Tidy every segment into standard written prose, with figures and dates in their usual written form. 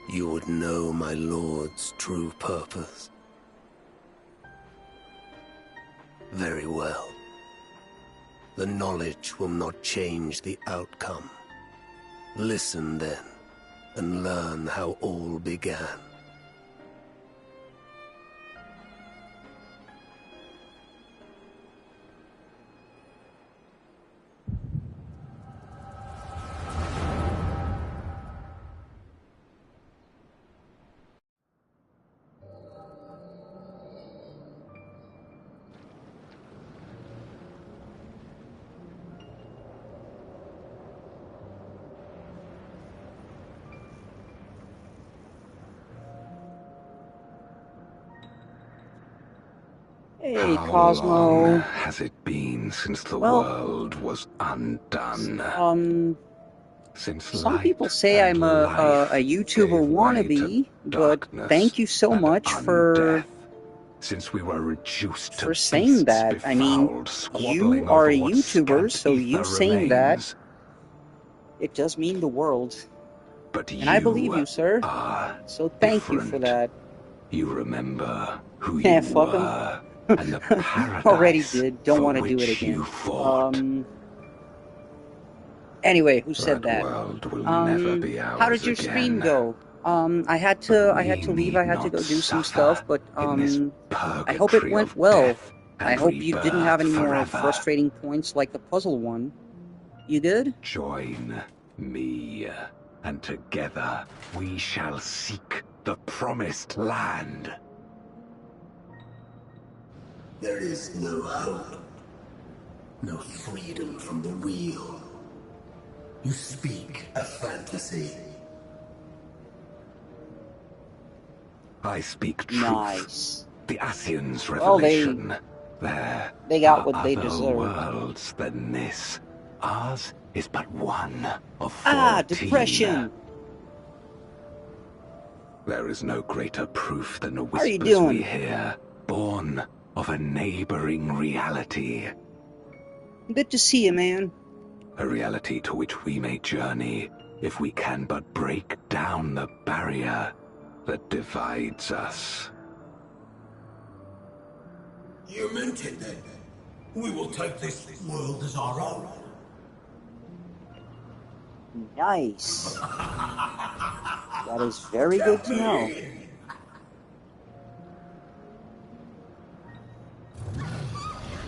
you would know my lord's true purpose. Very well. The knowledge will not change the outcome. Listen then, and learn how all began. Hey, How Cosmo. long has it been since the world was undone? Since Some people light say and I'm a life YouTuber gave way wannabe, to but darkness thank you so and much for undeath. Since we were reduced to saying beasts that. I mean, befouled, you squabbling are over a what YouTuber, scant so you ether saying that, remains. it does mean the world. But And I believe you, sir. are So thank you for different. that. You remember who Yeah, you fuck 'em. were and the paradise Already did. Don't for want to do it which again. you fought. Anyway, who said that? World will never be ours How did your stream again. go? I had to leave. I had to go do some stuff, but I hope it went well. I hope you didn't have any more frustrating points like the puzzle one. You did? Join me, and together we shall seek the promised land. There is no hope. No freedom from the wheel. You speak a fantasy. I speak truth. Nice. The Ascians' Well, revelation. they got are what they other deserve. worlds than this. Ours is but one of 14. Depression. There is no greater proof than the How are you whispers we doing? hear, born of a neighboring reality. Good to see you, man. A reality to which we may journey if we can but break down the barrier that divides us. You meant it then. We will take this world as our own. Nice. That is very good to know.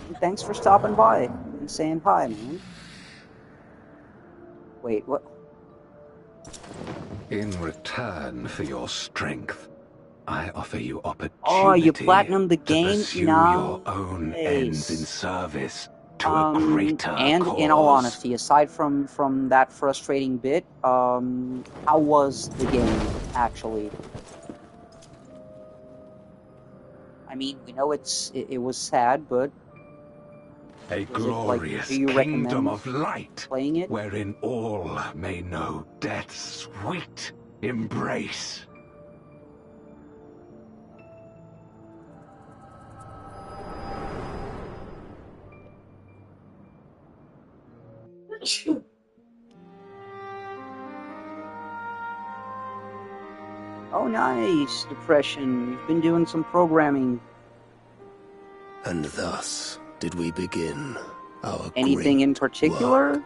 And thanks for stopping by and saying hi, man. Wait, what? In return for your strength, I offer you opportunity Oh, you platinumed the to game? pursue Nice. your own ends in service to a greater and cause. in all honesty, aside from that frustrating bit, how was the game, actually? I mean, we know it was sad, but a glorious do you kingdom recommend of light, playing it? wherein all may know death's sweet embrace. Oh, nice, Depression. You've been doing some programming. And thus did we begin our Anything in great particular? work.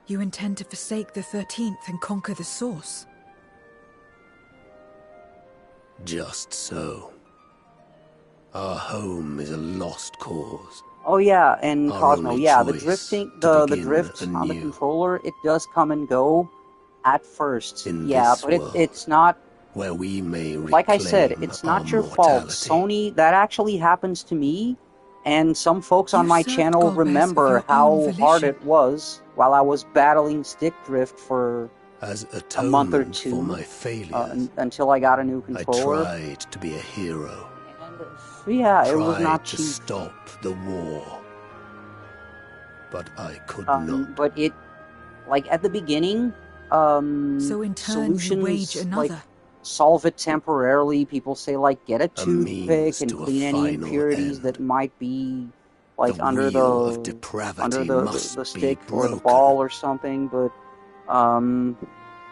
You intend to forsake the 13th and conquer the Source? Just so. Our home is a lost cause. Oh yeah, and Our Cosmo, only yeah, the choice drifting, to the begin drift on the anew. controller, it does come and go at first. In Yeah, this but world, it's not, where we may like I said, reclaim it's our not your fault. mortality. Sony, that actually happens to me, and some folks on You my served channel Golbez of remember your how own hard volition. it was while I was battling stick drift for As a month or atonement two, for my failures, until I got a new I controller. tried to be a hero. And yeah, it was Tried not to cheap. stop the war. But I could not. But it, like at the beginning, So in turn you solutions wage like another. solve it temporarily. People say like get a toothpick means and to a clean any final impurities end. that might be like The under wheel of the depravity must the be stick or the broken. ball or something. But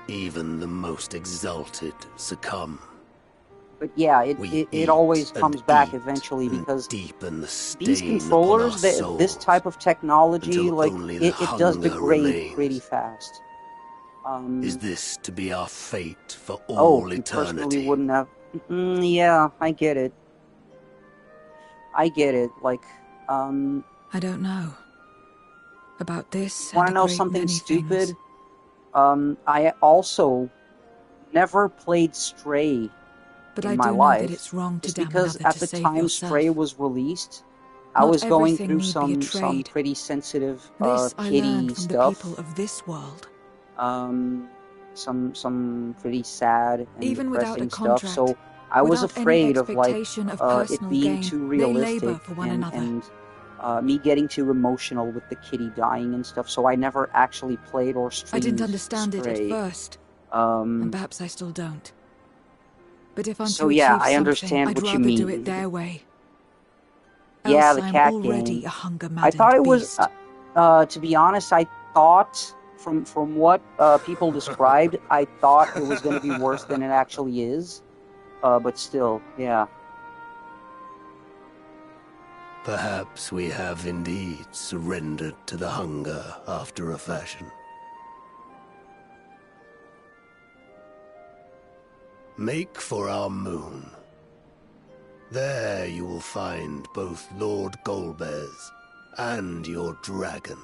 Even the most exalted succumb. But yeah, it always comes back eventually, and because deepen the stain these controllers, upon our this souls, type of technology, until like, only the it does hunger degrade remains. pretty fast. Is this to be our fate for Oh, all you eternity? personally wouldn't have... yeah, I get it. I get it, like, I don't know. About this want to and a know great something many stupid? things. I also never played Stray But in I my do know that life, it's wrong to just damn because another at to the save time yourself. Stray was released, I Not was going everything through need be a some trade. pretty sensitive This I kitty learned from stuff. the people of this world. Some pretty sad and Even without a depressing stuff. contract, So I was without any afraid of, like, expectation of it personal being gain, too they realistic labor for one another. and me getting too emotional with the kitty dying and stuff. So I never actually played or streamed I didn't understand it Stray. at first, and perhaps I still don't. But if I'm So to yeah, achieve I something, understand I'd what you rather do it mean. their way. Yeah, Else the I'm cat already game. a hunger-maddened I thought it was, beast. to be honest, I thought, from what people described, I thought it was going to be worse than it actually is. But still, yeah. Perhaps we have indeed surrendered to the hunger after a fashion. Make for our moon. There you will find both Lord Golbez and your dragon.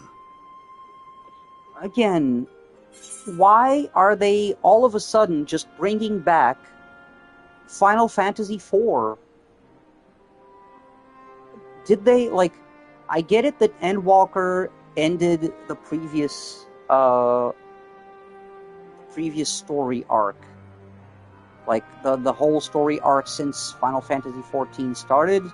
Again, why are they all of a sudden just bringing back Final Fantasy IV? Did they, like... I get it that Endwalker ended the previous story arc. Like, the whole story arc since Final Fantasy XIV started,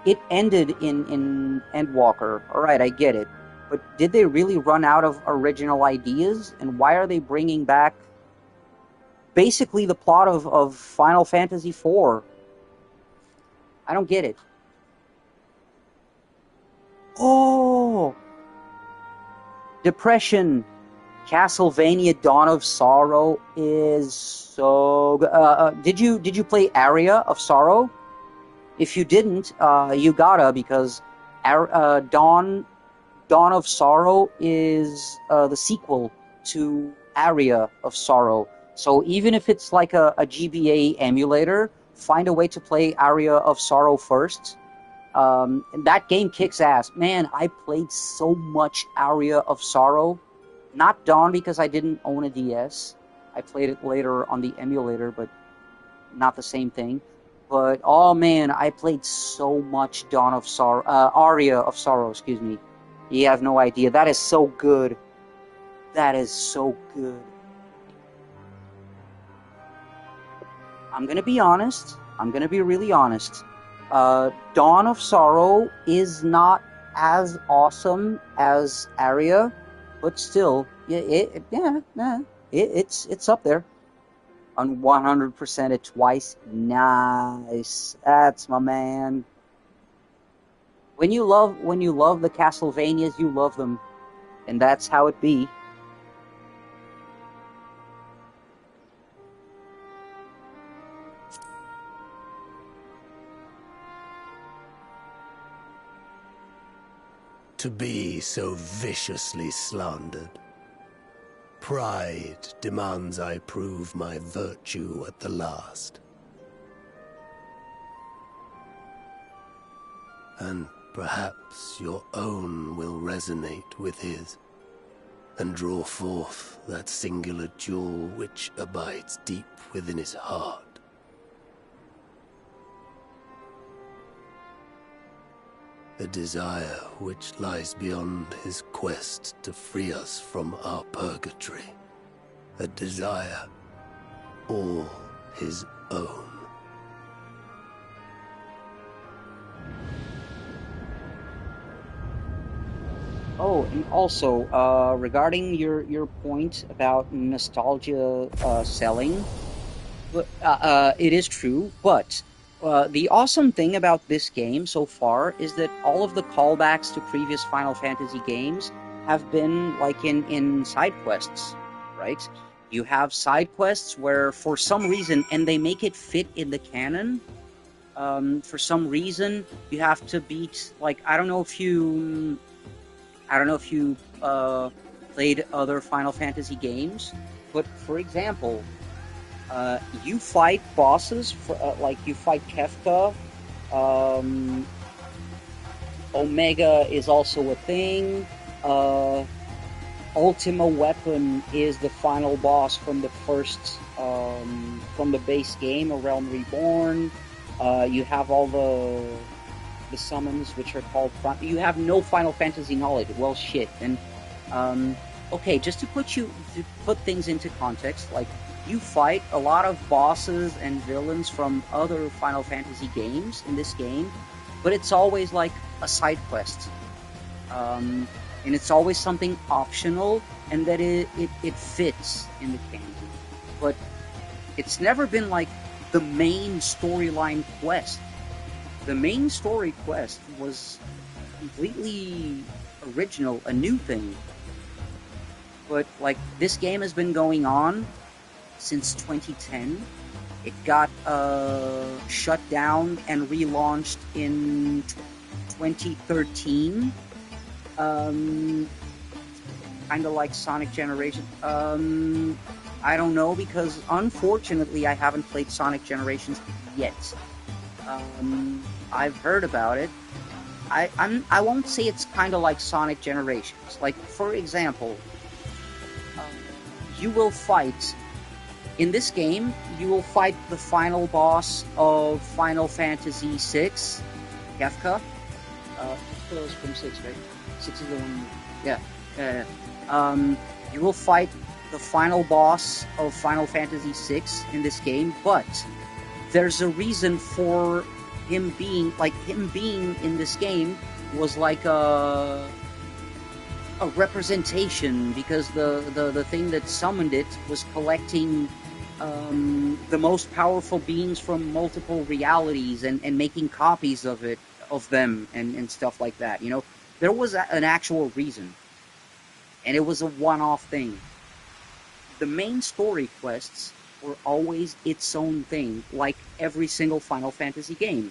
it ended in Endwalker. Alright, I get it. But did they really run out of original ideas? And why are they bringing back basically the plot of Final Fantasy IV? I don't get it. Oh! Depression. Castlevania Dawn of Sorrow is so good. Did you play Aria of Sorrow? If you didn't, you gotta, because Dawn of Sorrow is the sequel to Aria of Sorrow. So even if it's like a GBA emulator, find a way to play Aria of Sorrow first. That game kicks ass. Man, I played so much Aria of Sorrow. Not Dawn, because I didn't own a DS. I played it later on the emulator, but not the same thing. But, oh man, I played so much Dawn of Sorrow, Aria of Sorrow, excuse me. You have no idea. That is so good. That is so good. I'm gonna be honest. I'm gonna be really honest. Dawn of Sorrow is not as awesome as Aria, but still, it's up there. On 100% it twice. Nice. That's my man. When you love the Castlevanias, you love them. And that's how it be. To be so viciously slandered. Pride demands I prove my virtue at the last. And perhaps your own will resonate with his, and draw forth that singular jewel which abides deep within his heart. A desire which lies beyond his quest to free us from our purgatory. A desire all his own. Oh, and also, regarding your point about nostalgia selling, it is true, but the awesome thing about this game so far is that all of the callbacks to previous Final Fantasy games have been like in side quests, right? You have side quests where, for some reason, and they make it fit in the canon. For some reason, you have to beat, like, I don't know if you played other Final Fantasy games, but for example, you fight bosses like you fight Kefka. Omega is also a thing. Ultima Weapon is the final boss from the first, from the base game, A Realm Reborn. You have all the summons, which are called... You have no Final Fantasy knowledge. Well, shit. And, okay, just to put things into context, like, you fight a lot of bosses and villains from other Final Fantasy games in this game, but it's always, like, a side quest. And it's always something optional, and that it fits in the canon. But it's never been, like, the main storyline quest. The main story quest was completely original, a new thing. But, like, this game has been going on since 2010. It got shut down and relaunched in 2013. Kind of like Sonic Generations. I don't know, because unfortunately I haven't played Sonic Generations yet. I've heard about it. I won't say it's kind of like Sonic Generations. Like, for example, you will fight... In this game, you will fight the final boss of Final Fantasy VI, Kefka. Kefka was from 6, right? 6 is the one... Yeah. You will fight the final boss of Final Fantasy VI in this game, but there's a reason for him being... Like, him being in this game was like a representation, because the thing that summoned it was collecting the most powerful beings from multiple realities and making copies of them and stuff like that. You know, there was an actual reason, and it was a one-off thing. The main story quests were always its own thing, like every single Final Fantasy game.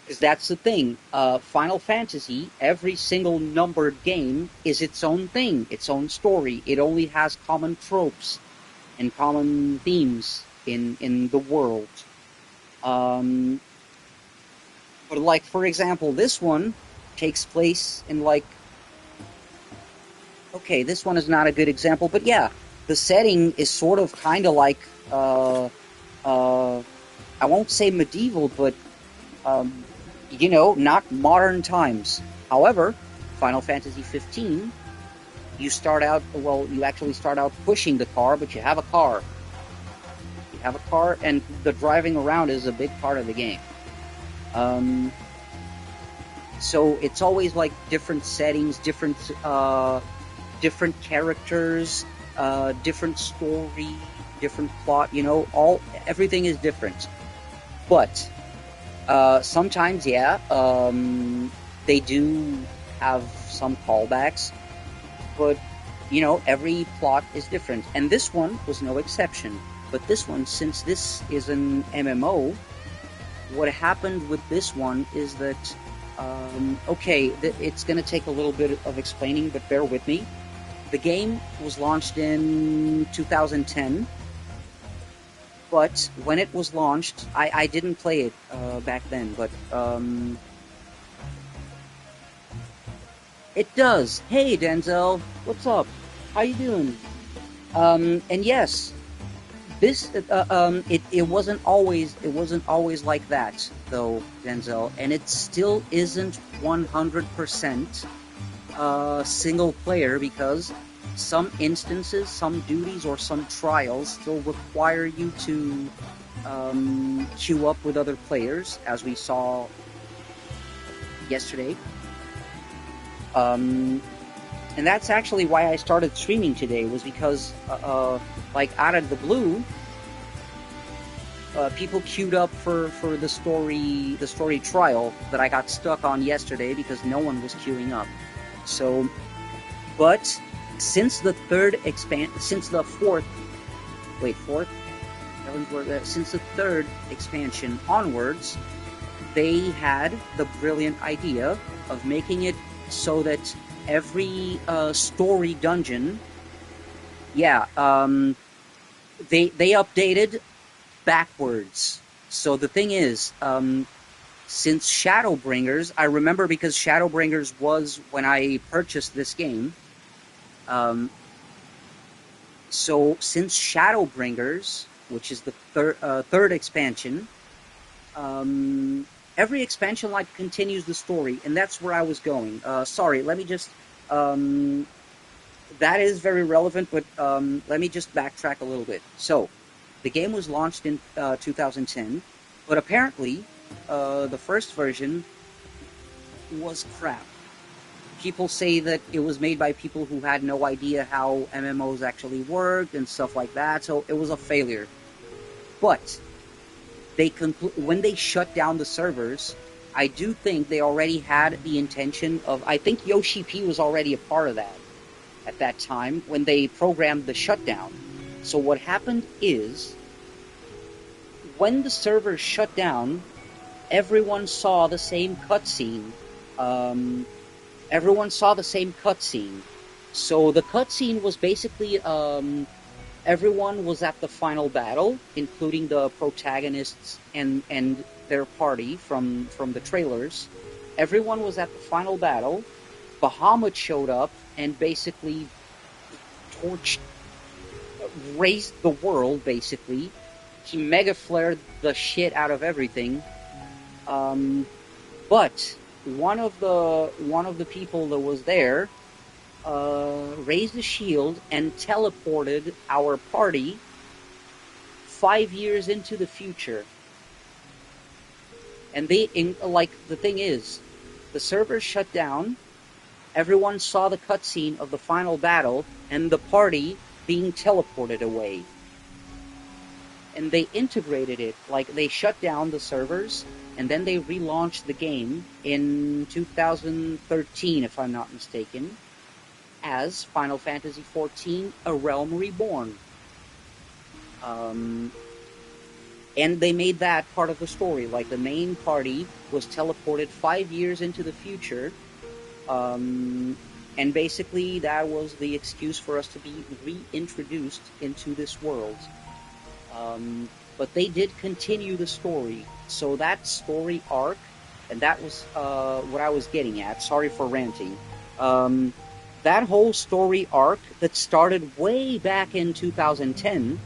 Because that's the thing. Final Fantasy, every single numbered game, is its own thing, its own story. It only has common tropes and common themes in the world. But, like, for example, this one takes place in, like... Okay, this one is not a good example, but yeah, the setting is sort of kind of like... I won't say medieval, but... you know, not modern times. However, Final Fantasy XV, you start out, well, you actually start out pushing the car, but you have a car. You have a car, and the driving around is a big part of the game. So it's always like different settings, different characters, different story, different plot, you know, everything is different. But sometimes, yeah, they do have some callbacks, but, you know, every plot is different. And this one was no exception. But this one, since this is an MMO, what happened with this one is that, okay, it's going to take a little bit of explaining, but bear with me. The game was launched in 2010. But when it was launched, I didn't play it back then, but it does. Hey, Denzel, what's up? How you doing? And yes, this it wasn't always like that, though, Denzel, and it still isn't 100% single player, because some instances, some duties, or some trials still require you to queue up with other players, as we saw yesterday. And that's actually why I started streaming today, was because, like, out of the blue, people queued up for the story trial that I got stuck on yesterday because no one was queuing up. So, but since the third expansion onwards, they had the brilliant idea of making it so that every story dungeon, they updated backwards. So the thing is, since Shadowbringers, I remember because Shadowbringers was when I purchased this game. So since Shadowbringers, which is the third expansion, every expansion like continues the story, and that's where I was going. Sorry, let me just. That is very relevant, but let me just backtrack a little bit. So, the game was launched in 2010, but apparently, the first version was crap. People say that it was made by people who had no idea how MMOs actually worked and stuff like that, so it was a failure. But when they shut down the servers, I do think they already had the intention of... I think Yoshi P was already a part of that at that time when they programmed the shutdown. So what happened is, when the servers shut down, everyone saw the same cutscene. So the cutscene was basically... everyone was at the final battle, including the protagonists and their party from the trailers. Everyone was at the final battle. Bahamut showed up and basically raised the world, basically. He mega flared the shit out of everything. But one of the people that was there raised a shield and teleported our party 5 years into the future. And the thing is, the servers shut down, everyone saw the cutscene of the final battle, and the party being teleported away. And they integrated it, like they shut down the servers, and then they relaunched the game in 2013, if I'm not mistaken, as Final Fantasy XIV, A Realm Reborn. And they made that part of the story. Like, the main party was teleported 5 years into the future, and basically that was the excuse for us to be reintroduced into this world. But they did continue the story. So that story arc, and that was what I was getting at. Sorry for ranting. That whole story arc that started way back in 2010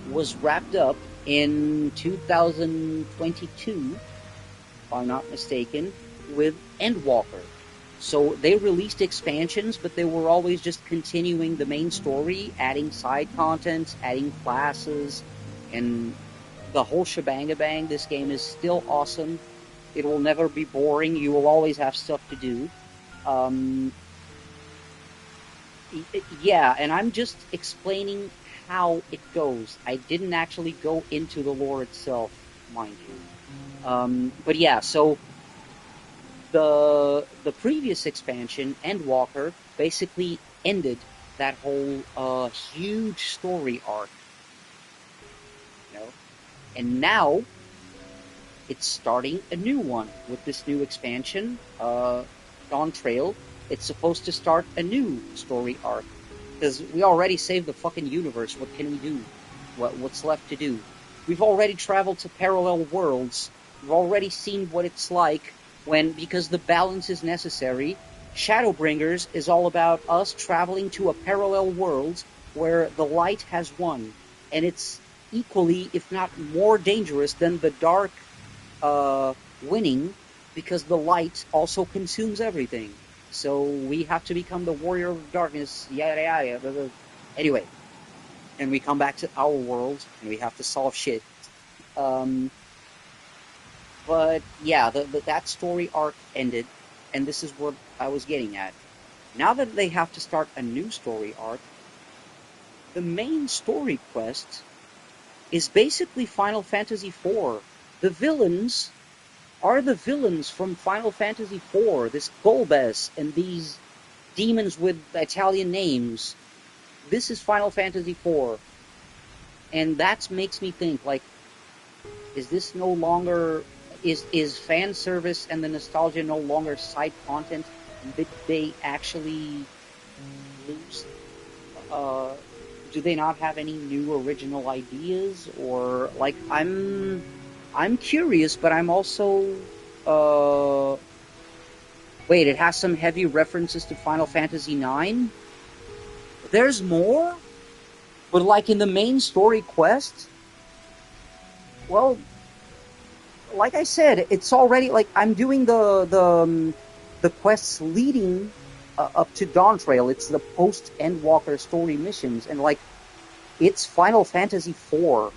was wrapped up in 2022, if I'm not mistaken, with Endwalker. So they released expansions, but they were always just continuing the main story, adding side contents, adding classes, and the whole shebang-a-bang. This game is still awesome. It will never be boring. You will always have stuff to do. Yeah, and I'm just explaining how it goes. I didn't actually go into the lore itself, mind you. But yeah, so the previous expansion, Endwalker, basically ended that whole huge story arc. You know? And now it's starting a new one with this new expansion, Dawn Trail. It's supposed to start a new story arc. Because we already saved the fucking universe. What can we do? What's left to do? We've already traveled to parallel worlds. We've already seen what it's like because the balance is necessary. Shadowbringers is all about us traveling to a parallel world where the light has won. And it's equally, if not more dangerous than the dark winning, because the light also consumes everything. So we have to become the warrior of darkness, yada yada. Anyway, and we come back to our world, and we have to solve shit. But yeah, that story arc ended, and this is what I was getting at. Now that they have to start a new story arc, the main story quest is basically Final Fantasy IV. The villains are the villains from Final Fantasy IV, this Golbez and these demons with Italian names. This is Final Fantasy IV. And that makes me think, like, is this no longer... Is fan service and the nostalgia no longer side content? Did they actually lose... do they not have any new original ideas? Or, like, I'm curious, but I'm also... Wait, it has some heavy references to Final Fantasy IX? There's more? But, like, in the main story quest? Well, like I said, it's already, like, I'm doing the quests leading up to Dawn Trail. It's the post-Endwalker story missions, and, like, it's Final Fantasy IV.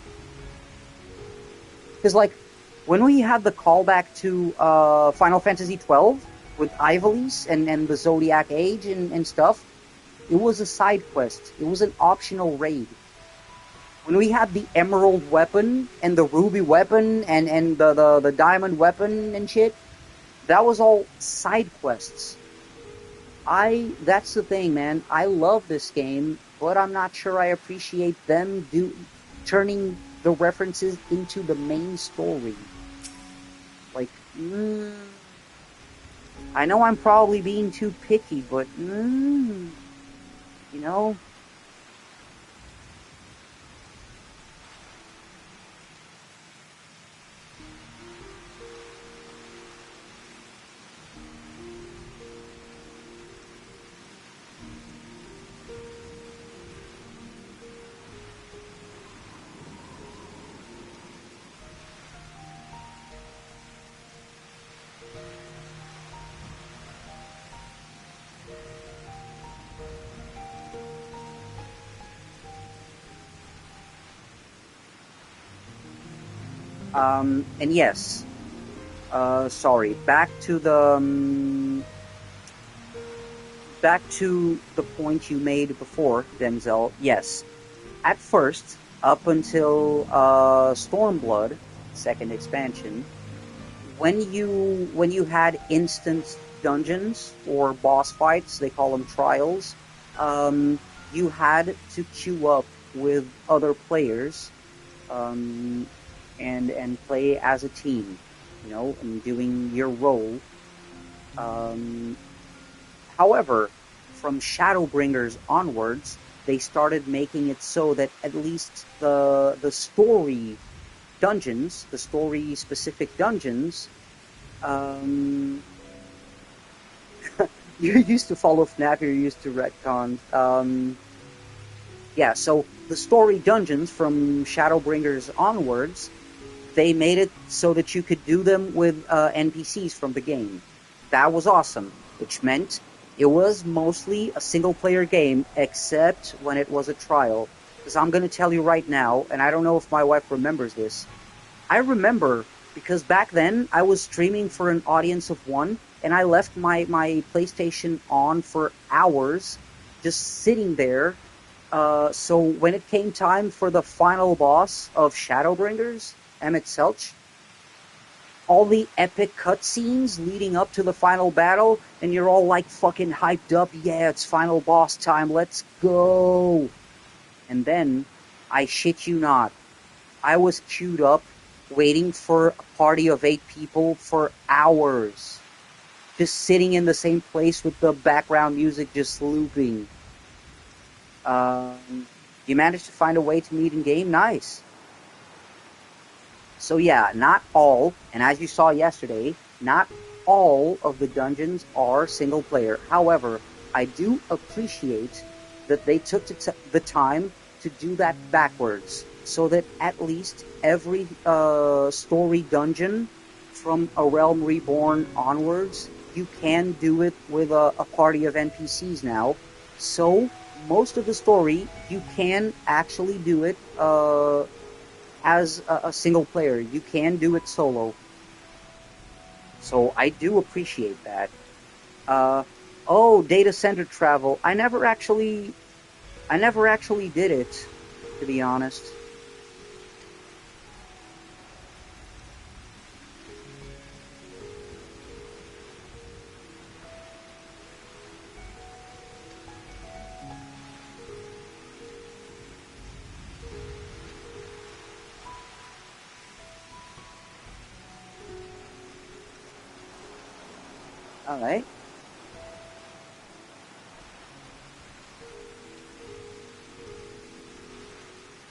Because, like, when we had the callback to Final Fantasy XII with Ivalice and the Zodiac Age and stuff, it was a side quest. It was an optional raid. When we had the Emerald weapon and the Ruby weapon and the Diamond weapon and shit, that was all side quests. That's the thing, man. I love this game, but I'm not sure I appreciate them turning the references into the main story. Like, I know I'm probably being too picky, but, you know... And yes, sorry, back to the point you made before, Denzel. Yes, at first, up until Stormblood, second expansion, when you had instant dungeons or boss fights, they call them trials, you had to queue up with other players, and play as a team, and doing your role. However, from Shadowbringers onwards, they started making it so that at least the story dungeons, the story-specific dungeons, you used to follow FNAF, you're used to retcons. Yeah, so the story dungeons from Shadowbringers onwards, they made it so that you could do them with NPCs from the game. That was awesome, which meant it was mostly a single-player game, except when it was a trial. Because I'm going to tell you right now, and I don't know if my wife remembers this, I remember, because back then I was streaming for an audience of one, and I left my PlayStation on for hours, just sitting there. So when it came time for the final boss of Shadowbringers, Emmett Selch, all the epic cutscenes leading up to the final battle, and you're all like fucking hyped up, yeah, it's final boss time, let's go. And then, I shit you not, I was queued up waiting for a party of 8 people for hours. Just sitting in the same place with the background music just looping. You managed to find a way to meet in game? Nice. So yeah, not all, and as you saw yesterday, not all of the dungeons are single player. However, I do appreciate that they took the time to do that backwards, so that at least every story dungeon from A Realm Reborn onwards, you can do it with a party of NPCs now. So most of the story, you can actually do it as a single player. You can do it solo. So I do appreciate that. Data center travel. I never actually did it, to be honest. Alright.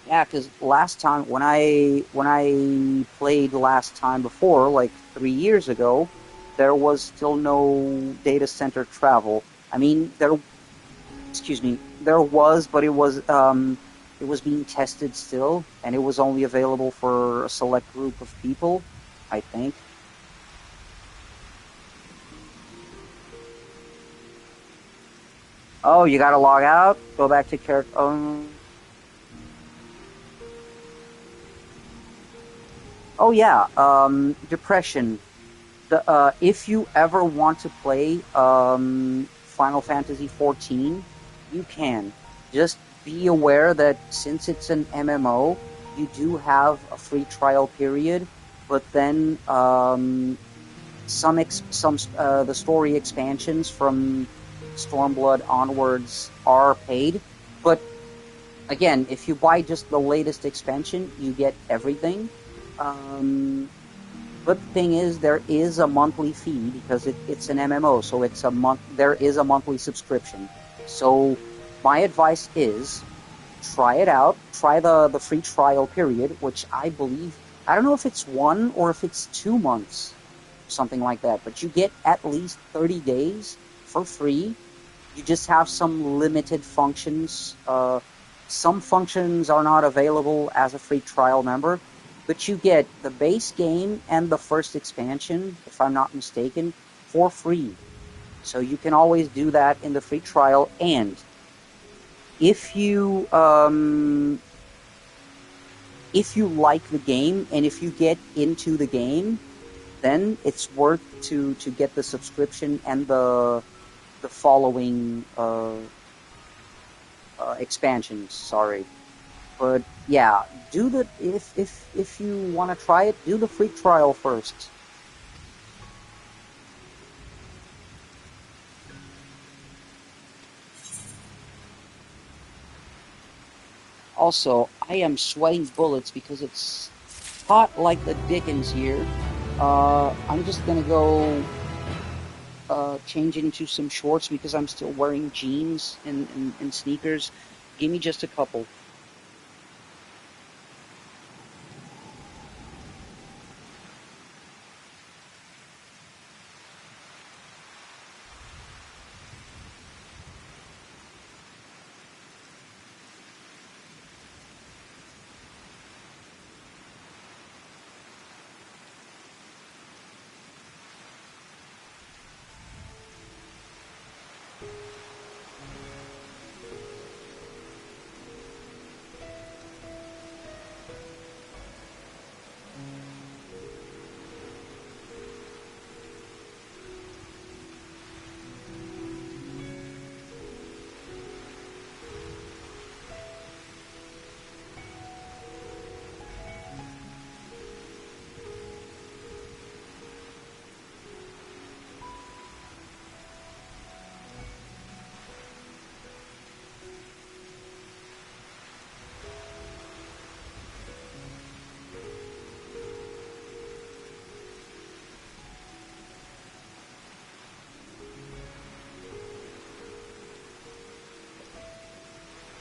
Yeah, because last time when I played last time before, like 3 years ago, there was still no data center travel. I mean, excuse me, there was, but it was being tested still, and it was only available for a select group of people, I think. Oh, you gotta log out, go back to character. Oh yeah, depression. If you ever want to play Final Fantasy XIV, you can. Just be aware that since it's an MMO, you do have a free trial period, but then the story expansions from Stormblood onwards are paid. But again, if you buy just the latest expansion, you get everything. But the thing is, there is a monthly fee because it's an MMO, so it's a month. There is a monthly subscription. So my advice is try it out. Try the free trial period, which I believe, I don't know if it's 1 or if it's 2 months, something like that. But you get at least 30 days for free. You just have some limited functions. Some functions are not available as a free trial member. But you get the base game and the first expansion, if I'm not mistaken, for free. So you can always do that in the free trial. And if you like the game and if you get into the game, then it's worth to get the subscription and the following expansions. Sorry. But yeah, do the if you want to try it, do the free trial first. Also, I am sweating bullets because it's hot like the dickens here. I'm just gonna go change into some shorts because I'm still wearing jeans and sneakers. Give me just a couple.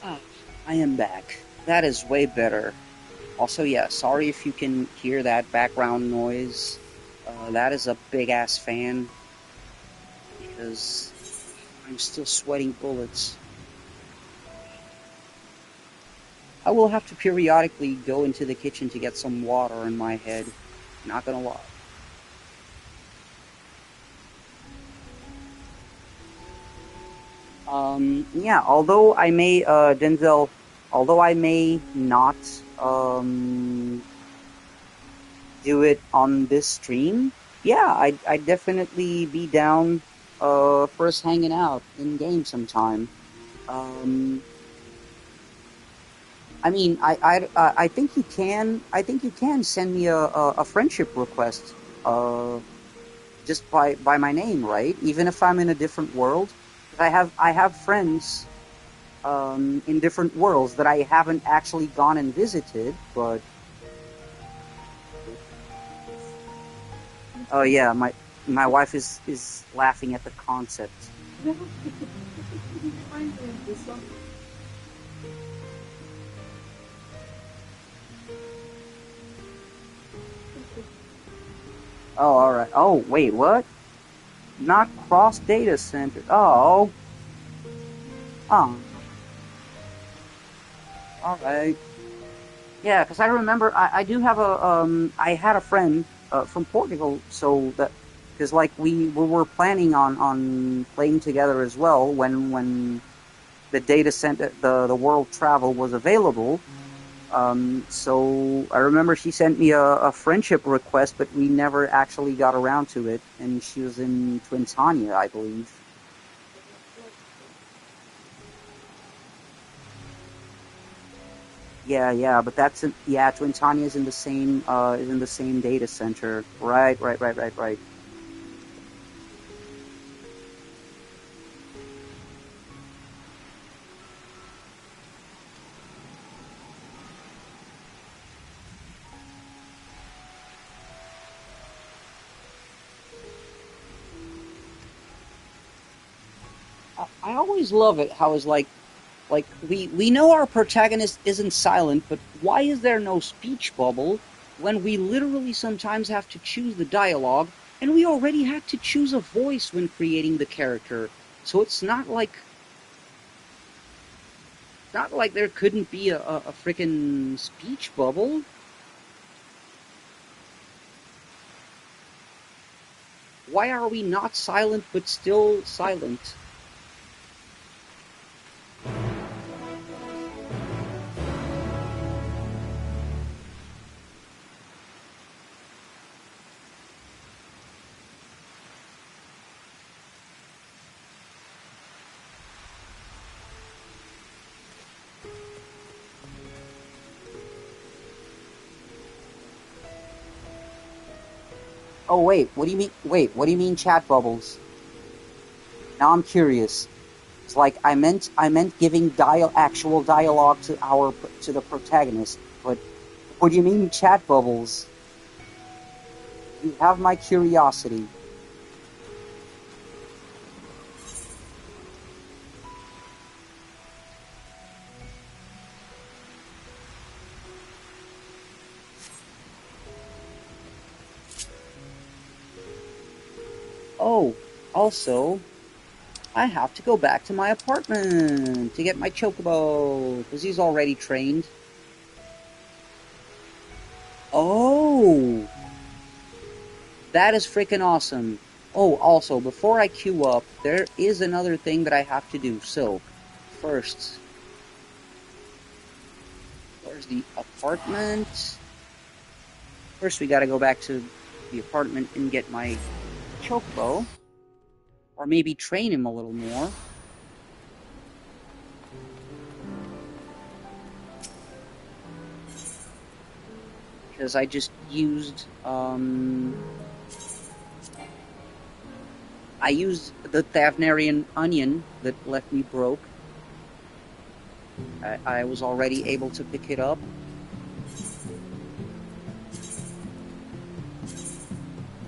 Ah, I am back. That is way better. Also, yeah, sorry if you can hear that background noise. That is a big ass fan because I'm still sweating bullets. I will have to periodically go into the kitchen to get some water in my head. Not gonna lie. Yeah, although I may, Denzel, although I may not, do it on this stream, yeah, I'd definitely be down, for us hanging out in game sometime. Um, I mean, I think you can send me a friendship request, just by my name, right? Even if I'm in a different world. 'Cause I have friends in different worlds that I haven't actually gone and visited, but oh yeah, My wife is laughing at the concept. No, you remind me of this song. Oh, alright. Oh, wait, what? Not cross data center. Oh. Oh. Alright. Yeah, because I remember I do have I had a friend from Portugal, so that, because like we were planning on playing together as well when the data center, the world travel was available. So I remember she sent me a friendship request, but we never actually got around to it, and she was in Twintania, I believe. Yeah, but Twintania is in the same data center. Right. I always love it how it's like we know our protagonist isn't silent, but why is there no speech bubble when we literally sometimes have to choose the dialogue, and we already had to choose a voice when creating the character, so it's not like there couldn't be a freaking speech bubble. Why are we not silent but still silent? Oh wait, what do you mean? Wait, what do you mean chat bubbles? Now I'm curious. It's like I meant giving actual dialogue to the protagonist, but what do you mean chat bubbles? You have my curiosity. Oh, also, I have to go back to my apartment to get my chocobo, because he's already trained. Oh! That is freaking awesome. Oh, also, before I queue up, there is another thing that I have to do. So, first, where's the apartment? First, we gotta go back to the apartment and get my chocobo. Or maybe train him a little more. Because I just used, I used the Thavnarian onion that left me broke. I was already able to pick it up.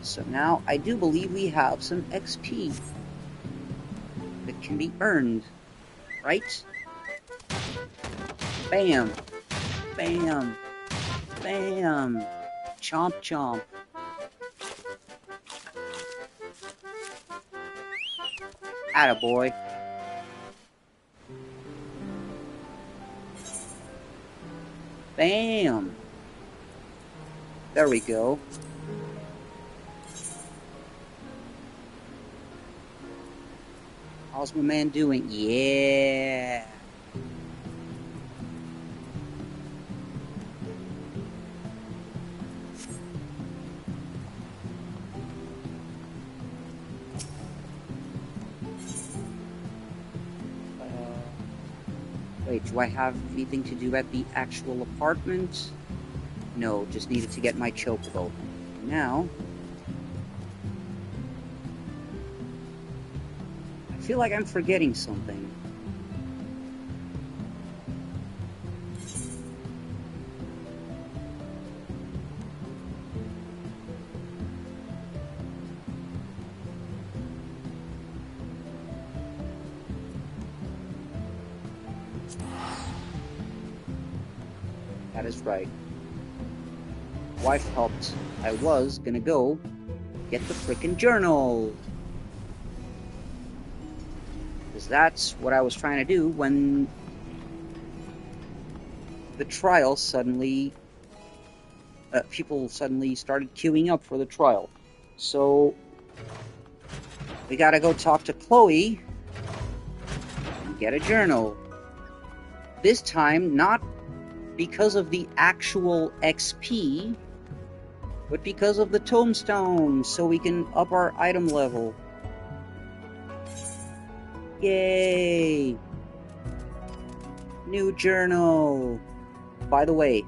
So now I do believe we have some XP that can be earned, right? Bam! Bam! Bam! Chomp chomp. Attaboy. Bam! There we go. How's my man doing? Yeah! Wait, do I have anything to do at the actual apartment? No, just needed to get my chocobo. Now, I feel like I'm forgetting something. That is right. Wife helped. I was gonna go get the frickin' journal. Because that's what I was trying to do when the trial suddenly... people suddenly started queuing up for the trial. So, we gotta go talk to Chloe and get a journal. This time, not because of the actual XP, but because of the tombstone, so we can up our item level. Yay! New journal! By the way,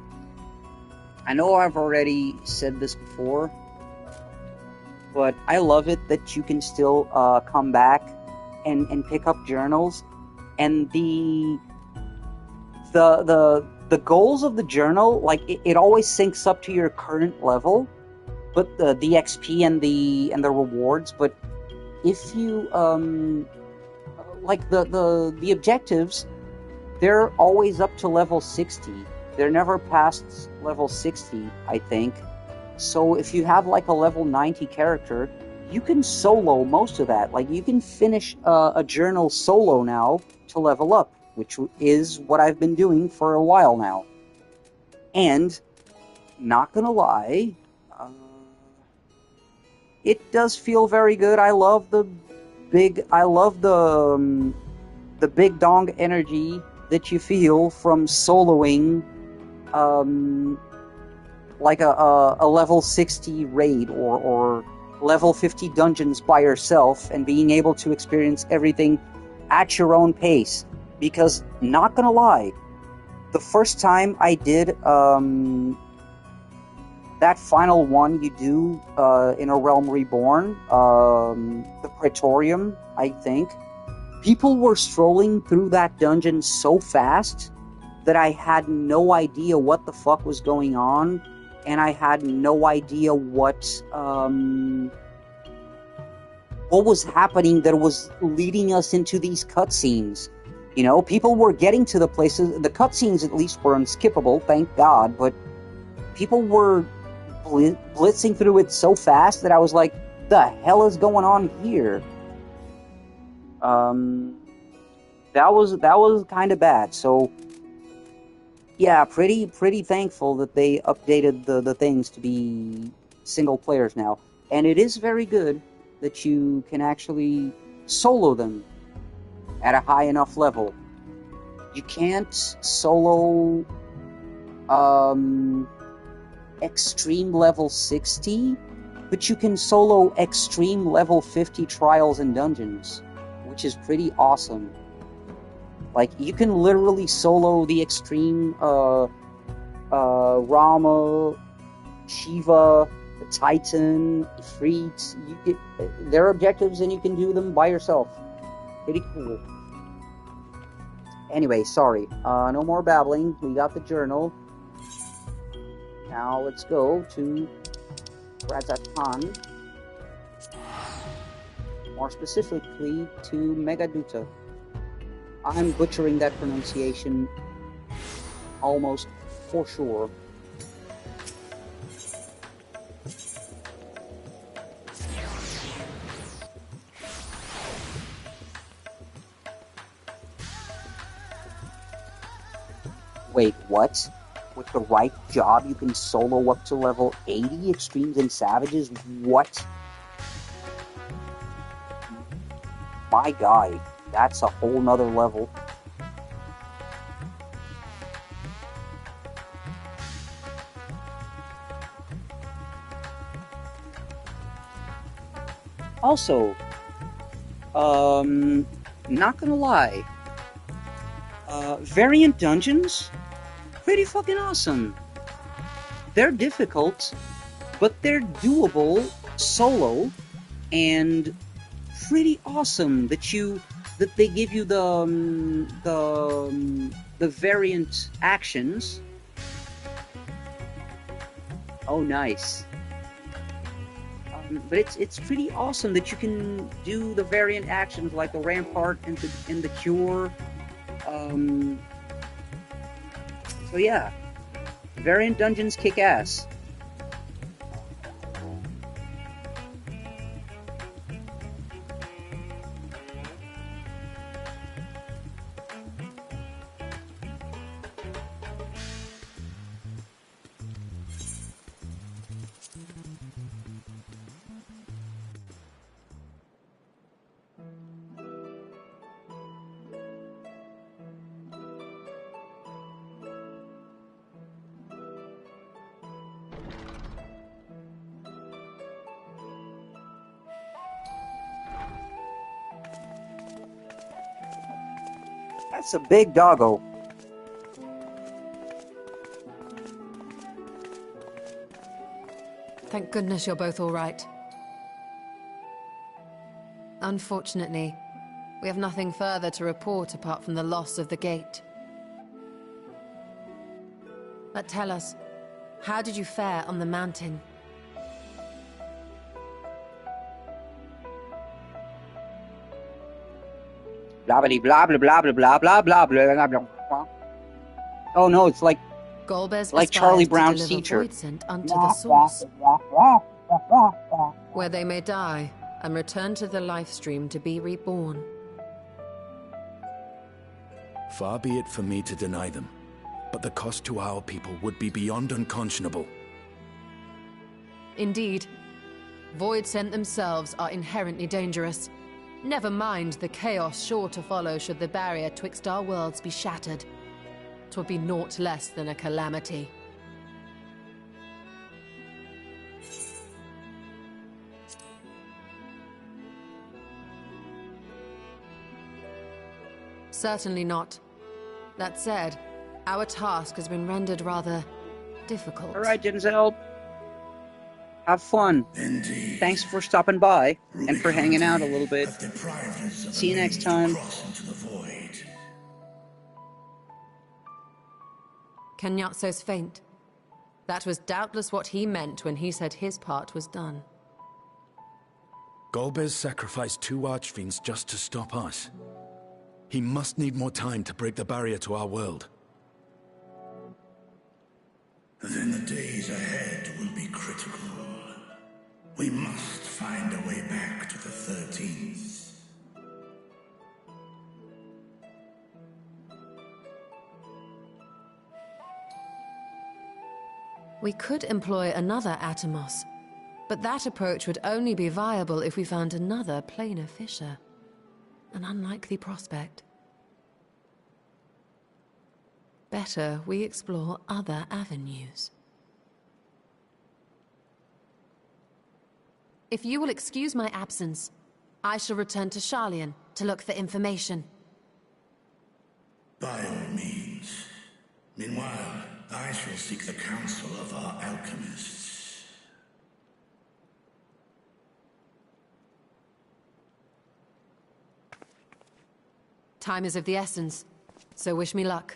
I know I've already said this before, but I love it that you can still come back and pick up journals, and the goals of the journal, like it always syncs up to your current level, but the XP and the rewards. But if you like the objectives, they're always up to level 60. They're never past level 60, I think. So if you have like a level 90 character, you can solo most of that. Like you can finish a journal solo now to level up, which is what I've been doing for a while now. And, not gonna lie, it does feel very good. I love the big dong energy that you feel from soloing, like a level 60 raid or level 50 dungeons by yourself and being able to experience everything at your own pace. Because, not gonna lie, the first time I did that final one you do in A Realm Reborn, the Praetorium, I think, people were strolling through that dungeon so fast that I had no idea what the fuck was going on, and I had no idea what was happening that was leading us into these cutscenes. You know, people were getting to the places, the cutscenes at least were unskippable, thank God, but people were blitzing through it so fast that I was like, the hell is going on here? That was kind of bad. So yeah, pretty thankful that they updated the things to be single players now. And it is very good that you can actually solo them at a high enough level. You can't solo extreme level 60, but you can solo extreme level 50 trials and dungeons, which is pretty awesome. Like, you can literally solo the extreme Rama, Shiva, the Titan, Ifrit. Their objectives, and you can do them by yourself. Pretty cool. Anyway, sorry. No more babbling. We got the journal. Now let's go to Razatan. More specifically to Megaduta. I'm butchering that pronunciation almost for sure. Wait, what? With the right job, you can solo up to level 80 Extremes and Savages? What? My guy, that's a whole nother level. Also, not gonna lie, variant dungeons, pretty fucking awesome. They're difficult, but they're doable solo, and pretty awesome that they give you the variant actions. Oh, nice. But it's pretty awesome that you can do the variant actions like the Rampart and the Cure. So yeah, Variant dungeons kick ass. That's a big doggo. Thank goodness you're both all right. Unfortunately, we have nothing further to report apart from the loss of the gate. But tell us, how did you fare on the mountain? Blah blah blah blah blah blah blah blah blah blah. Oh no, it's like Charlie Brown's teacher. Voidsent unto the source, where they may die and return to the life stream to be reborn. Far be it for me to deny them, but the cost to our people would be beyond unconscionable. Indeed, Voidsent themselves are inherently dangerous. Never mind the chaos sure to follow should the barrier twixt our worlds be shattered. 'Twould be naught less than a calamity. Certainly not. That said, our task has been rendered rather difficult. Alright, Denzel. Have fun. Indeed. Thanks for stopping by and for hanging out a little bit. See you next time. Kenyatso's faint. That was doubtless what he meant when he said his part was done. Golbez sacrificed 2 archfiends just to stop us. He must need more time to break the barrier to our world. Then the days ahead will be critical. We must find a way back to the 13th. We could employ another Atomos, but that approach would only be viable if we found another planar fissure. An unlikely prospect. Better we explore other avenues. If you will excuse my absence, I shall return to Sharlayan to look for information. By all means. Meanwhile, I shall seek the counsel of our alchemists. Time is of the essence, so wish me luck.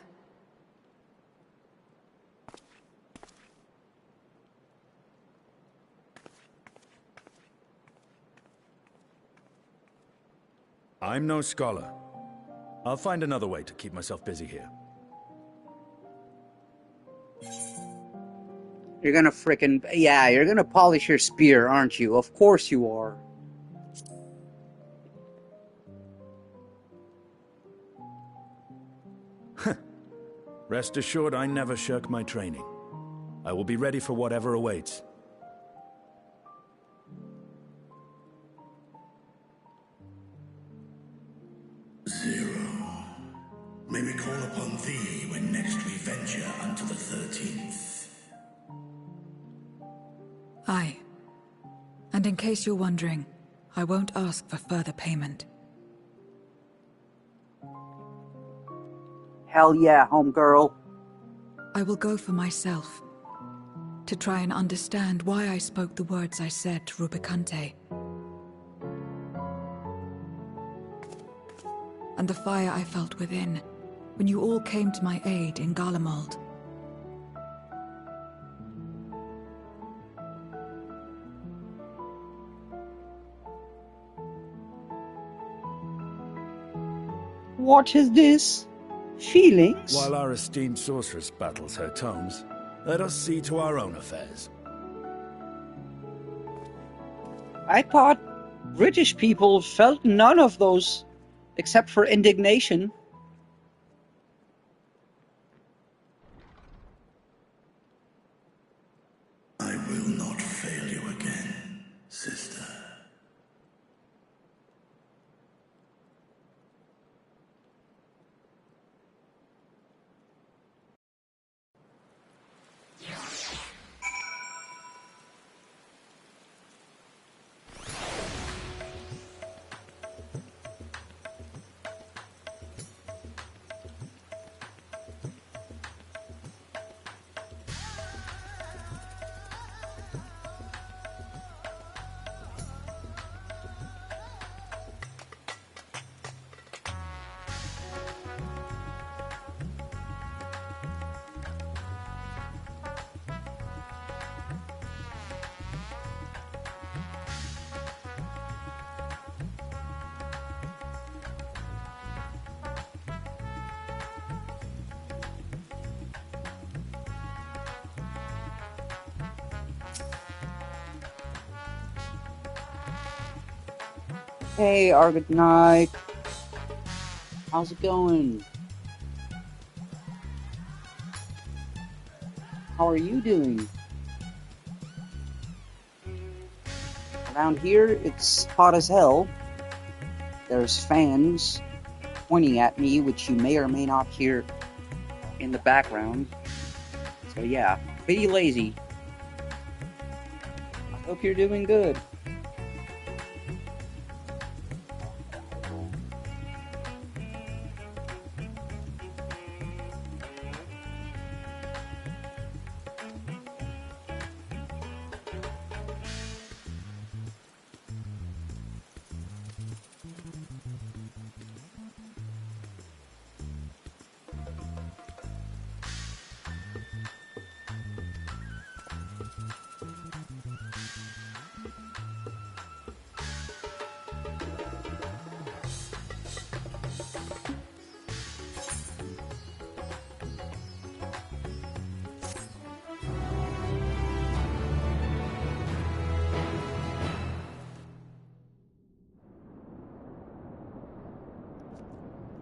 I'm no scholar. I'll find another way to keep myself busy here. You're gonna frickin'... Yeah, you're gonna polish your spear, aren't you? Of course you are. Rest assured, I never shirk my training. I will be ready for whatever awaits. Zero. May we call upon thee when next we venture unto the 13th. Aye. And in case you're wondering, I won't ask for further payment. Hell yeah, homegirl. I will go for myself. To try and understand why I spoke the words I said to Rubicante. And the fire I felt within, when you all came to my aid in Garlemald. What is this? Feelings? While our esteemed sorceress battles her tomes, Let us see to our own affairs. I thought British people felt none of those, except for indignation. I will not fail you again, sister. Hey, Argonite. How's it going? How are you doing? Around here, it's hot as hell. There's fans pointing at me, which you may or may not hear in the background. So yeah, pretty lazy. I hope you're doing good.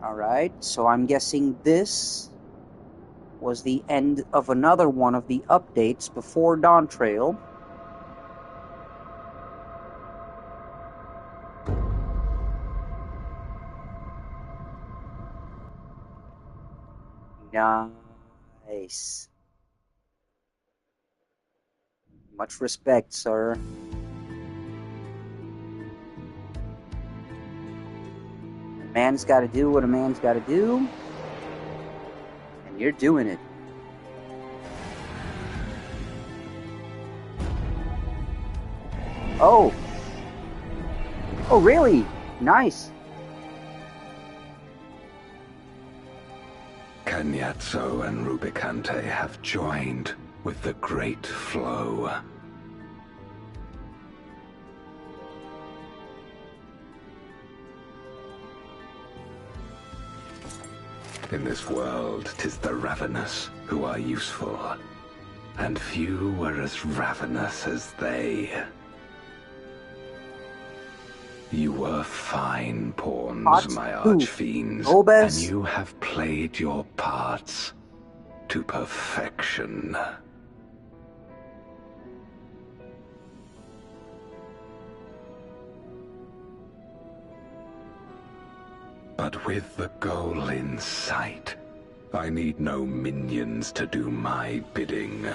Alright, so I'm guessing this was the end of another one of the updates before Dawn Trail. Nice. Much respect, sir. A man's gotta do what a man's gotta do. And you're doing it. Oh. Oh, really? Nice. Cagnazzo and Rubicante have joined with the great flow. In this world, 'tis the ravenous who are useful, and few were as ravenous as they. You were fine pawns, my archfiends, and you have played your parts to perfection. But with the goal in sight, I need no minions to do my bidding.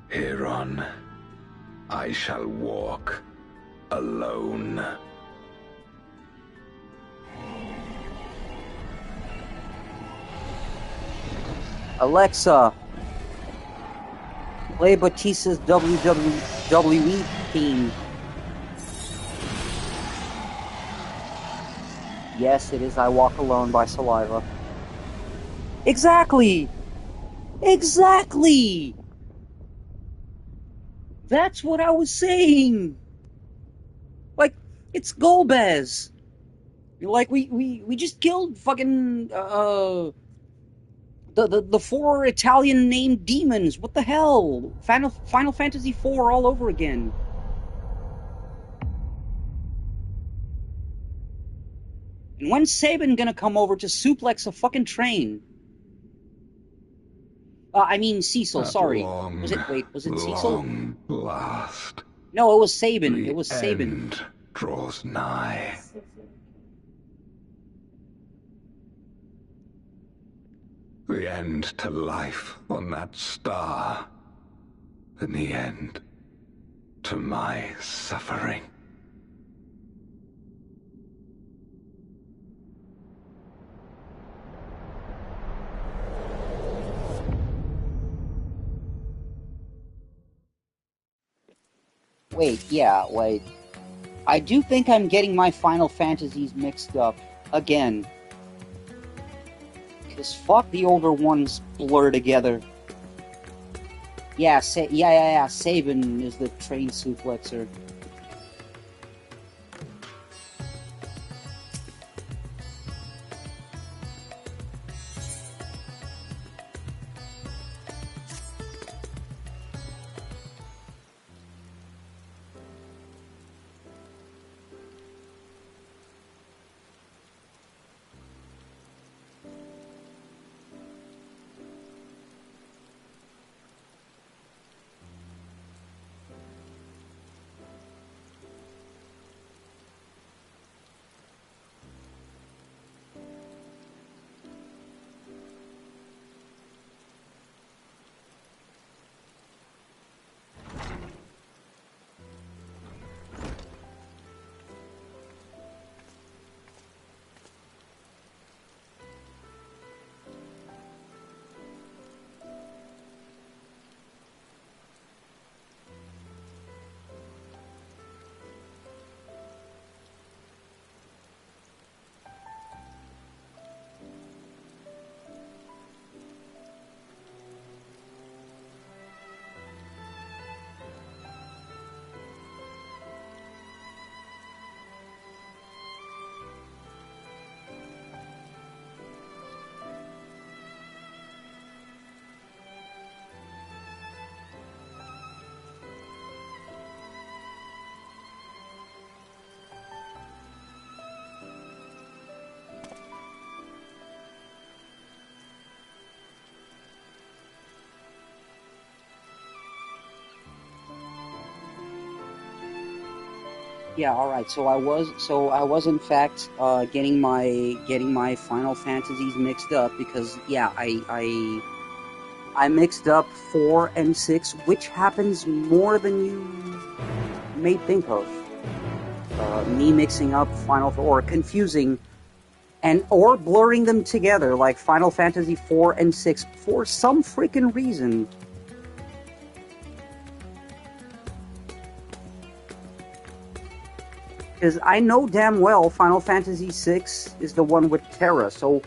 Hereon, I shall walk alone. Alexa, play Batista's WWE theme. Yes, it is I Walk Alone by Saliva. Exactly! Exactly! That's what I was saying! Like, it's Golbez! Like, we just killed fucking, The four Italian named demons. What the hell? Final Fantasy IV all over again. And when's Sabin gonna come over to suplex a fucking train? I mean Cecil, sorry. Was it Cecil? Long last. No, it was Sabin. It was Sabin. The end draws nigh. The end to life on that star. And the end to my suffering. Wait, yeah, wait. I do think I'm getting my Final Fantasies mixed up again. Because fuck the older ones blur together. Yeah, Sabin is the train suplexer. Yeah, all right. So I was in fact getting my Final Fantasies mixed up because yeah, I mixed up 4 and 6, which happens more than you may think of. Me mixing up or confusing or blurring them together like Final Fantasy 4 and 6 for some freaking reason. Because I know damn well Final Fantasy VI is the one with Terra, so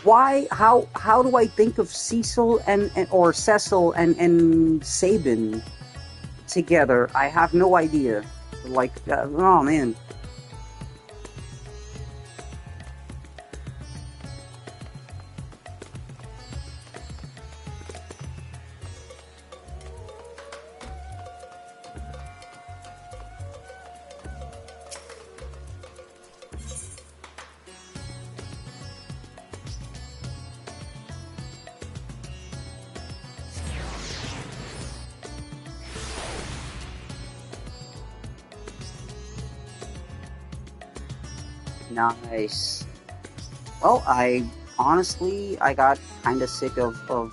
how do I think of Cecil or Cecil and Sabin together? I have no idea. Like, oh man. Nice. Well, I got kind of sick of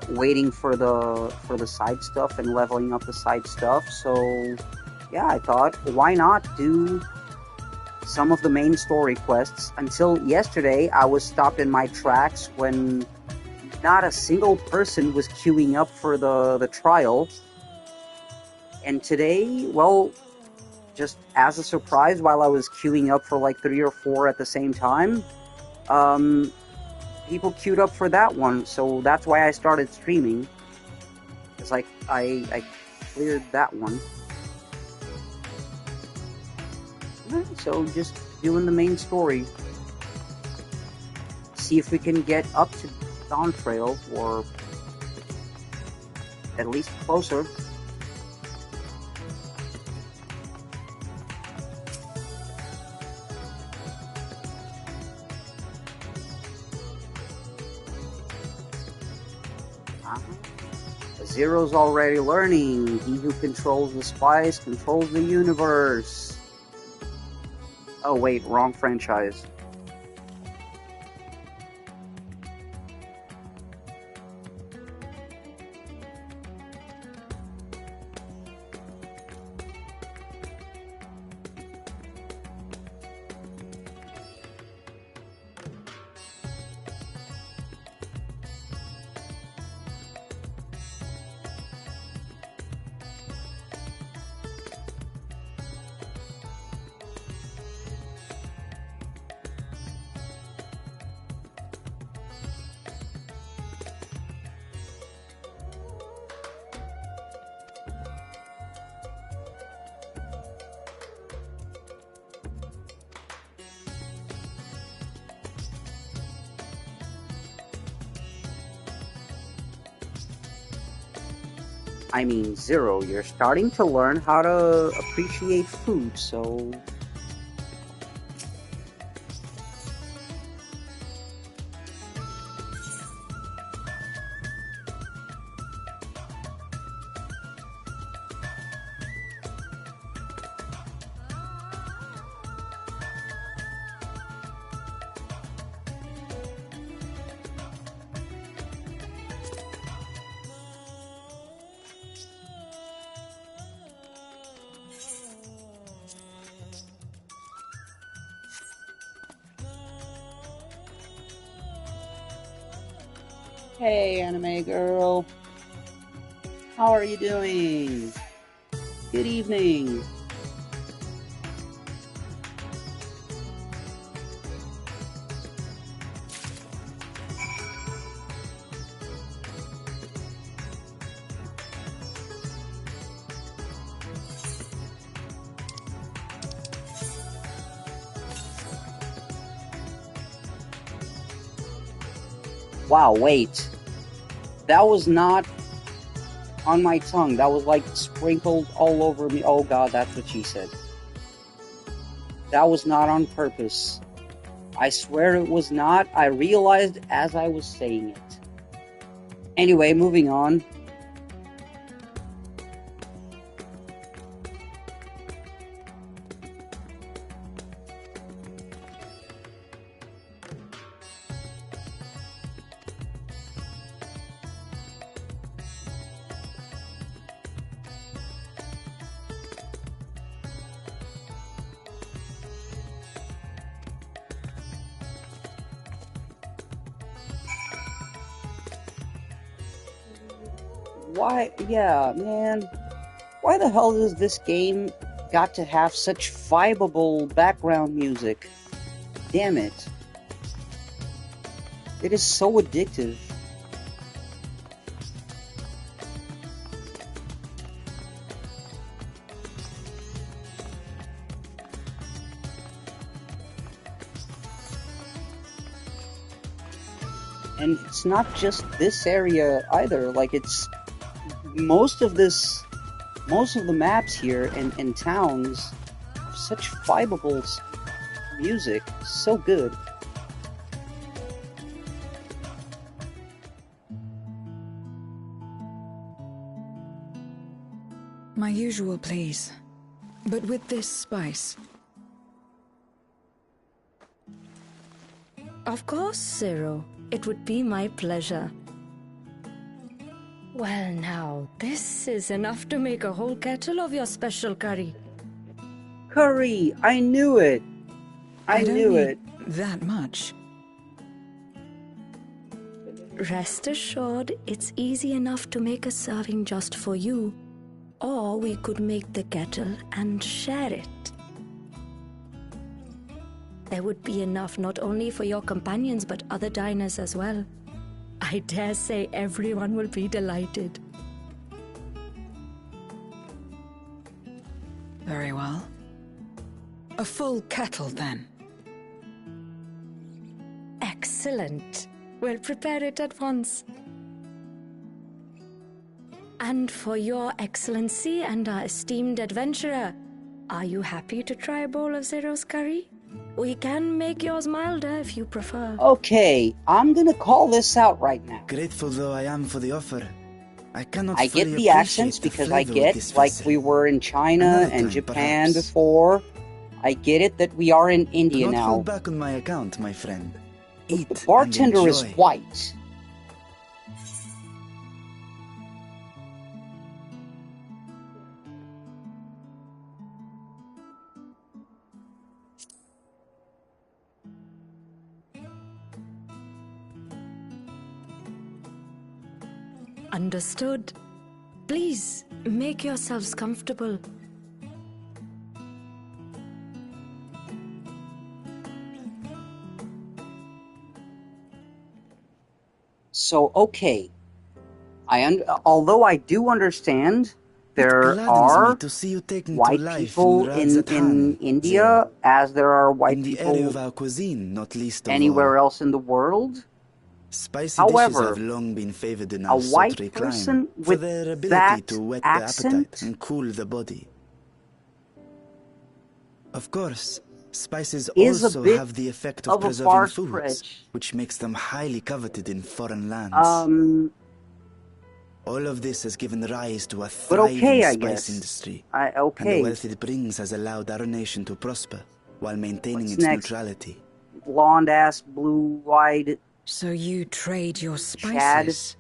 waiting for the side stuff and leveling up the side stuff. So yeah, I thought, why not do some of the main story quests? Until yesterday, I was stopped in my tracks when not a single person was queuing up for the trial. And today, well, just as a surprise, while I was queuing up for like 3 or 4 at the same time, people queued up for that one, so that's why I started streaming. It's like, I cleared that one. So, just doing the main story. see if we can get up to Dawn Trail, or at least closer. Zero's already learning. He who controls the spice controls the universe. Oh wait, wrong franchise. I mean, Zero, you're starting to learn how to appreciate food, so... Hey, anime girl. How are you doing? Good evening. Wow, wait. That was not on my tongue. That was like sprinkled all over me. Oh god, that's what she said. That was not on purpose. I swear it was not. I realized as I was saying it. Anyway, moving on. Why, yeah, man. Why the hell does this game got to have such vibable background music? Damn it. It is so addictive. And it's not just this area either, like it's most of the maps here and towns have such vibable music, so good. My usual, please. But with this spice. Of course, Zero. It would be my pleasure. Well now, this is enough to make a whole kettle of your special curry. Curry! I knew it! I knew it! That much. Rest assured, it's easy enough to make a serving just for you. Or we could make the kettle and share it. There would be enough not only for your companions but other diners as well. I dare say everyone will be delighted. Very well. A full kettle, then. Excellent. Excellent. We'll prepare it at once. And for your excellency and our esteemed adventurer, are you happy to try a bowl of Zero's curry? We can make yours milder if you prefer. Okay, I'm gonna call this out right now. Grateful though I am for the offer, I cannot I get fully the accents appreciate the because I flavor of get, this like vessel. we were in China Another and time, Japan perhaps. before. I get it that we are in India Do not now. hold back on my account, my friend. Eat The bartender and is enjoy. white. Understood. Please, make yourselves comfortable. So, okay. Although I do understand there Gladdens are me to see you taking to white life people in Radzatan, India, Zero. as there are white In the area of people our cuisine, not least of anywhere all. else in the world. Spicy However, dishes have long been favored in a our white sultry person climb for with their ability that to whet accent? the appetite and cool the body. Of course, spices Is a also bit have the effect of of a preserving far foods, stretch. which makes them highly coveted in foreign lands. All of this has given rise to a But thriving okay, I spice guess. industry, and Okay. the wealth it brings has allowed our nation to prosper while maintaining What's its next? neutrality. Blonde-ass, blue-eyed So you trade your Chad spices?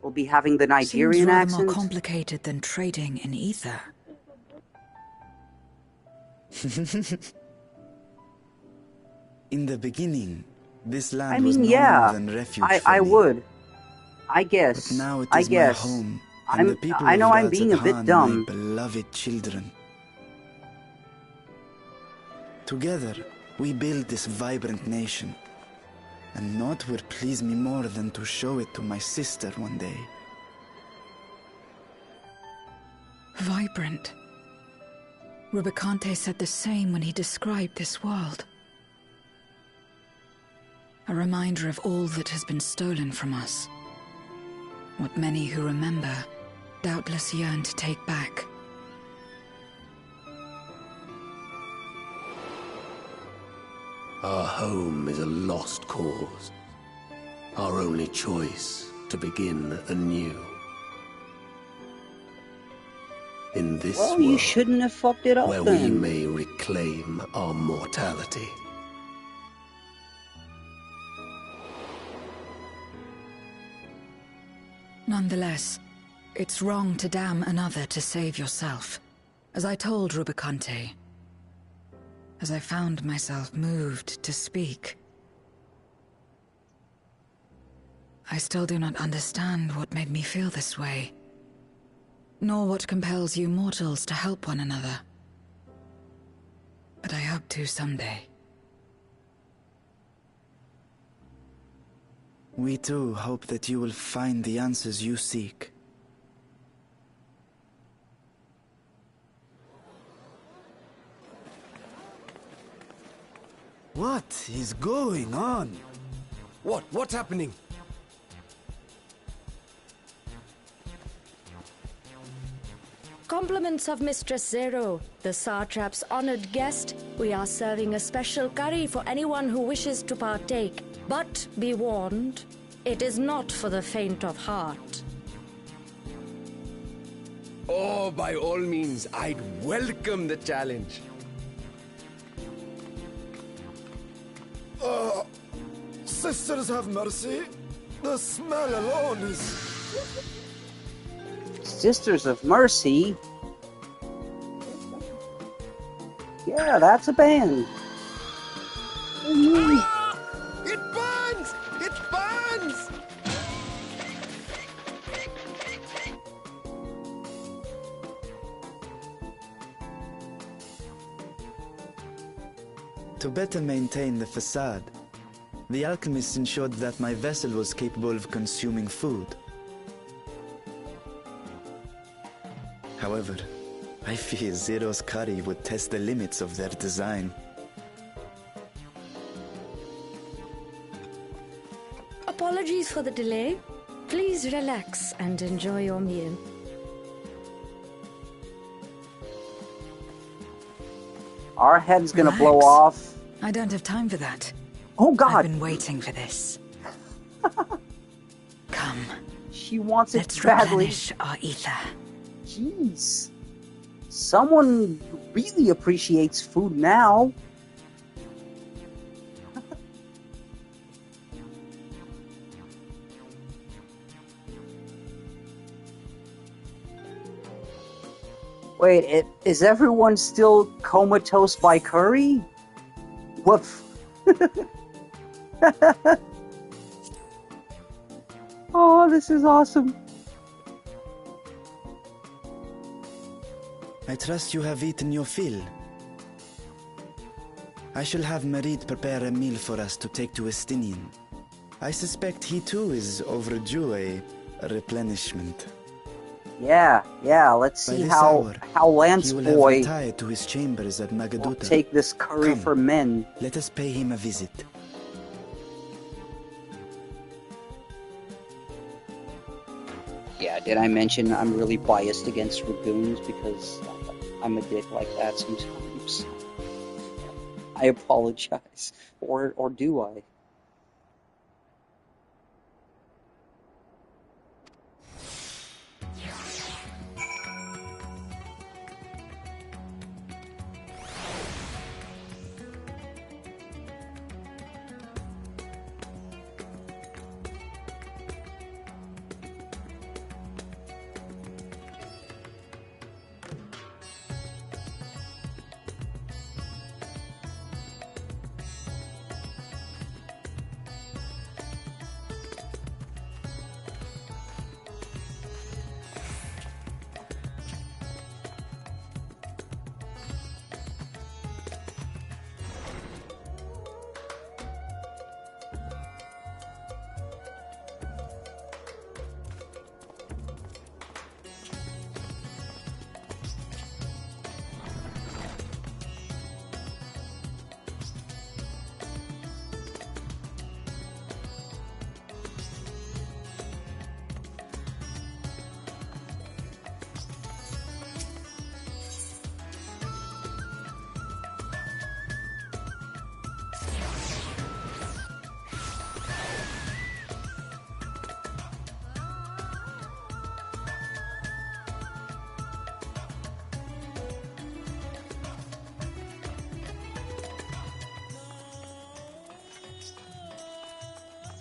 will be having the Seems Nigerian rather accent. more complicated than trading in ether. In the beginning, this land I was mean, no yeah, more than refuge for I me. would. I guess. But now it I is my guess. home, and the people I of know I'm being a bit Radzatan, dumb. my beloved children. Together, we build this vibrant nation, and naught would please me more than to show it to my sister one day. Vibrant. Rubicante said the same when he described this world. A reminder of all that has been stolen from us. What many who remember doubtless yearn to take back. Our home is a lost cause. Our only choice to begin anew. In this Well, world, you shouldn't have fucked it up where we then. may reclaim our mortality. Nonetheless, it's wrong to damn another to save yourself. As I told Rubicante, as I found myself moved to speak, I still do not understand what made me feel this way, nor what compels you mortals to help one another. But I hope to someday. We too hope that you will find the answers you seek. What is going on? What's happening? Compliments of Mistress Zero, the Satrap's honored guest. We are serving a special curry for anyone who wishes to partake. But be warned, it is not for the faint of heart. Oh, by all means, I'd welcome the challenge. Sisters have mercy. The smell alone is... Sisters of Mercy? Yeah, that's a band. It burns! It burns! To better maintain the facade, the alchemist ensured that my vessel was capable of consuming food. However, I fear Zero's curry would test the limits of their design. Apologies for the delay. Please relax and enjoy your meal. Our head's gonna blow off. I don't have time for that. Oh God! I've been waiting for this. Come. She wants it Let's badly. replenish our ether. Jeez. Someone really appreciates food now. Wait, is everyone still comatose by curry? Woof. Oh, this is awesome. I trust you have eaten your fill. I shall have Marit prepare a meal for us to take to Estinian. I suspect he too is overdue a replenishment. Yeah, let's see how Lance he will Boy have retired to his chambers at Magaduta. will take this curry for men. Let us pay him a visit. Yeah, did I mention I'm really biased against Ragoons because I'm a dick like that sometimes? I apologize. Or do I?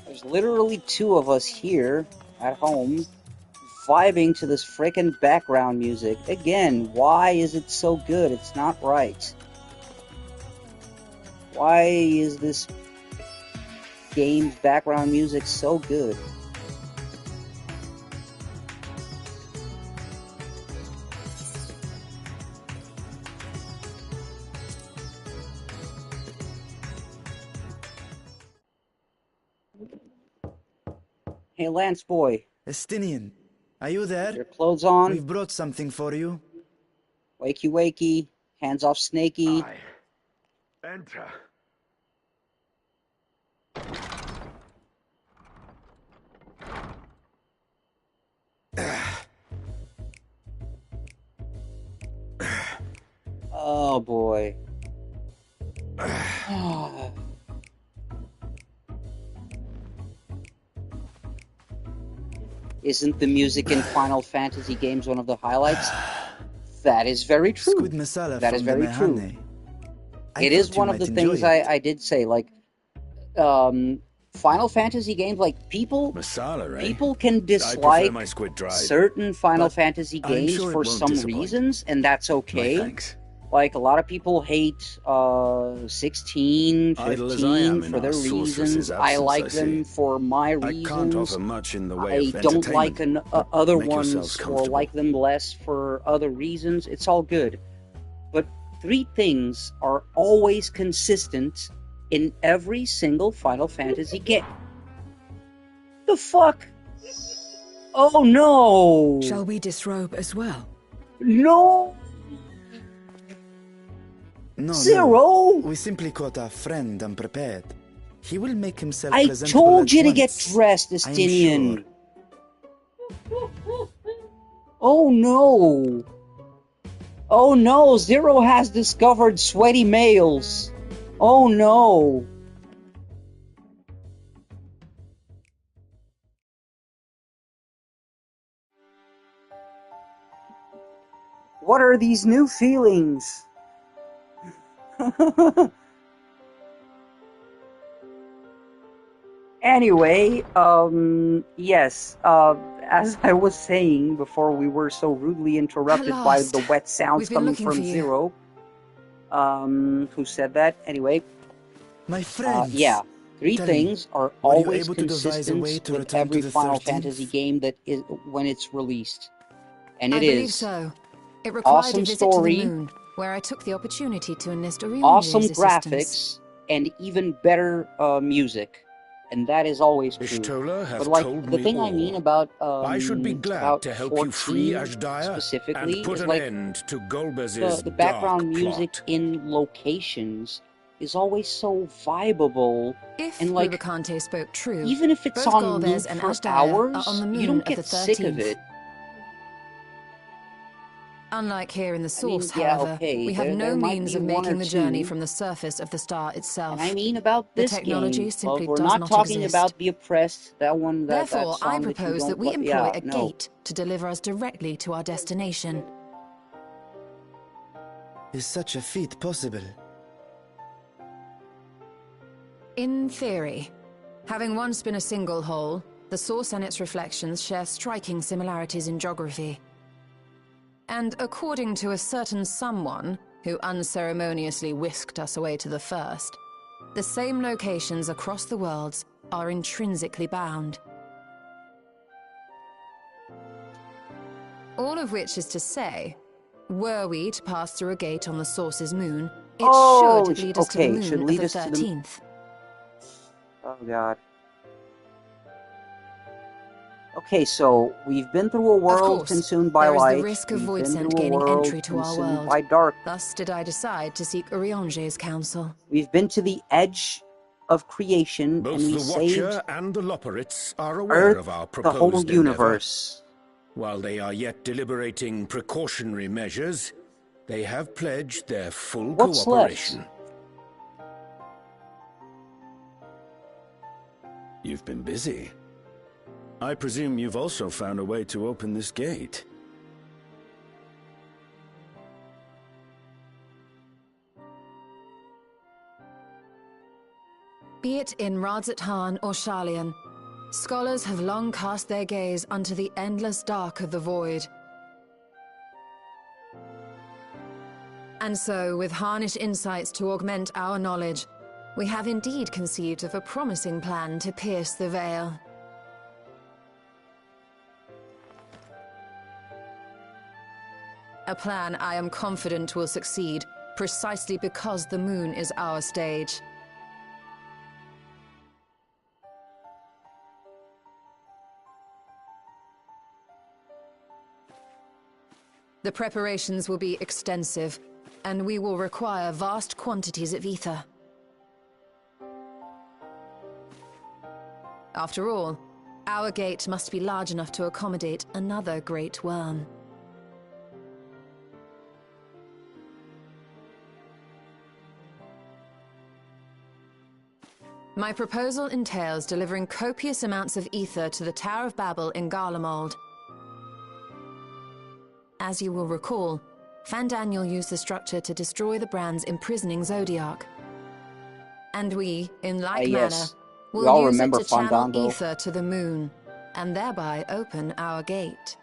There's literally two of us here at home vibing to this frickin' background music. Again, why is it so good? It's not right. Why is this game's background music so good? Hey, Lance Boy. Estinian, are you there? Your clothes on? We've brought something for you. Wakey wakey. Hands off Snakey. Enter. Oh boy. Isn't the music in Final Fantasy games one of the highlights? That is very true. That is very true. It is one of the things I did say, like, Final Fantasy games, like, people can dislike certain Final Fantasy games for some reasons, and that's okay. Like, a lot of people hate 16, 15 for their reasons. I like them for my reasons. I don't like other ones or like them less for other reasons. It's all good. But three things are always consistent in every single Final Fantasy game. The fuck? Oh no! Shall we disrobe as well? No! No, Zero! No. We simply caught our friend unprepared. He will make himself I presentable told you at to get once, dressed, I am Estinian. sure. Oh no! Oh no! Zero has discovered sweaty males. Oh no! What are these new feelings? Anyway, yes, as I was saying before we were so rudely interrupted by the wet sounds coming from Zero, who said that? Anyway, my friends, yeah, three things are always consistent with every Final 13th? Fantasy game that is when it's released, and it I believe is so. It required awesome a visit story, to the moon, where I took the opportunity to enlist Orionge's awesome assistance. graphics, and even better music. And that is always true. But like the thing I mean about I should be glad about to help 14 you free Ashdaya specifically and put is an like end to Golbez's the background dark music plot. in locations is always so vibable. If And like Rubicante spoke true, even if it's both on Golbez loop and for Ashdaya hours, are on the moon you don't of the get sick of 13th. it. Unlike here in the source, yeah, however, okay, we have no there might means be of one or making the journey two. from the surface of the star itself. And I mean about The this technology game, simply we're does not not talking exist. about The Oppressed, that one, that Therefore, song I that you propose don't that we like. employ Yeah, a no. gate to deliver us directly to our destination. Is such a feat possible? In theory. Having once been a single hole, the source and its reflections share striking similarities in geography. And according to a certain someone who unceremoniously whisked us away to the first, the same locations across the worlds are intrinsically bound. All of which is to say, were we to pass through a gate on the source's moon, it should lead us to the moon of the 13th. Oh god. Okay, so we've been through a world consumed by light. There is the risk of We've been Voidsent through a gaining world entry to our consumed world. by dark. Thus did I decide to seek Orionge's counsel. We've been to the edge of creation, Both and we the saved Watcher and the Loporrits are aware Earth, of our the proposed whole universe. While they are yet deliberating precautionary measures, they have pledged their full cooperation. You've been busy. I presume you've also found a way to open this gate. Be it in Radzat-Han or Sharlayan, scholars have long cast their gaze unto the endless dark of the void. And so, with harnish insights to augment our knowledge, we have indeed conceived of a promising plan to pierce the veil. A plan I am confident will succeed, precisely because the moon is our stage. The preparations will be extensive, and we will require vast quantities of ether. After all, our gate must be large enough to accommodate another great worm. My proposal entails delivering copious amounts of ether to the Tower of Babel in Garlemald. As you will recall, Fandaniel used the structure to destroy the Brand's imprisoning Zodiac. And we, in like manner, will use it to channel ether to the moon, and thereby open our gate.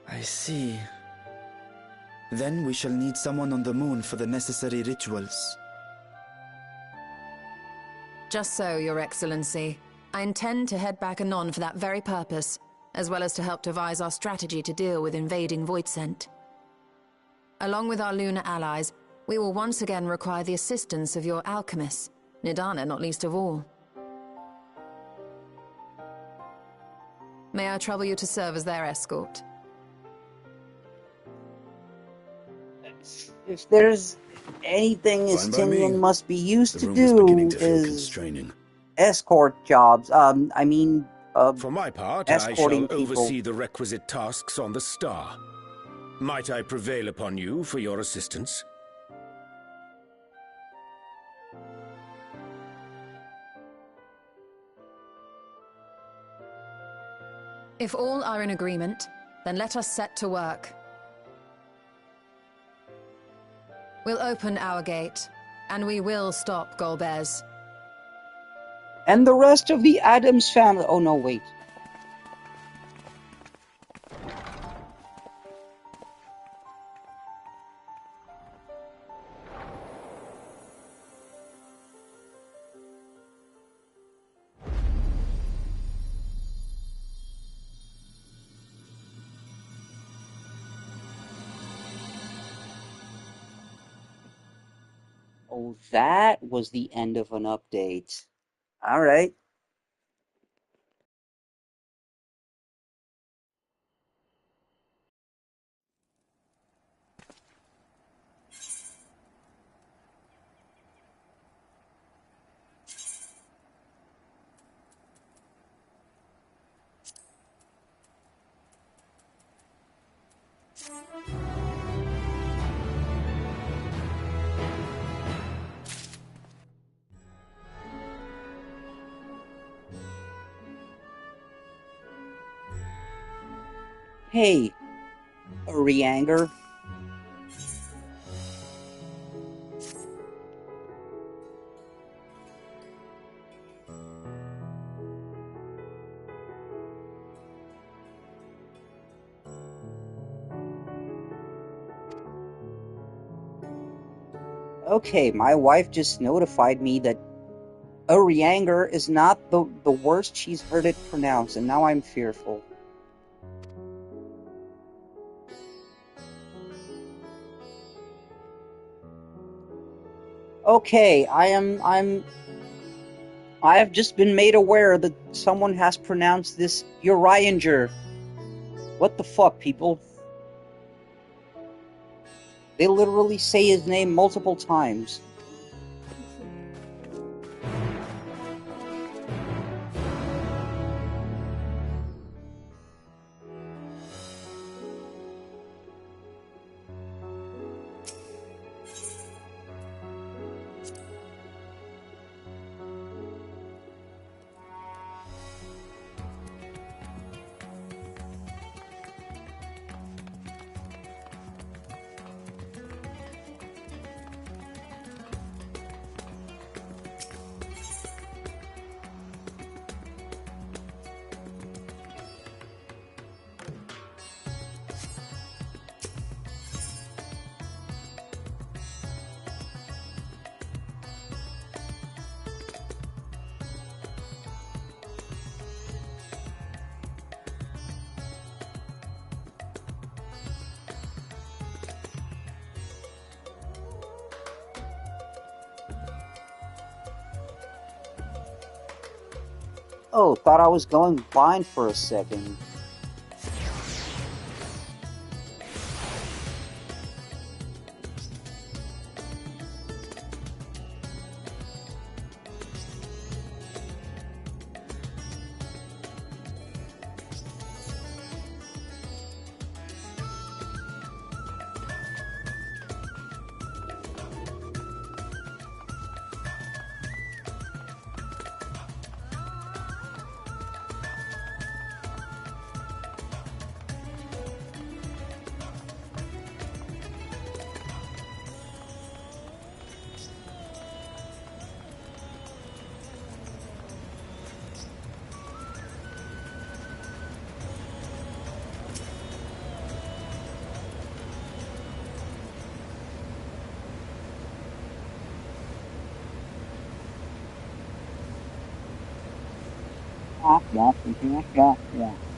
I see. Then we shall need someone on the moon for the necessary rituals. Just so, Your Excellency. I intend to head back anon for that very purpose, as well as to help devise our strategy to deal with invading Voidsent. Along with our lunar allies, we will once again require the assistance of your alchemists, Nidana not least of all. May I trouble you to serve as their escort? If there's anything Estinian must be used The to room was beginning do to feel is constraining. escort jobs. For my part, I shall escorting people. oversee the requisite tasks on the Star. Might I prevail upon you for your assistance? If all are in agreement, then let us set to work. We'll open our gate, and we will stop Golbez. And the rest of the Addams family. Oh no, wait. Oh, that was the end of an update. All right. Hey, Rianger. Okay, my wife just notified me that Rianger is not the worst she's heard it pronounced, and now I'm fearful. Okay, I have just been made aware that someone has pronounced this Urianger. What the fuck, people? They literally say his name multiple times. Oh, thought I was going blind for a second.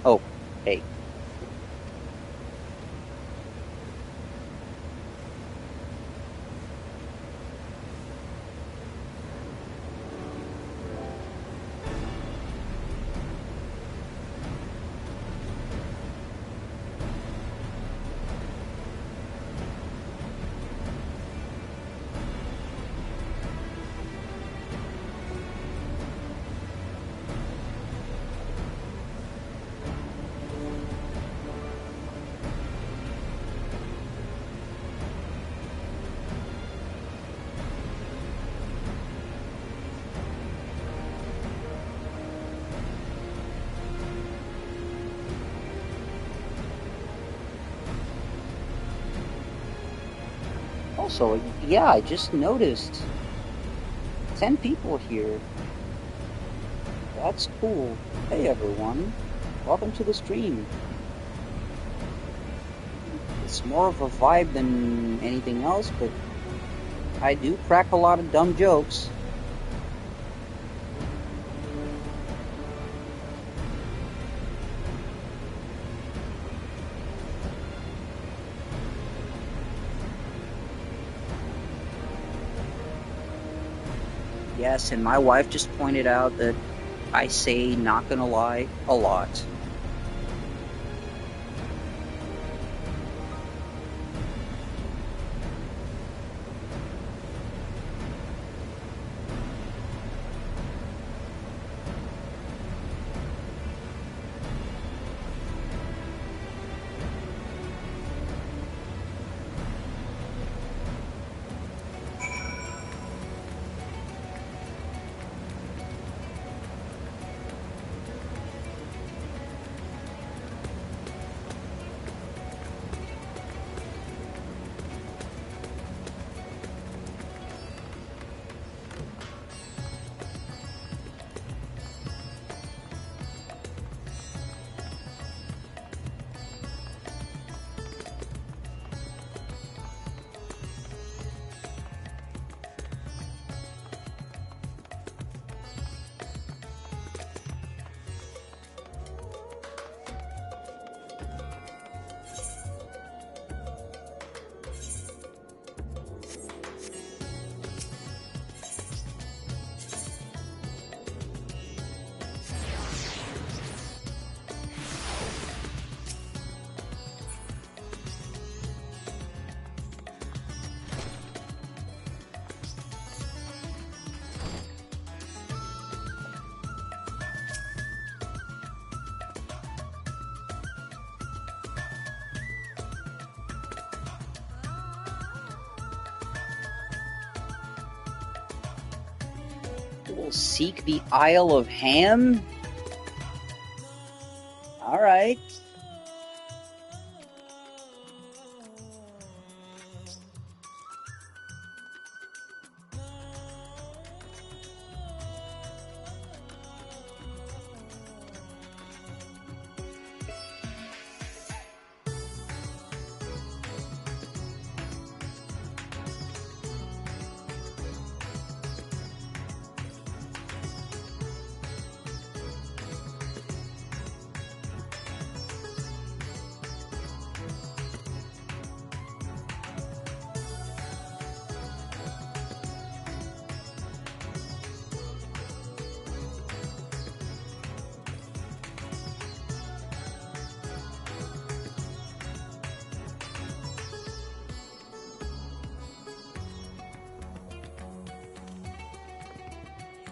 Oh, hey. Also, yeah, I just noticed 10 people here. That's cool. Hey everyone, welcome to the stream. It's more of a vibe than anything else, but I do crack a lot of dumb jokes. Yes, and my wife just pointed out that I say "not gonna lie" a lot. We'll seek the Isle of Ham? Alright.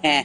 Heh.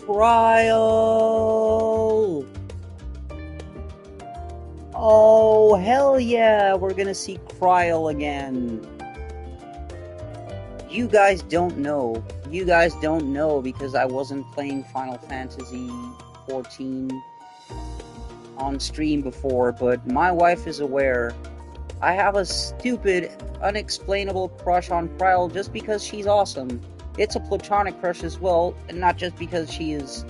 Trial! Oh, hell yeah, we're gonna see Kryl again. You guys don't know. You guys don't know because I wasn't playing Final Fantasy XIV on stream before, but my wife is aware. I have a stupid, unexplainable crush on Kryl just because she's awesome. It's a platonic crush as well, and not just because she is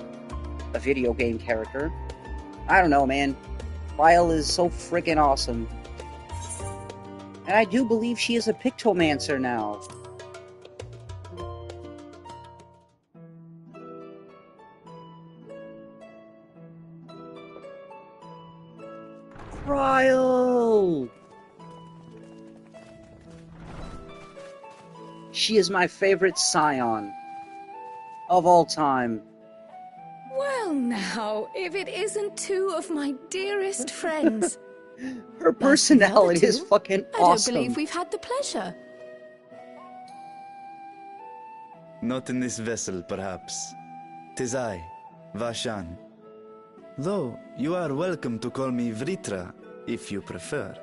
a video game character. I don't know, man. Kryl is so freaking awesome. And I do believe she is a pictomancer now. Cryle! She is my favorite scion of all time. Well now, if it isn't two of my dearest friends. Her personality is fucking awesome. I don't believe we've had the pleasure. Not in this vessel, perhaps. 'Tis I, Vashan. Though, you are welcome to call me Vritra, if you prefer.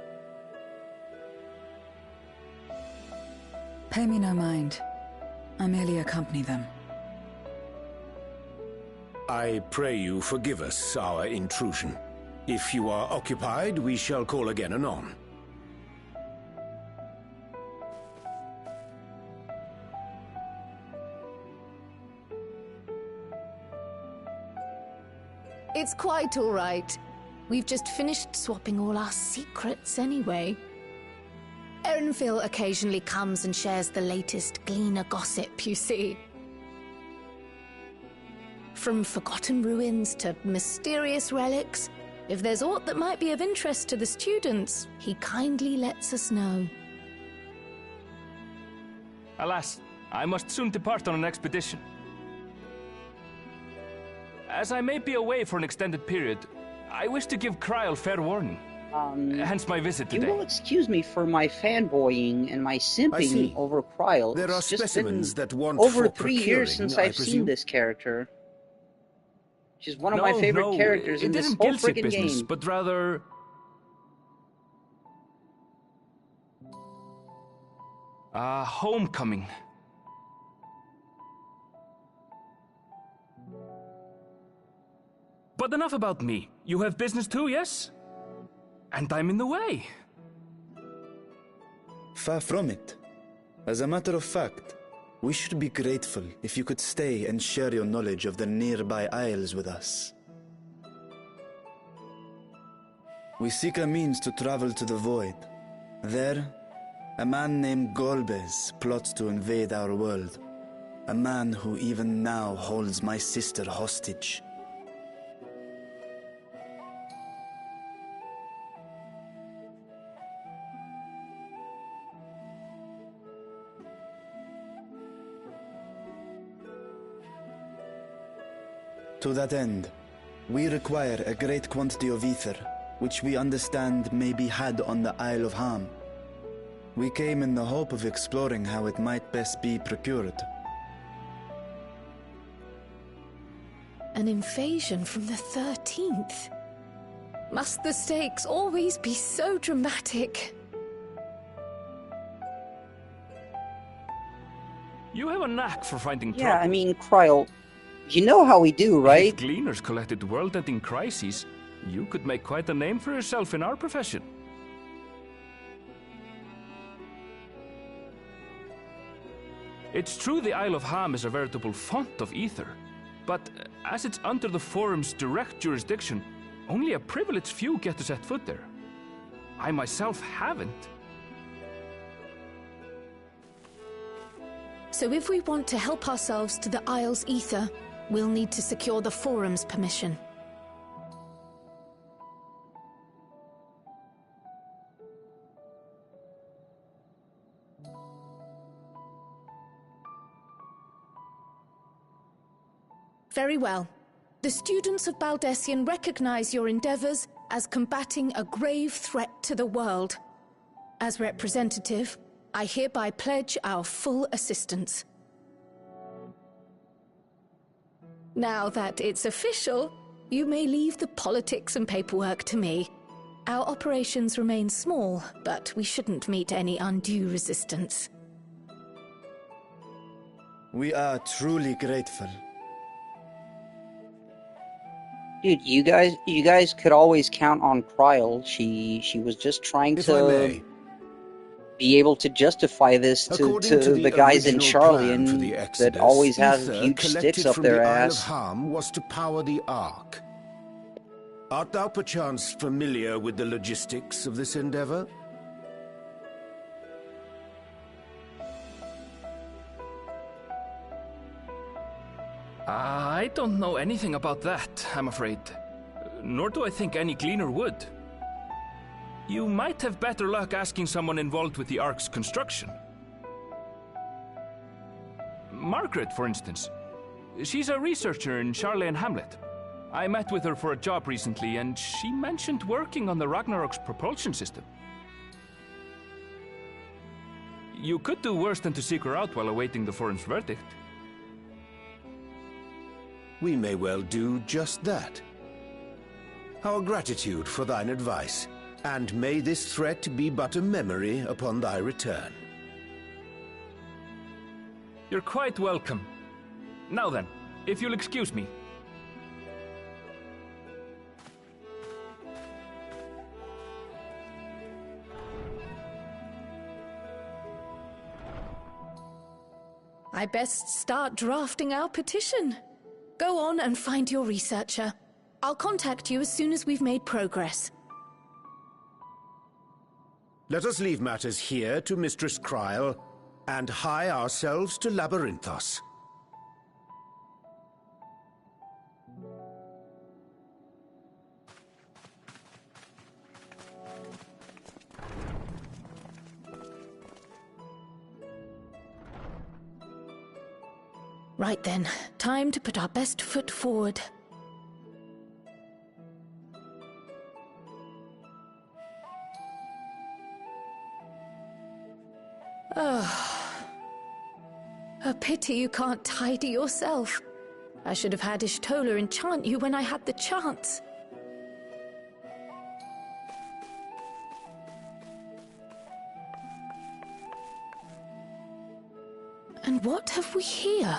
Pay me no mind. I merely accompany them. I pray you forgive us our intrusion. If you are occupied, we shall call again anon. It's quite all right. We've just finished swapping all our secrets anyway. Erenville occasionally comes and shares the latest Gleaner gossip, you see. From forgotten ruins to mysterious relics, if there's aught that might be of interest to the students, he kindly lets us know. Alas, I must soon depart on an expedition. As I may be away for an extended period, I wish to give Cryle fair warning. Hence my visit today. You will excuse me for my fanboying and my simping over Cryle. There are specimens that want over 3 years since I've seen this character. She's one of my favorite characters in this whole freaking game. But rather... homecoming. But enough about me. You have business too, yes? And I'm in the way. Far from it. As a matter of fact, we should be grateful if you could stay and share your knowledge of the nearby isles with us. We seek a means to travel to the Void. There, a man named Golbez plots to invade our world. A man who even now holds my sister hostage. To that end, we require a great quantity of ether, which we understand may be had on the Isle of Ham. We came in the hope of exploring how it might best be procured. An invasion from the 13th? Must the stakes always be so dramatic? You have a knack for finding trouble. Yeah, I mean, Cryle, you know how we do, right? If Gleaners collected world-ending crises, you could make quite a name for yourself in our profession. It's true the Isle of Ham is a veritable font of ether, but as it's under the Forum's direct jurisdiction, only a privileged few get to set foot there. I myself haven't. So if we want to help ourselves to the Isle's ether, we'll need to secure the Forum's permission. Very well. The students of Baldessian recognize your endeavors as combating a grave threat to the world. As representative, I hereby pledge our full assistance. Now that it's official, you may leave the politics and paperwork to me. Our operations remain small, but we shouldn't meet any undue resistance. We are truly grateful. Dude, you guys could always count on Cryle. She was just trying to be able to justify this to the guys in Charlian that always has huge sticks up their ass. The Isle of Ham was to power the Ark. Art thou perchance familiar with the logistics of this endeavor? I don't know anything about that, I'm afraid. Nor do I think any cleaner would. You might have better luck asking someone involved with the Ark's construction. Margaret, for instance. She's a researcher in Charley and Hamlet. I met with her for a job recently, and she mentioned working on the Ragnarok's propulsion system. You could do worse than to seek her out while awaiting the forum's verdict. We may well do just that. Our gratitude for thine advice, and may this threat be but a memory upon thy return. You're quite welcome. Now then, if you'll excuse me. I best start drafting our petition. Go on and find your researcher. I'll contact you as soon as we've made progress. Let us leave matters here to Mistress Kryl, and hie ourselves to Labyrinthos. Right then, time to put our best foot forward. A pity you can't tidy yourself. I should have had Ishtola enchant you when I had the chance. And what have we here?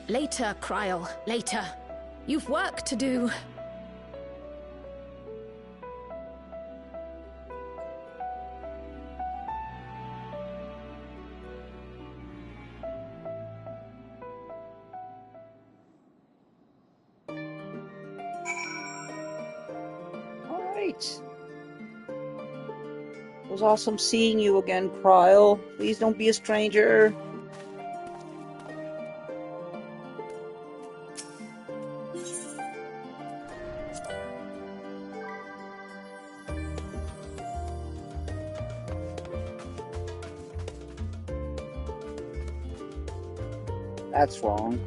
Later, Kryl, later. You've work to do. Alright. It was awesome seeing you again, Kryl. Please don't be a stranger. That's wrong.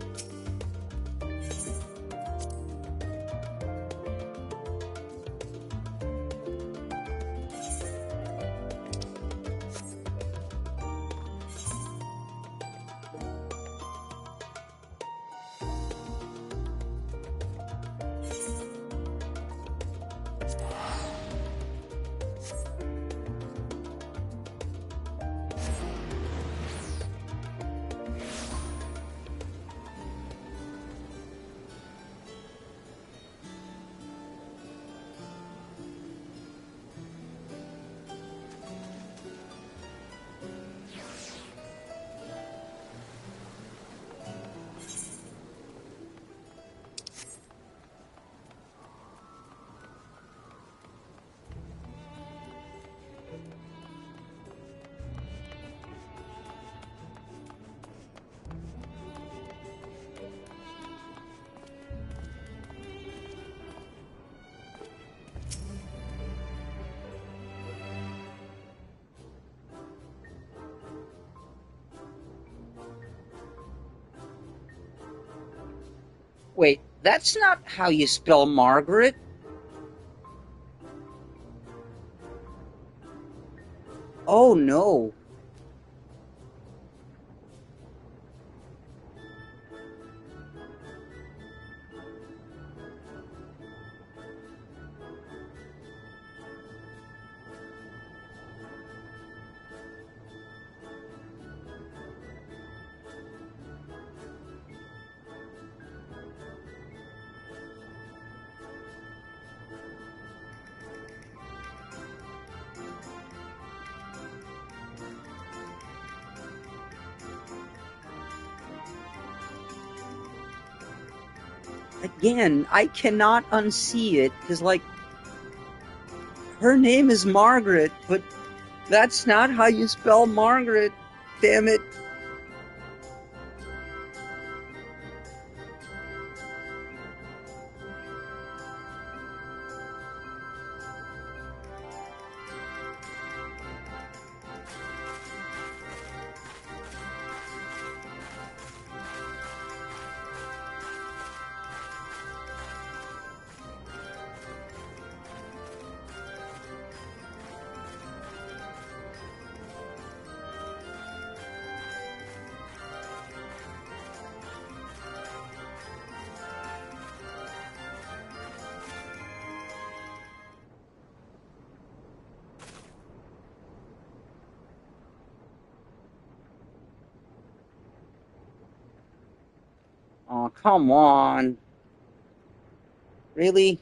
Wait, that's not how you spell Margaret. Oh no. Again, I cannot unsee it, because, like, her name is Margaret, but That's not how you spell Margaret. Damn it. Oh, come on. Really?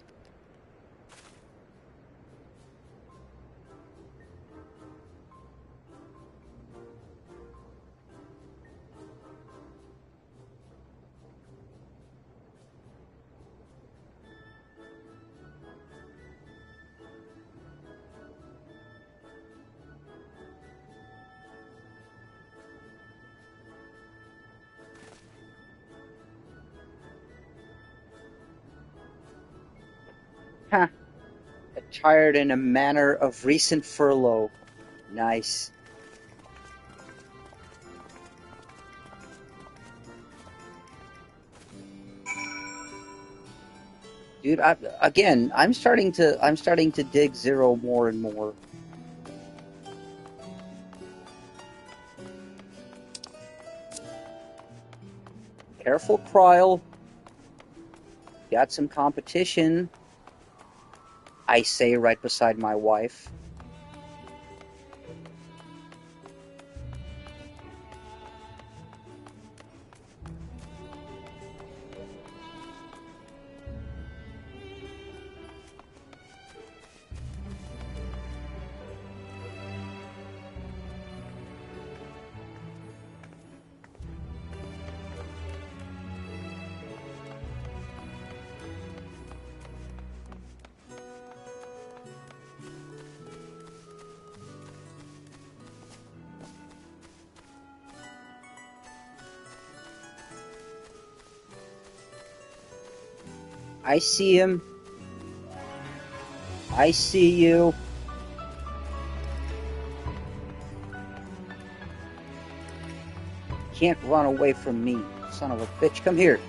Huh. Attired in a manner of recent furlough. Nice. Dude, I'm starting to dig Zero more and more. Careful, Kryl. Got some competition. I say right beside my wife. I see him. I see you. Can't run away from me, son of a bitch. Come here.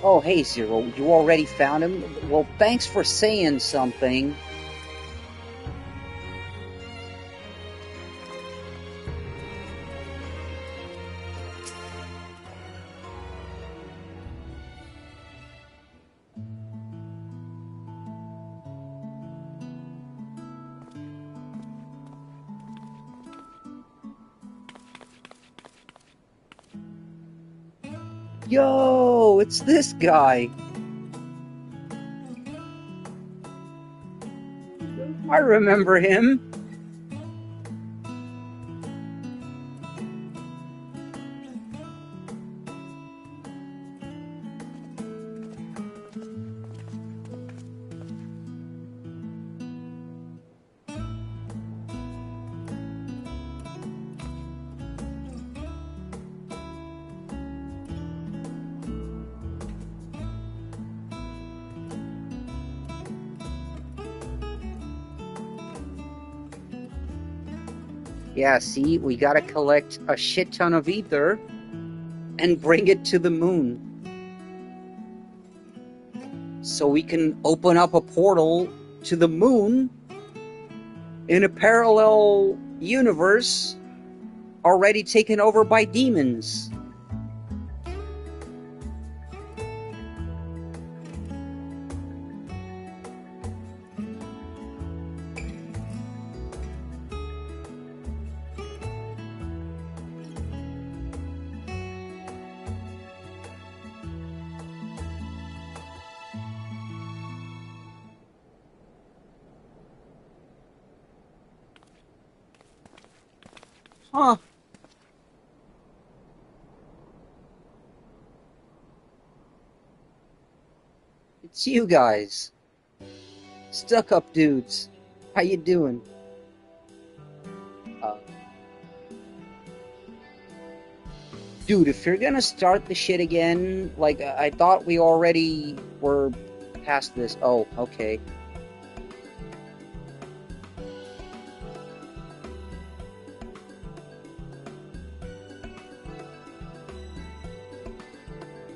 Oh, hey, Zero. You already found him? Well, thanks for saying something. Yo, it's this guy. I remember him. Yeah, see, we gotta collect a shit ton of ether and bring it to the moon. So we can open up a portal to the moon in a parallel universe already taken over by demons. Huh. It's you guys. Stuck-up dudes. How you doing? Dude, if you're gonna start the shit again, like, I thought we already were past this. Oh, okay.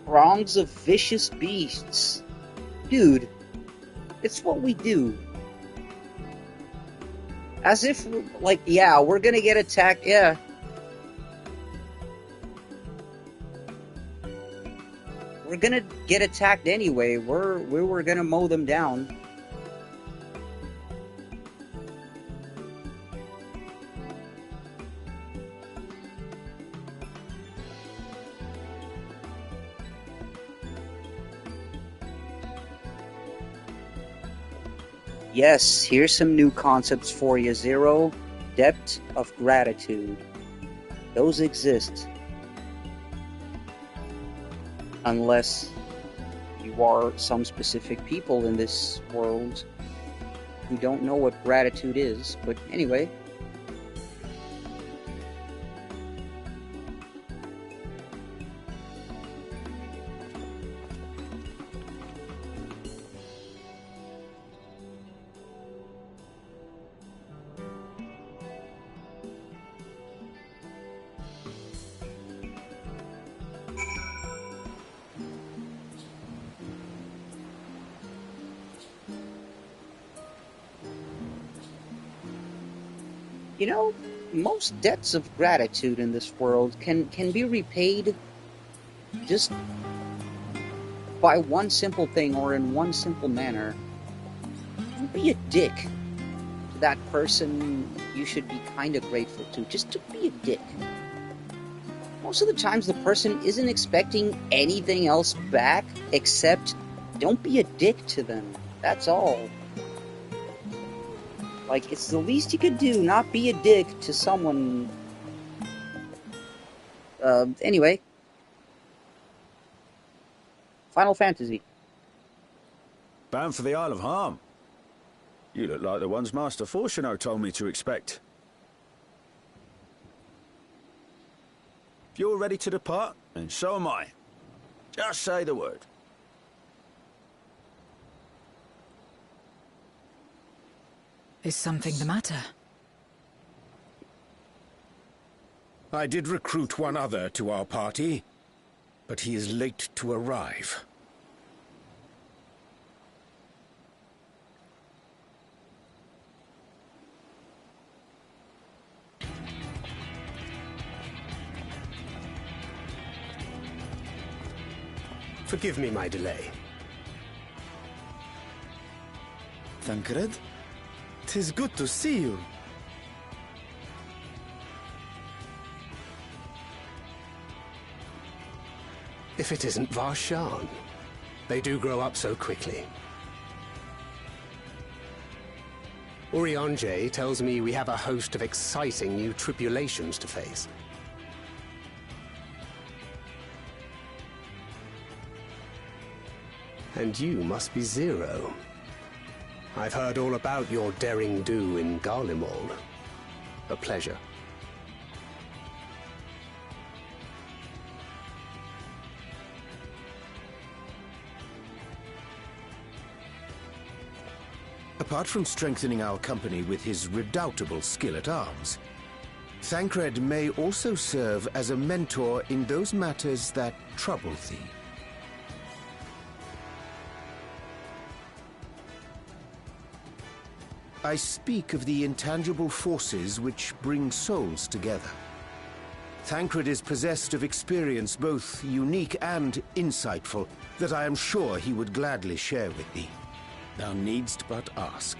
Throngs of vicious beasts. Dude, it's what we do. As if, like, yeah, we're gonna get attacked, yeah. We're gonna get attacked anyway. We were gonna mow them down. Yes, here's some new concepts for you, Zero. Depth of gratitude. Those exist. Unless you are some specific people in this world who don't know what gratitude is. But anyway. You know, most debts of gratitude in this world can be repaid just by one simple thing or in one simple manner. Don't be a dick to that person you should be kind of grateful to. Just to be a dick. Most of the times the person isn't expecting anything else back except don't be a dick to them. That's all. Like, it's the least you could do, not be a dick to someone. Anyway. Final Fantasy. Bound for the Isle of Harm. You look like the ones Master Fortuno told me to expect. If you're ready to depart, then so am I. Just say the word. Is something the matter? I did recruit one other to our party, but he is late to arrive. Forgive me my delay. Thancred? 'Tis good to see you. If it isn't Varshan. They do grow up so quickly. Urianger tells me we have a host of exciting new tribulations to face. And you must be Zero. I've heard all about your daring do in Garlemald. A pleasure. Apart from strengthening our company with his redoubtable skill at arms, Thancred may also serve as a mentor in those matters that trouble thee. I speak of the intangible forces which bring souls together. Thancred is possessed of experience both unique and insightful that I am sure he would gladly share with thee. Thou needst but ask.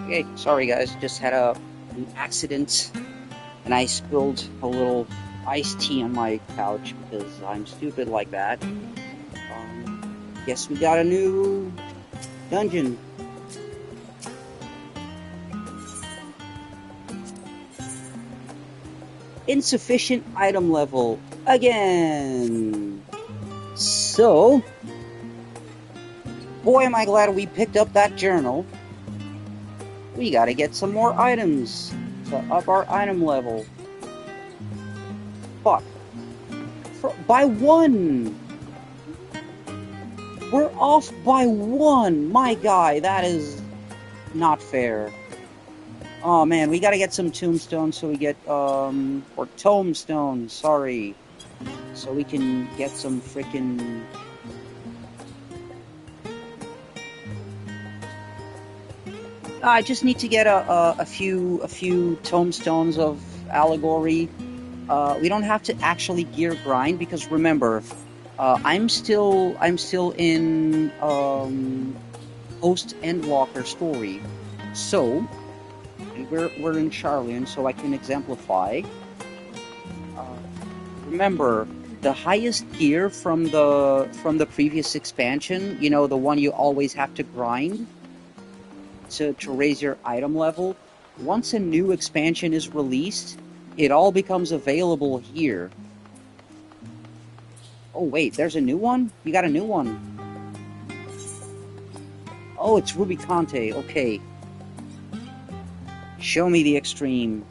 Okay, sorry guys, just had an accident, and I spilled a little iced tea on my couch because I'm stupid like that. Guess we got a new dungeon. Insufficient item level again. So, boy am I glad we picked up that journal. We gotta get some more items to up our item level. Fuck. By 1! We're off by 1! My guy, that is not fair. Oh man, we gotta get some tombstones so we get, or tomestones, sorry. So we can get some frickin'... I just need to get a few tombstones of allegory. We don't have to actually gear grind because remember, I'm still in post Endwalker story. So, and we're in Charlian, so I can exemplify. Remember, the highest gear from the previous expansion, you know, the one you always have to grind to raise your item level, once a new expansion is released, it all becomes available here. Oh wait, there's a new one? You got a new one. Oh, it's Rubicante, okay. Show me the extreme.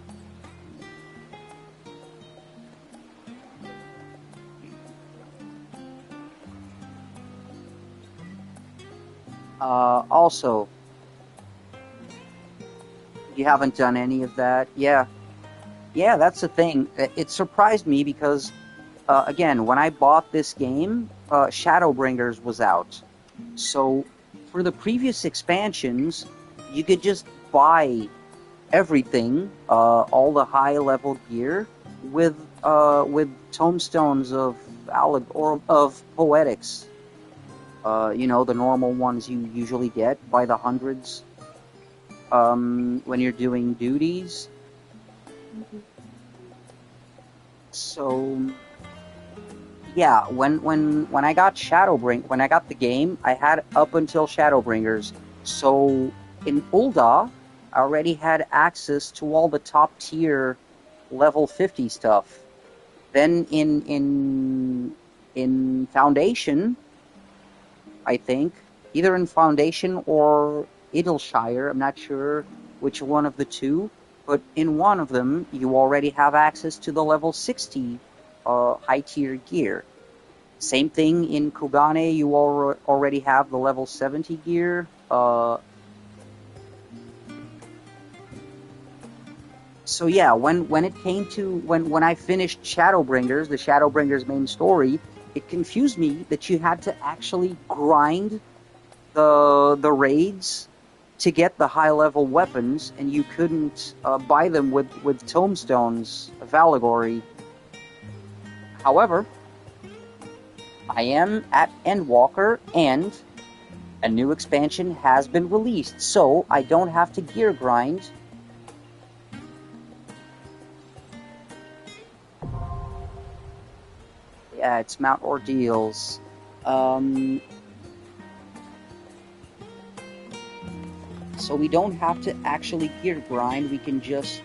Also, you haven't done any of that? Yeah, that's the thing. It surprised me because, again, when I bought this game, Shadowbringers was out. So, for the previous expansions, you could just buy everything, all the high-level gear, with tomestones of poetics. You know, the normal ones you usually get by the hundreds. When you're doing duties. So, yeah, when I got when I got the game, I had up until Shadowbringers. So, in Ul'dah, I already had access to all the top tier level 50 stuff. Then in Foundation, I think, either in Foundation or Idleshire, I'm not sure which one of the two, but in one of them, you already have access to the level 60 high-tier gear. Same thing in Kugane, you already have the level 70 gear. So yeah, when it came to, when I finished Shadowbringers, the Shadowbringers main story, it confused me that you had to actually grind the raids to get the high-level weapons, and you couldn't buy them with tomestones of allegory. However, I am at Endwalker, and a new expansion has been released, so I don't have to gear grind. Yeah, it's Mount Ordeals. So we don't have to actually gear grind, we can just...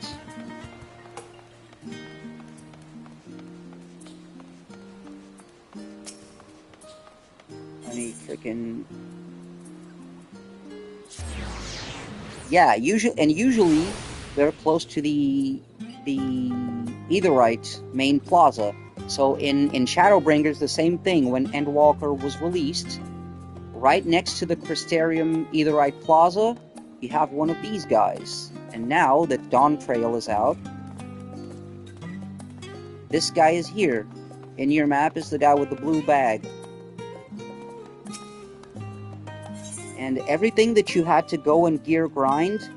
Any frickin'... Yeah, usually they're close to the Aetherite main plaza. So in Shadowbringers, the same thing, when Endwalker was released, right next to the Crystarium Aetherite Plaza, you have one of these guys. And now that Dawn Trail is out, this guy is here. In your map is the guy with the blue bag. And everything that you had to go and gear grind,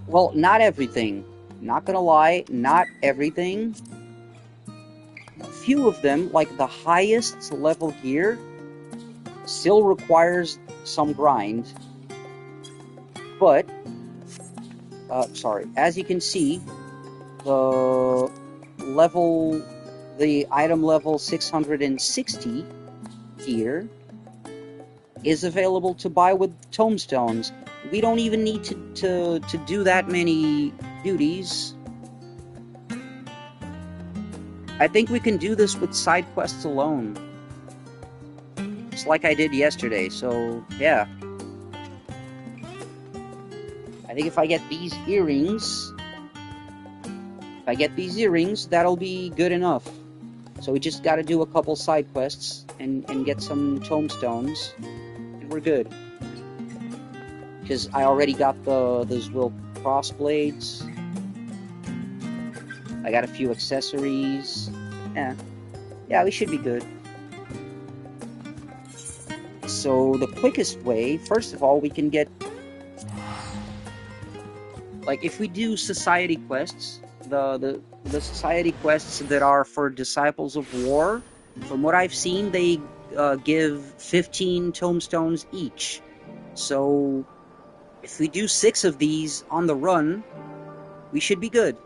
well, not everything. Not gonna lie, not everything. A few of them, like the highest level gear, still requires some grind. But, sorry, as you can see, the item level 660 here is available to buy with tomestones. We don't even need to do that many duties. I think we can do this with side quests alone. Just like I did yesterday, so yeah. I think if I get these earrings, that'll be good enough. So we just gotta do a couple side quests and get some tomestones, and we're good. Because I already got those little crossblades. I got a few accessories. Yeah, we should be good. So the quickest way, first of all, we can get... Like, if we do society quests, the society quests that are for Disciples of War, from what I've seen, they give 15 tomestones each. So, if we do 6 of these on the run, we should be good.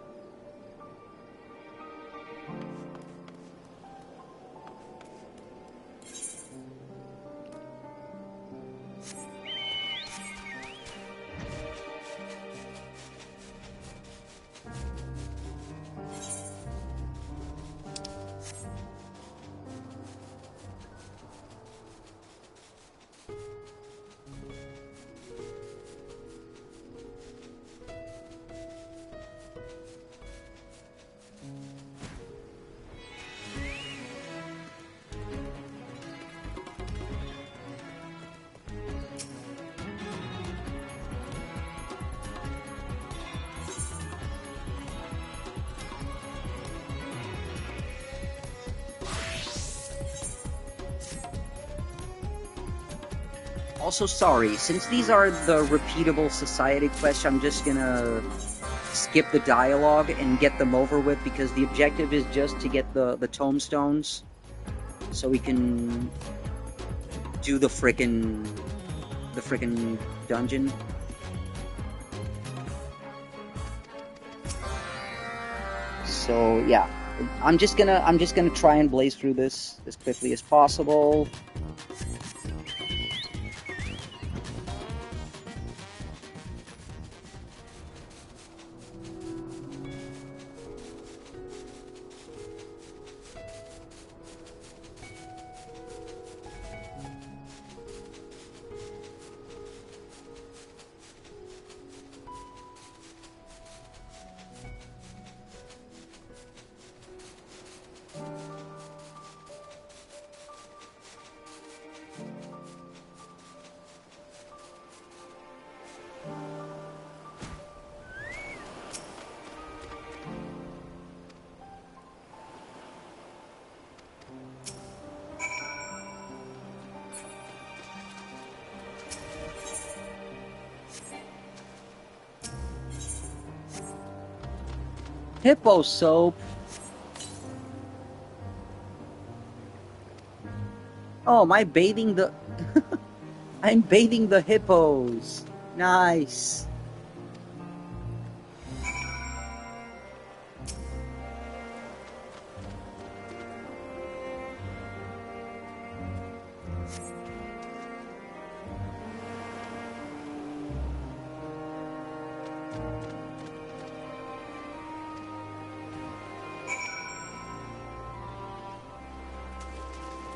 Also, sorry, since these are the repeatable society quests, I'm just gonna skip the dialogue and get them over with, because the objective is just to get the tomestones, so we can do the frickin' dungeon. So yeah, I'm just gonna try and blaze through this as quickly as possible. Hippo soap. Oh, am I bathing the... I'm bathing the hippos. Nice.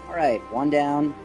Alright, one down.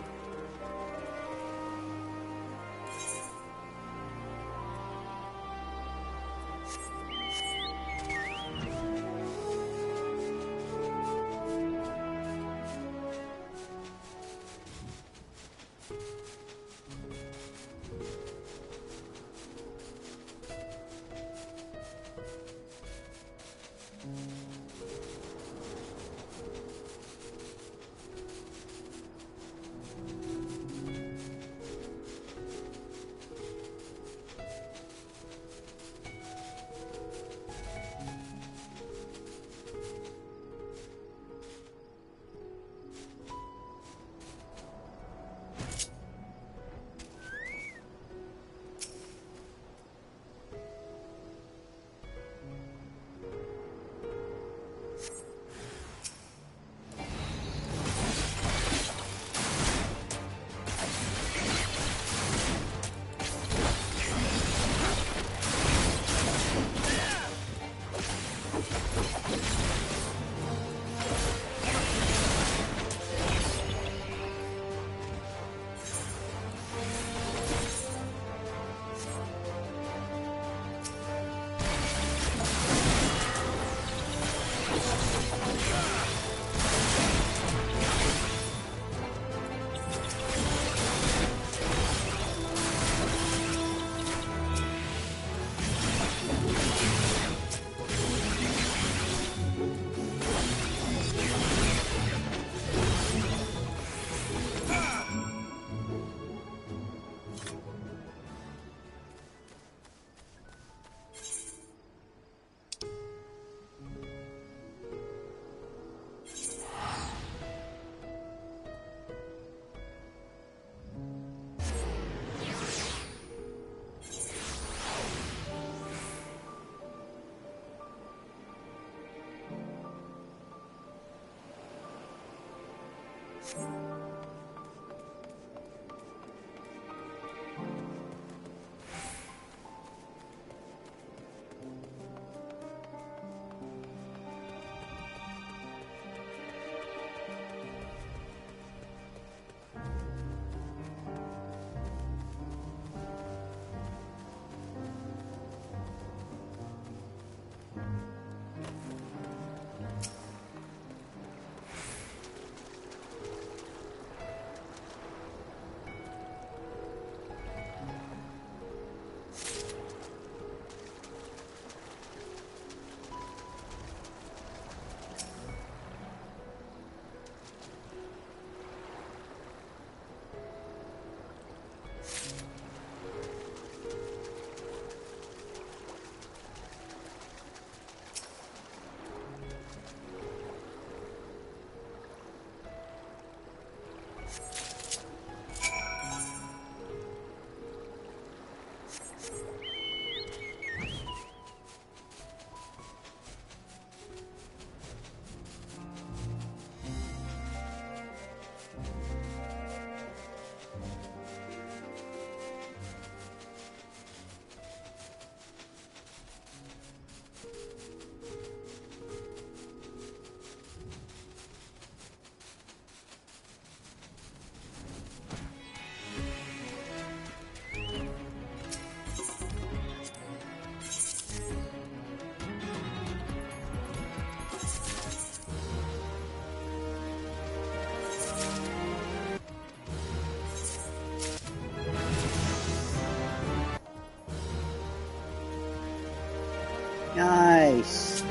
Nice.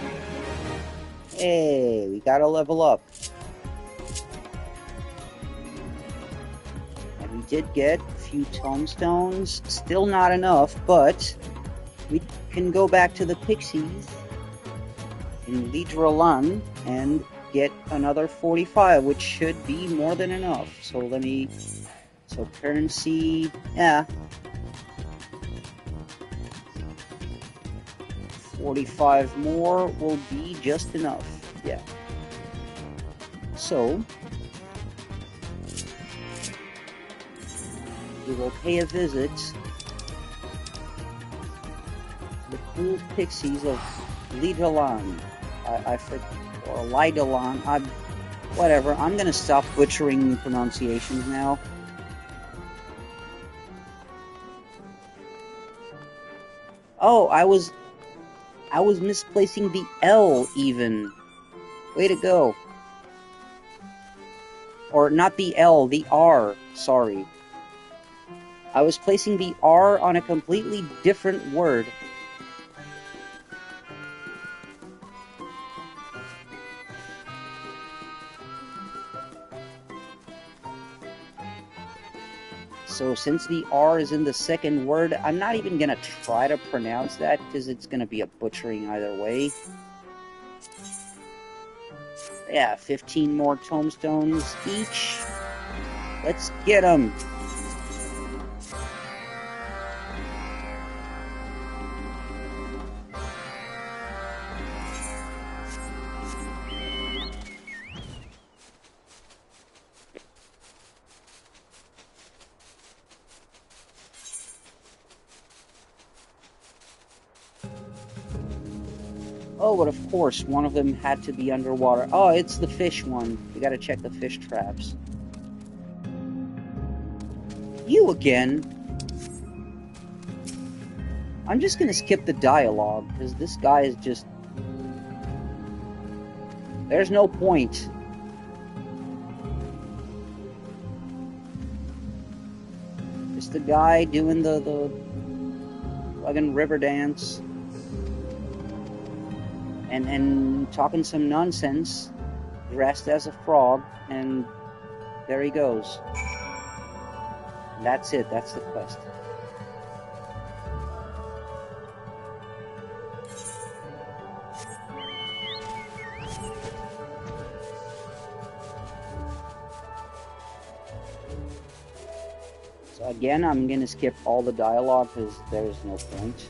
Hey, we gotta level up. And we did get a few tombstones. Still not enough, but we can go back to the pixies in Lidralan and get another 45, which should be more than enough. So let me... So currency... Yeah. 45 more will be just enough. Yeah. So... we will pay a visit to the cool pixies of Lidralan. I forget, or Lidalan. Whatever. I'm gonna stop butchering pronunciations now. Oh, I was misplacing the L even. Way to go. Or not the L, the R. Sorry. I was placing the R on a completely different word. So since the R is in the second word, I'm not even going to try to pronounce that because it's going to be a butchering either way. Yeah, 15 more tombstones each. Let's get them. Oh, but of course, one of them had to be underwater. Oh, it's the fish one. We gotta check the fish traps. You again? I'm just gonna skip the dialogue, because this guy is just... There's no point. Just the guy doing the fucking river dance and talking some nonsense, dressed as a frog, and there he goes. And that's it. That's the quest. So again, I'm gonna skip all the dialogue because there's no point.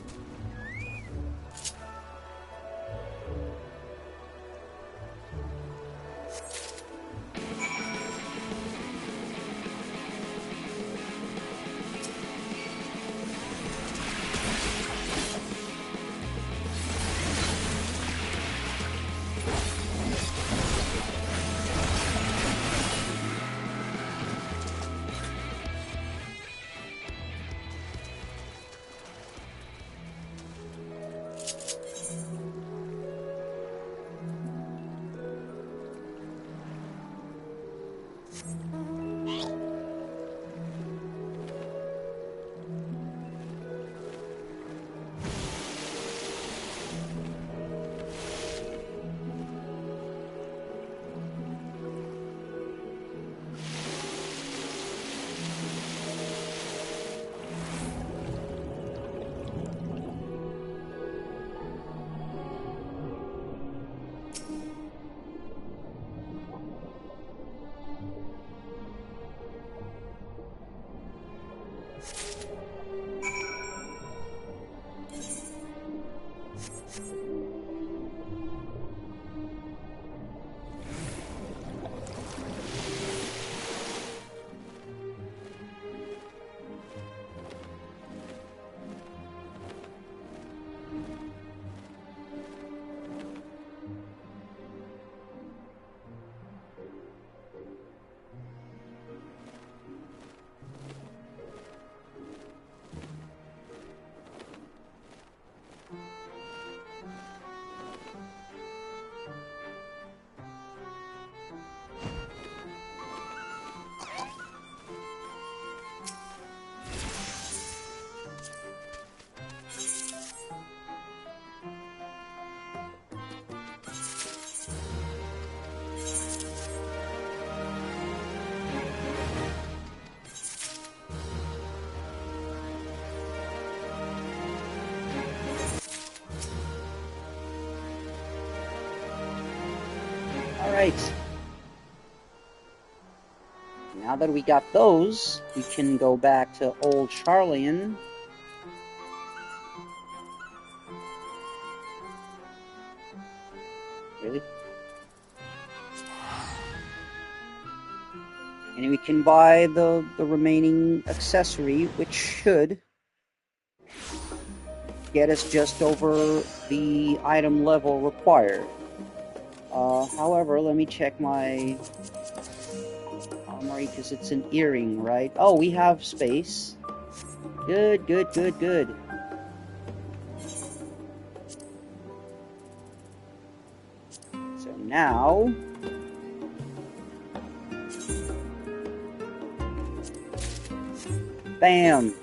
Alright. Now that we got those, we can go back to Old Charlian. Really? And we can buy the remaining accessory, which should get us just over the item level required. However, let me check my armory, because it's an earring, right? Oh, we have space. Good, good, good, good. So now... Bam!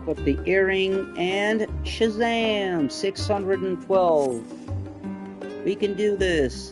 Put the earring, and Shazam! 612. We can do this.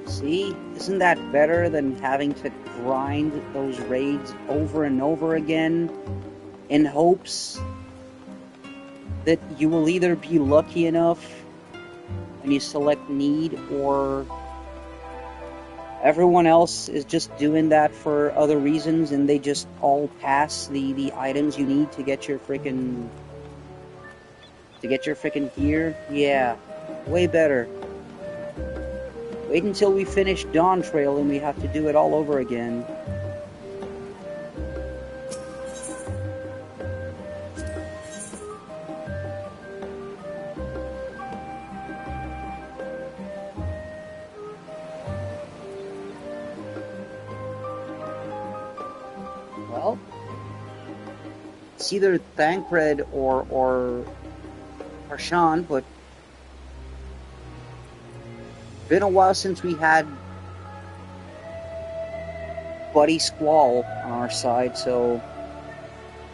See? Isn't that better than having to grind those raids over and over again in hopes that you will either be lucky enough when you select need, or everyone else is just doing that for other reasons and they just all pass the items you need to get your frickin' gear? Yeah, way better. Wait until we finish Dawn Trail and we have to do it all over again. Well, it's either Thancred or Harshan, but been a while since we had Buddy Squall on our side, so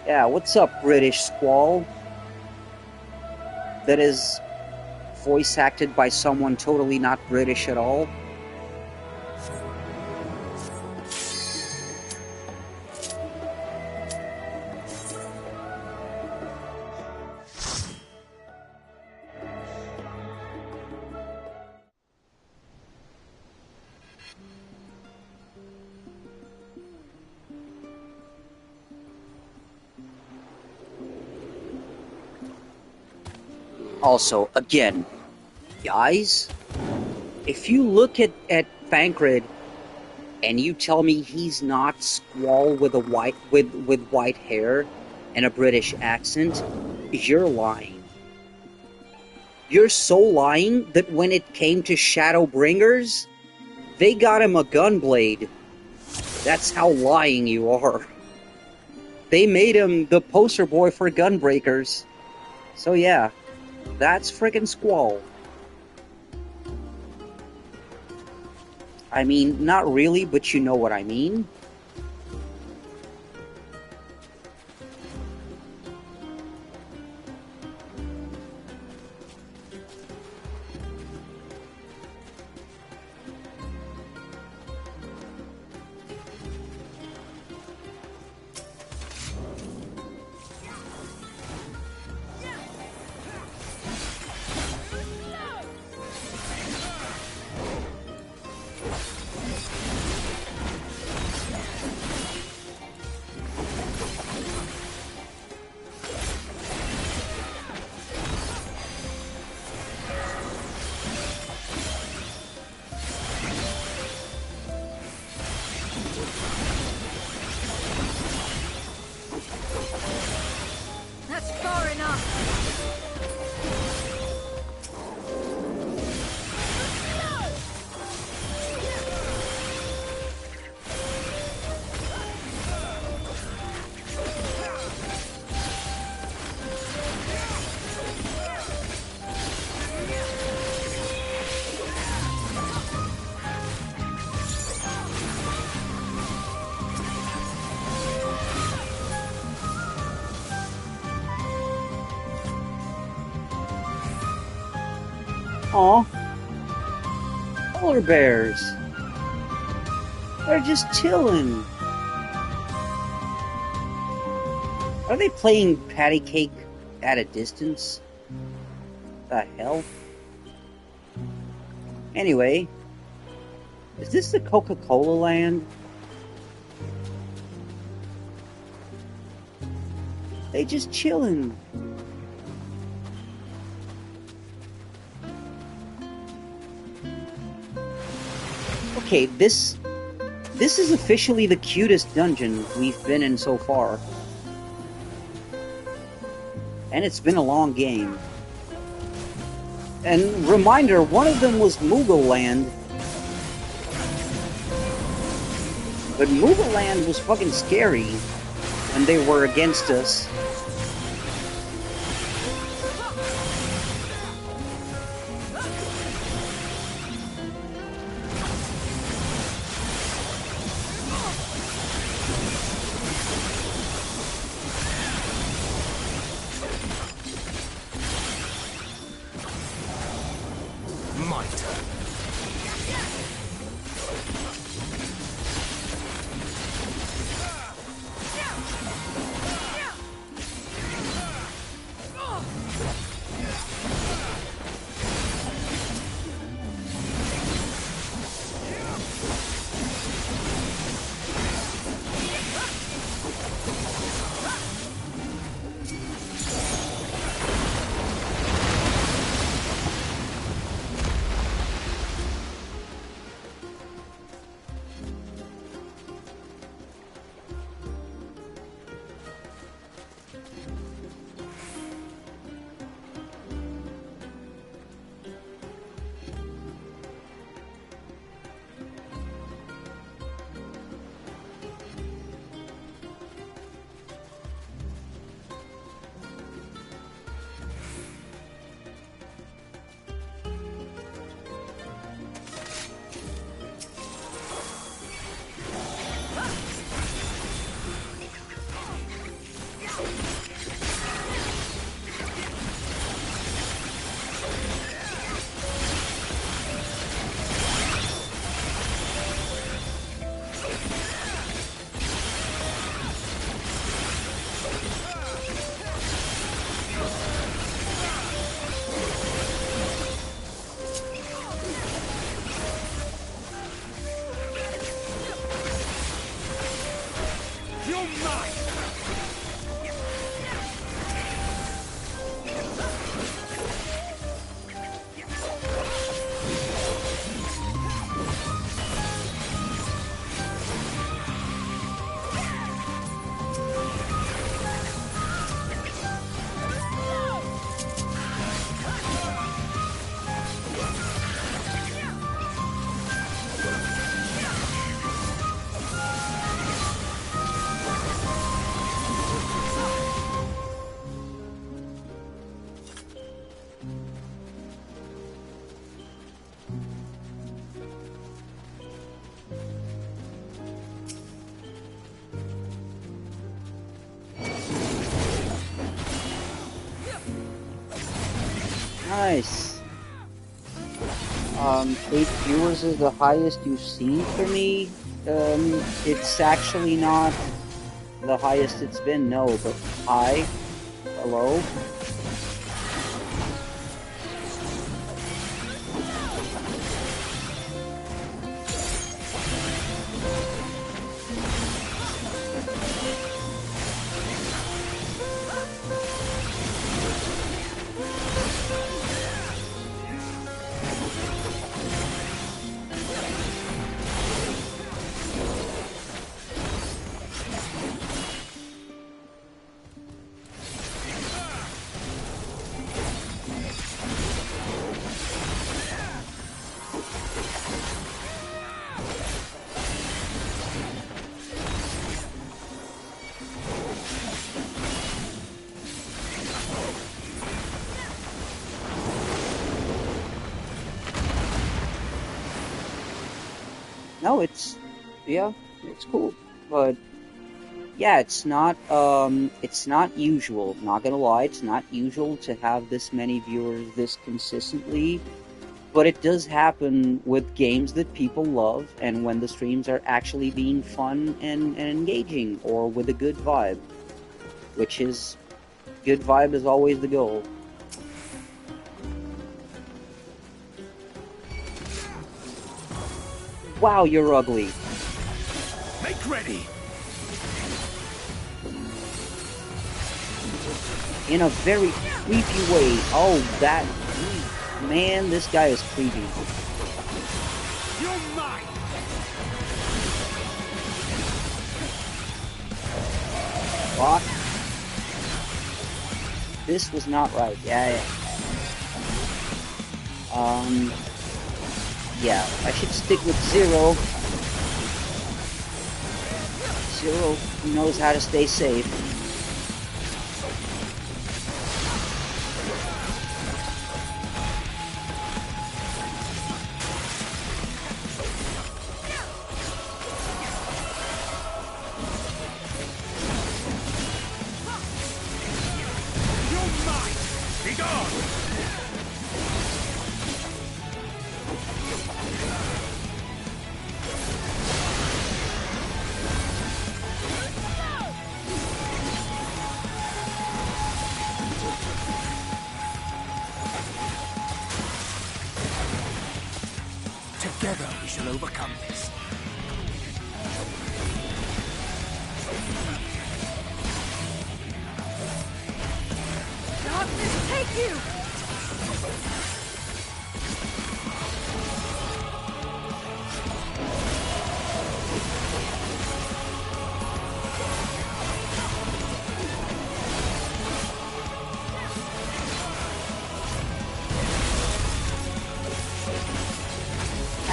yeah, what's up, British Squall? That is voice acted by someone totally not British at all. Also, again, guys, if you look at Thancred and you tell me he's not Squall with white hair and a British accent, you're lying. You're so lying that when it came to Shadowbringers, they got him a gunblade. That's how lying you are. They made him the poster boy for Gunbreakers. So yeah. That's friggin' Squall. I mean, not really, but you know what I mean. Aw. Polar bears. They're just chilling. Are they playing patty cake at a distance? The hell? Anyway, is this the Coca-Cola land? They just chilling. Okay, this is officially the cutest dungeon we've been in so far. And it's been a long game. And reminder, one of them was Moogle Land. But Moogle Land was fucking scary when they were against us. You're mine! Nice. 8 viewers is the highest you've seen for me. It's actually not the highest it's been, no, but hi. Hello? No, it's cool, but yeah, it's not usual. Not gonna lie, it's not usual to have this many viewers this consistently, but it does happen with games that people love, and when the streams are actually being fun and engaging, or with a good vibe, which is, good vibe is always the goal. Wow, you're ugly. Make ready. In a very creepy way. Oh, that... Man, this guy is creepy. You're mine. What? This was not right. Yeah. Yeah, I should stick with Zero. Zero knows how to stay safe. You're mine. Be gone. Together we shall overcome this. Darkness, take you!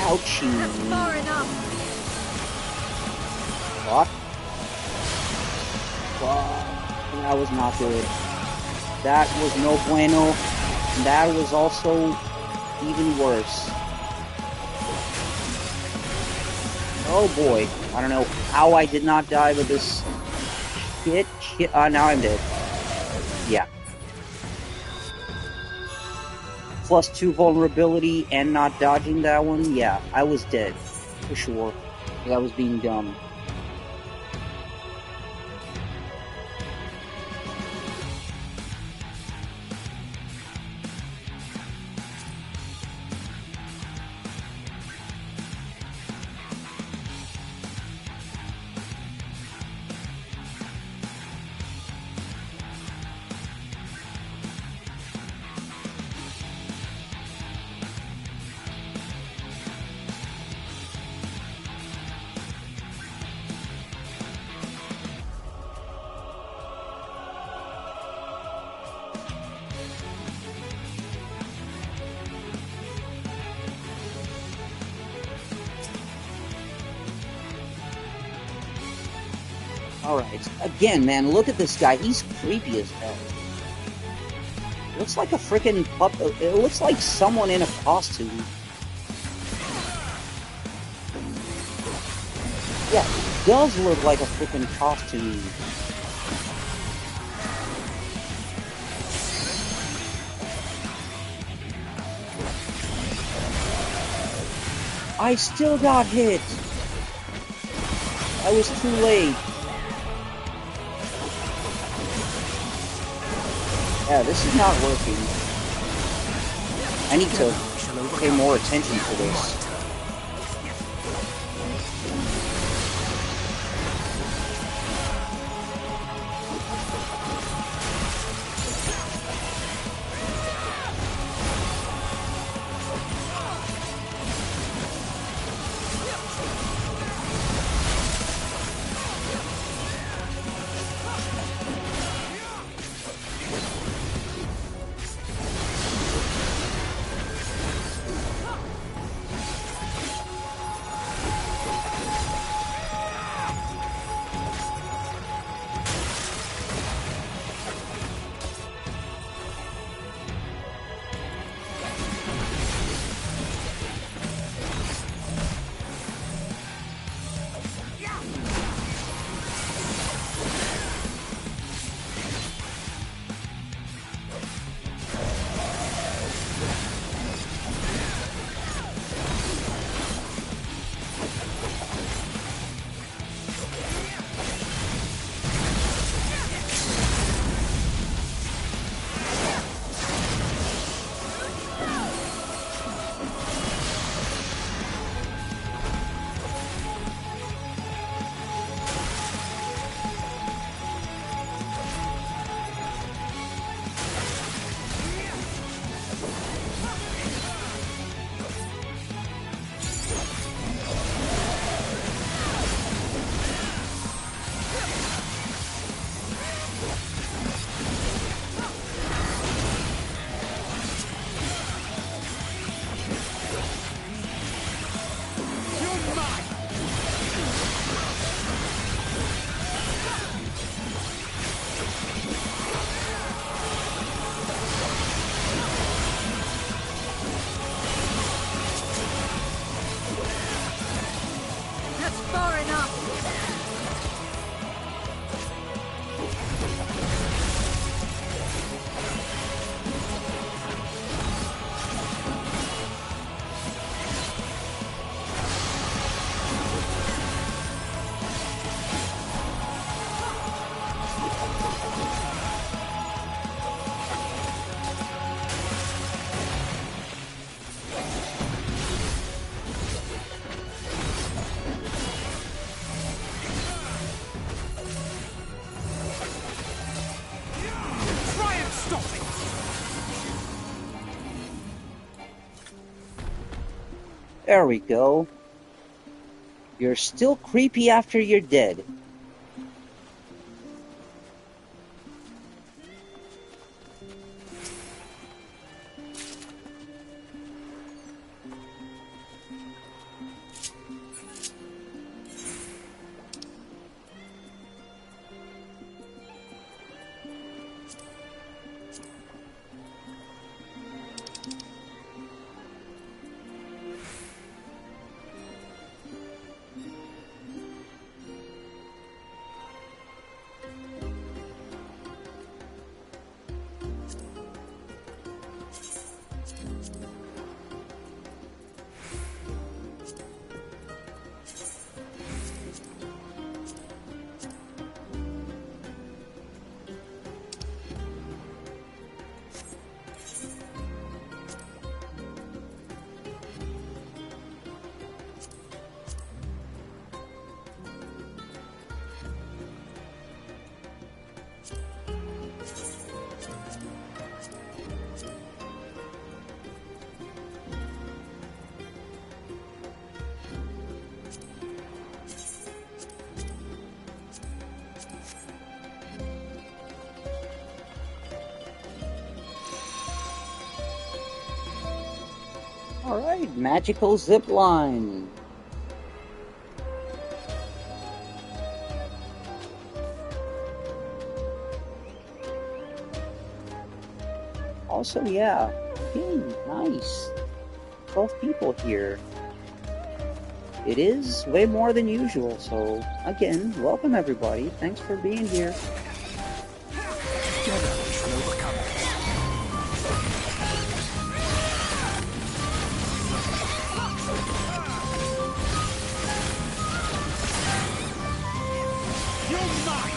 Ouchie. That's far enough. What? Wow, that was not good. That was no bueno. And that was also even worse. Oh boy. I don't know how I did not die with this shit. Now I'm dead. Yeah. +2 vulnerability and not dodging that one, yeah, I was dead. For sure. Because I was being dumb. Alright, again, man, look at this guy. He's creepy as hell. Looks like a freaking pup. It looks like someone in a costume. Yeah, it does look like a freaking costume. I still got hit. I was too late. Yeah, this is not working. I need to pay more attention to this. There we go. You're still creepy after you're dead. Alright, magical zip line. Also, yeah. Okay, nice. 12 people here. It is way more than usual, so again, welcome everybody. Thanks for being here. Together we shall overcome this. You're mine!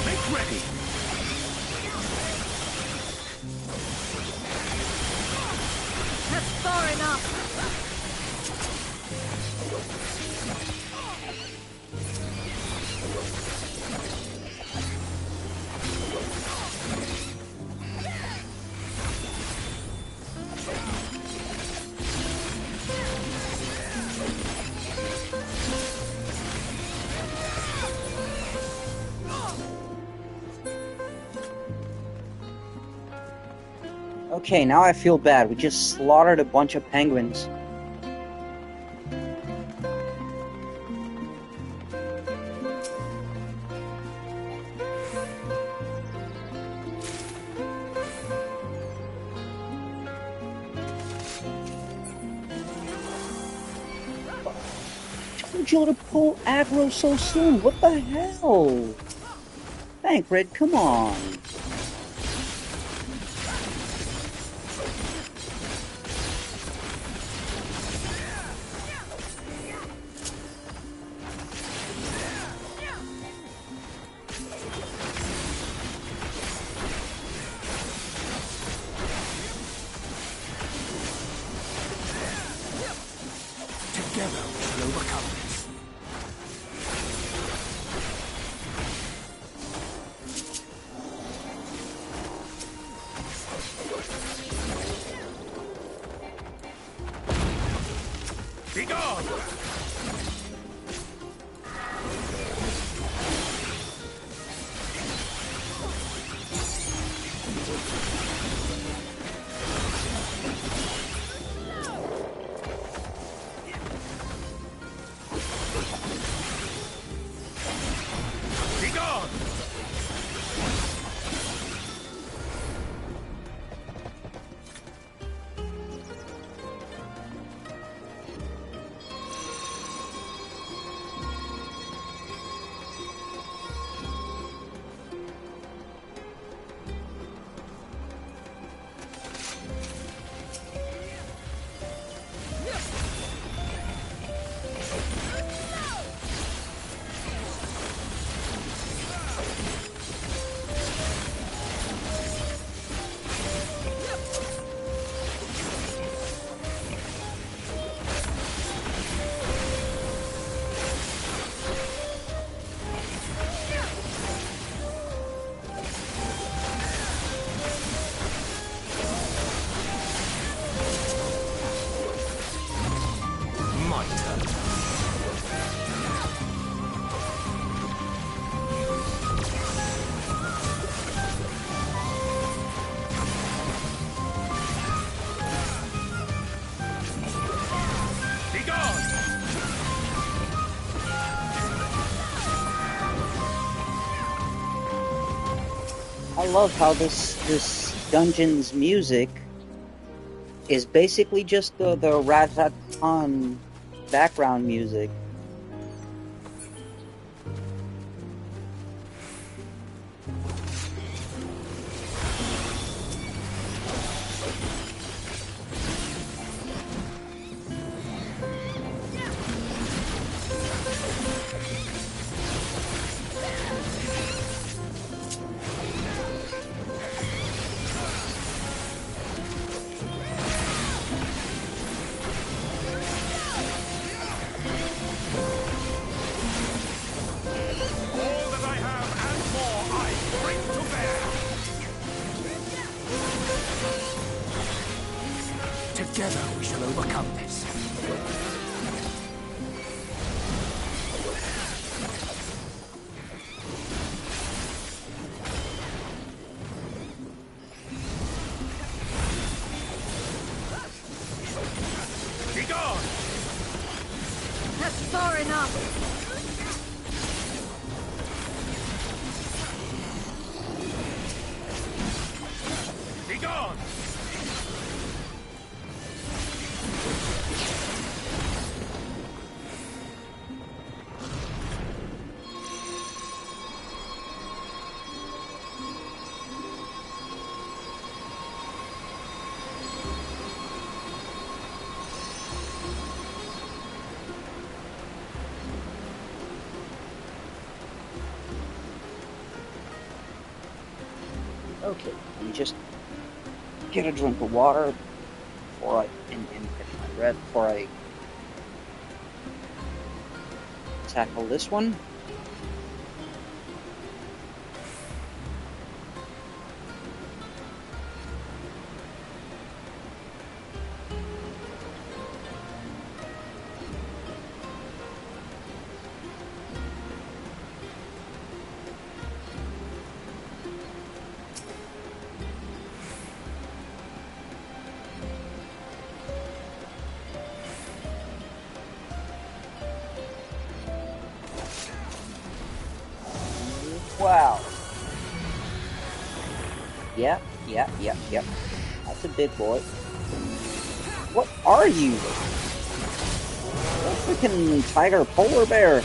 Make ready! That's far enough. Okay, now I feel bad. We just slaughtered a bunch of penguins. Told you to pull aggro so soon. What the hell? Thancred, come on. Together we shall overcome this. Be gone! Be gone! My turn. Be gone! I love how this dungeon's music is basically just the rat-tat-ton background music. Together we shall overcome this. Be gone! Be gone! Okay, let me just get a drink of water before I and catch my breath before I tackle this one. Wow. Yep. That's a big boy. What are you? A freaking tiger polar bear.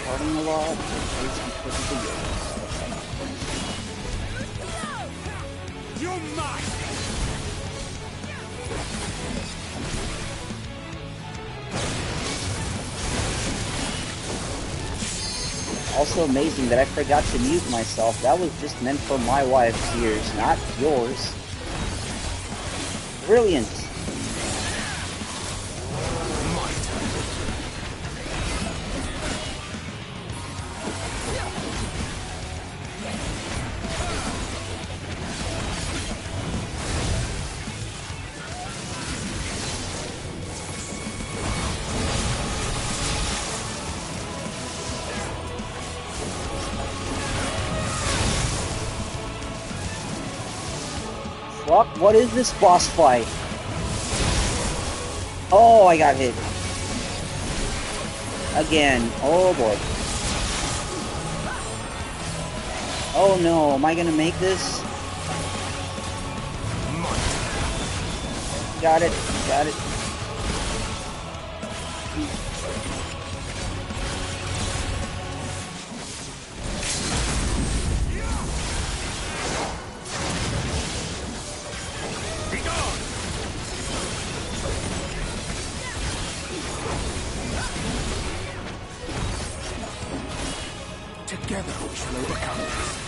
Starting a lot, it's because of the You're mine! Also amazing that I forgot to mute myself. That was just meant for my wife's ears, not yours. Brilliant. Fuck, what is this boss fight? Oh, I got hit. Again. Oh boy. Oh no, am I gonna make this? Got it, got it. Together we shall overcome this.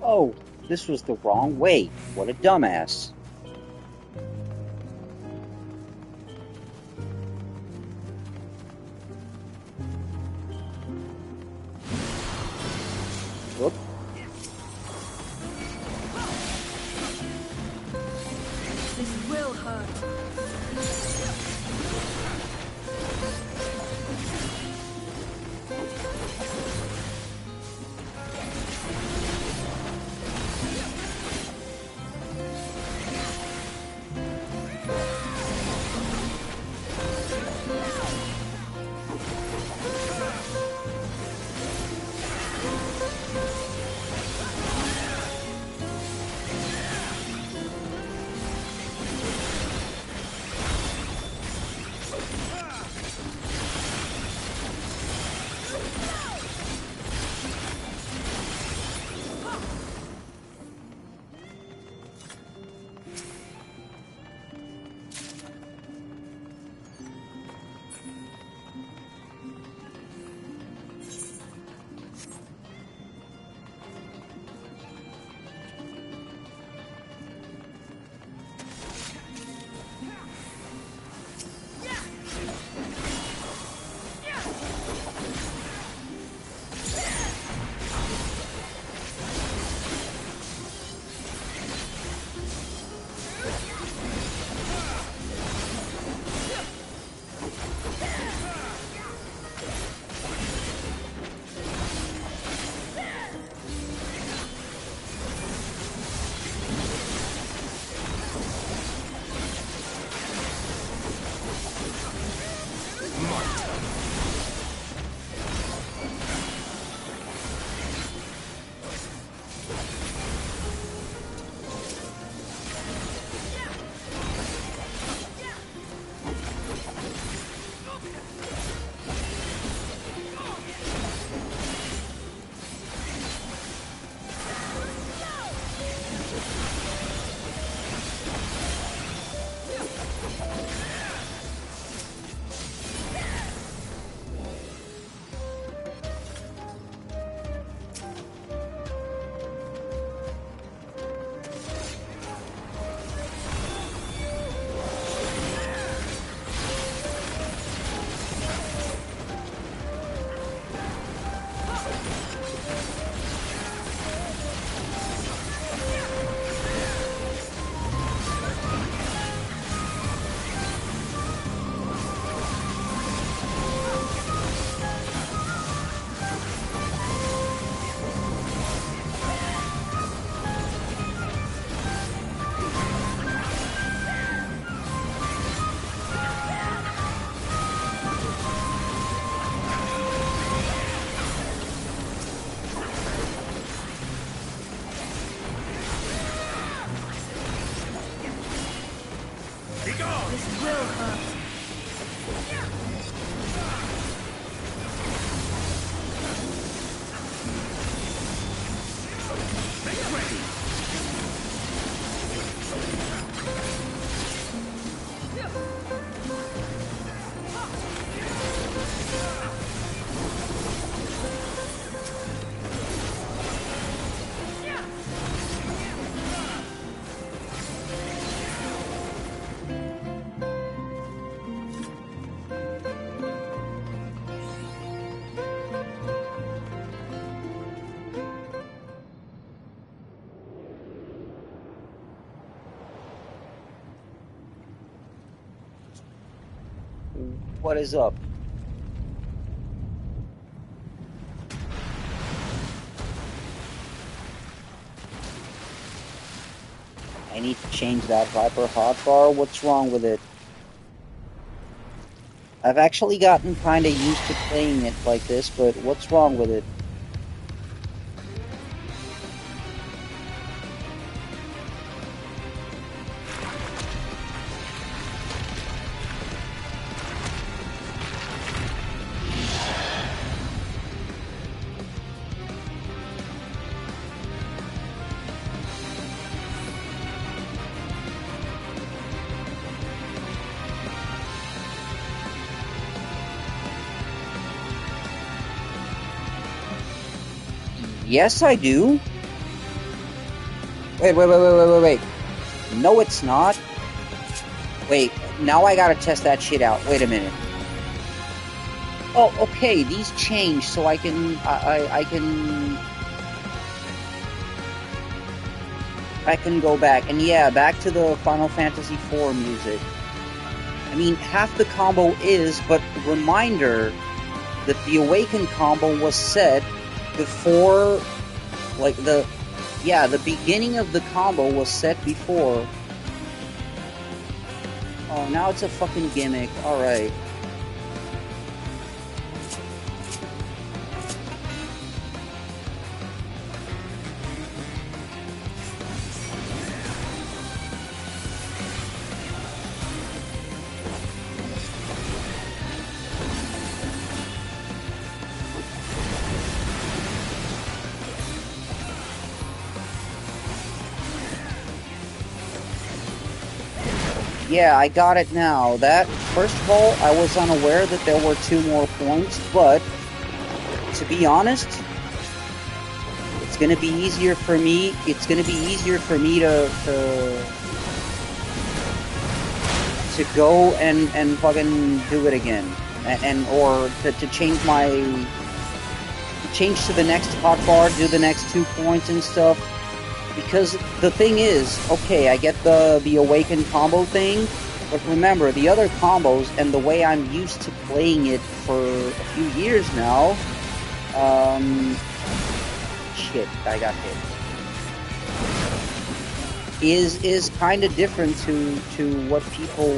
Oh, this was the wrong way. What a dumbass. Whoop. This will hurt. What is up? I need to change that Viper hotbar. What's wrong with it? I've actually gotten kinda used to playing it like this, but what's wrong with it? Yes, I do. Wait. No, it's not. Wait, now I gotta test that shit out. Wait a minute. Oh, okay, these change, so I can go back. And yeah, back to the Final Fantasy IV music. I mean, half the combo is, but reminder that the Awaken combo was set before, like, the beginning of the combo was set before. Oh, now it's a fucking gimmick. Alright. Yeah, I got it now. That, first of all, I was unaware that there were 2 more points, but to be honest, it's gonna be easier for me. It's gonna be easier for me to go and fucking do it again, or to change to the next hotbar, do the next 2 points and stuff. Because the thing is, okay, I get the Awaken combo thing, but remember, the other combos, and the way I'm used to playing it for a few years now, shit, I got hit, is kind of different to what people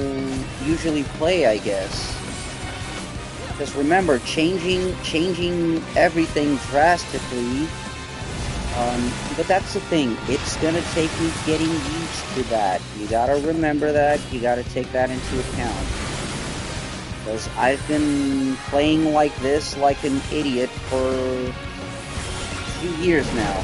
usually play, I guess. Because remember, changing everything drastically. But that's the thing, it's gonna take me getting used to that. You gotta remember that, you gotta take that into account. Because I've been playing like this, like an idiot, for a few years now.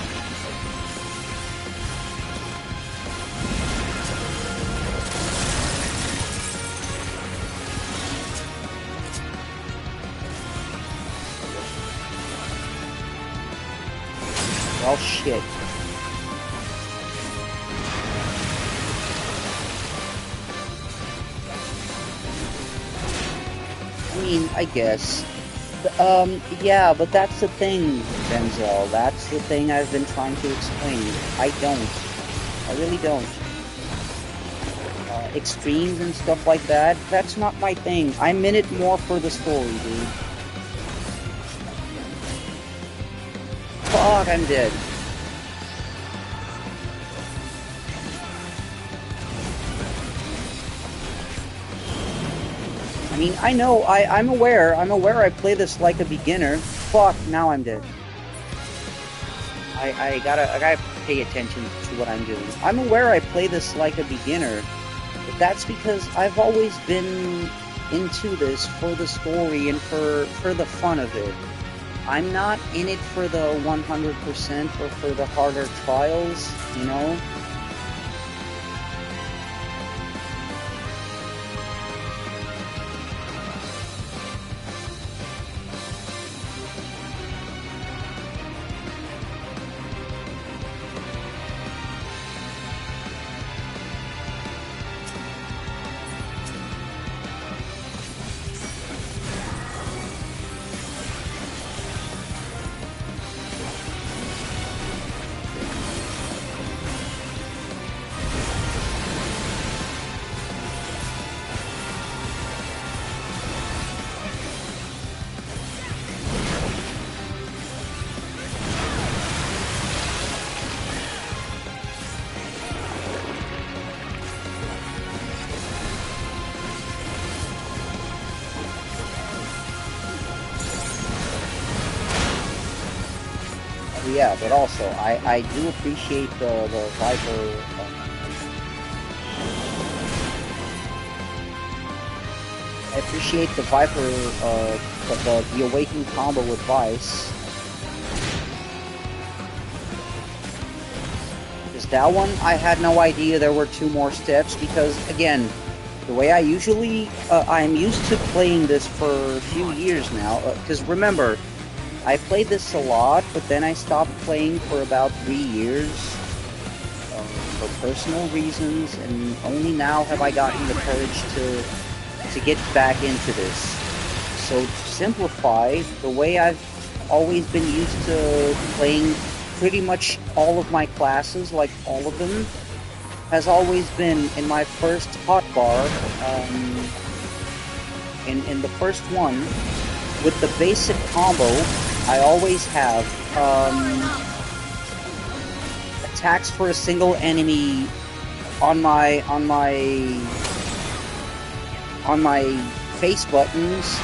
Well, shit. I mean, I guess. Yeah, but that's the thing, Denzel. That's the thing I've been trying to explain. I really don't. Extremes and stuff like that, that's not my thing. I'm in it more for the story, dude. Fuck, I'm dead. I mean, I know, I'm aware I play this like a beginner. Fuck, now I'm dead. I gotta pay attention to what I'm doing. I'm aware I play this like a beginner, but that's because I've always been into this for the story and for the fun of it. I'm not in it for the 100% or for the harder trials, you know? Yeah, but also, I do appreciate the Viper... I appreciate the Viper, the Awakening combo with Vice. Because that one, I had no idea there were 2 more steps, because, again, the way I usually... I'm used to playing this for a few years now, because remember... I played this a lot, but then I stopped playing for about 3 years. for personal reasons, and only now have I gotten the courage to get back into this. So to simplify, the way I've always been used to playing pretty much all of my classes, like all of them, has always been in my first hotbar, in the first one, with the basic combo, I always have attacks for a single enemy on my face buttons,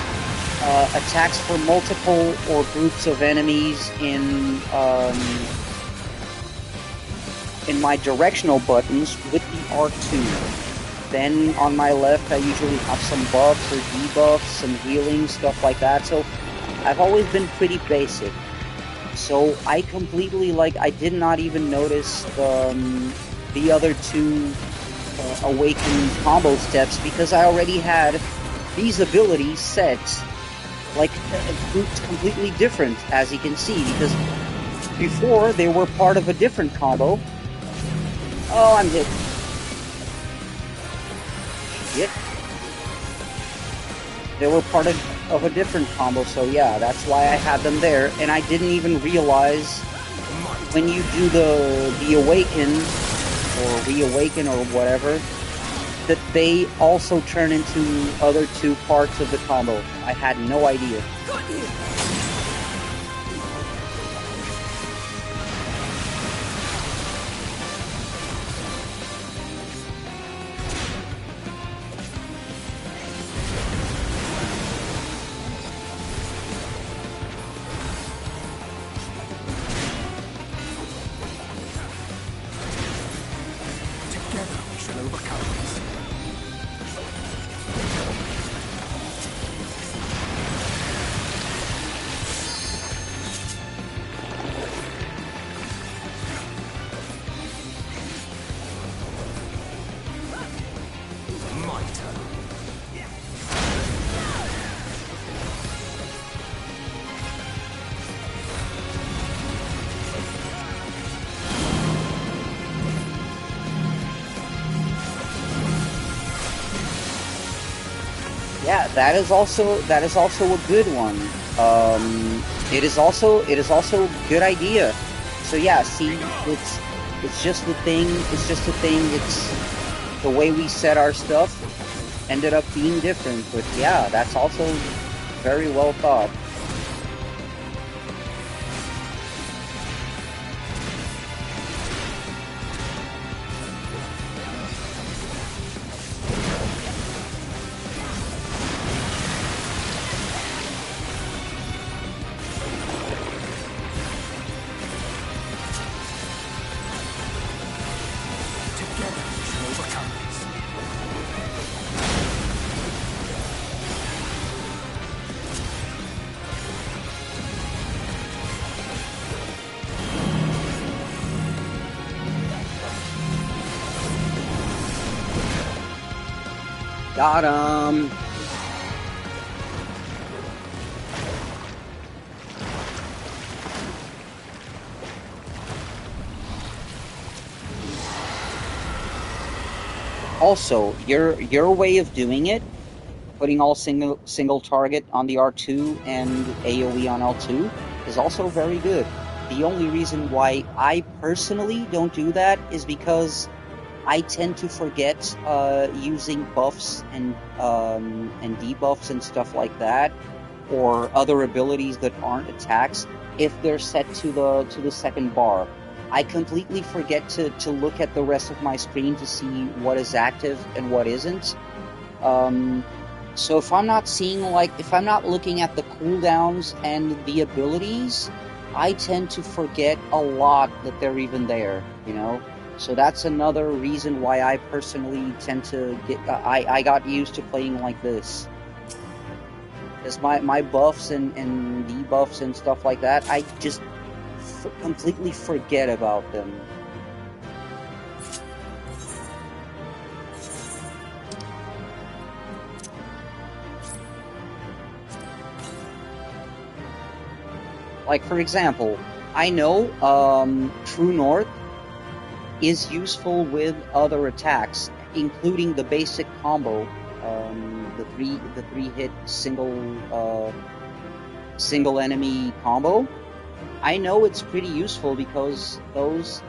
attacks for multiple or groups of enemies in my directional buttons with the R2. Then on my left, I usually have some buffs or debuffs, some healing, stuff like that. So I've always been pretty basic. So I completely, I did not even notice the other two awakened combo steps because I already had these abilities set, grouped completely different, as you can see, because before they were part of a different combo. Oh, I'm hit. Shit. They were part of a different combo, so yeah, that's why I had them there, and I didn't even realize when you do the awaken, or reawaken, or whatever, that they also turn into other two parts of the combo. I had no idea. Yeah, that is also a good one. It is also a good idea. So yeah, see, it's just the thing. It's the way we set our stuff ended up being different. But yeah, that's also very well thought. Got him! Also, your way of doing it, putting all single target on the R2 and AoE on L2, is also very good. The only reason why I personally don't do that is because I tend to forget using buffs and debuffs and stuff like that, or other abilities that aren't attacks, if they're set to the second bar. I completely forget to look at the rest of my screen to see what is active and what isn't. So if I'm not seeing, if I'm not looking at the cooldowns and the abilities, I tend to forget a lot that they're even there, you know? So that's another reason why I personally tend to get... I got used to playing like this. Because my buffs and debuffs and stuff like that, I just completely forget about them. Like, for example, I know True North is useful with other attacks, including the basic combo, the three hit single enemy combo. I know it's pretty useful because those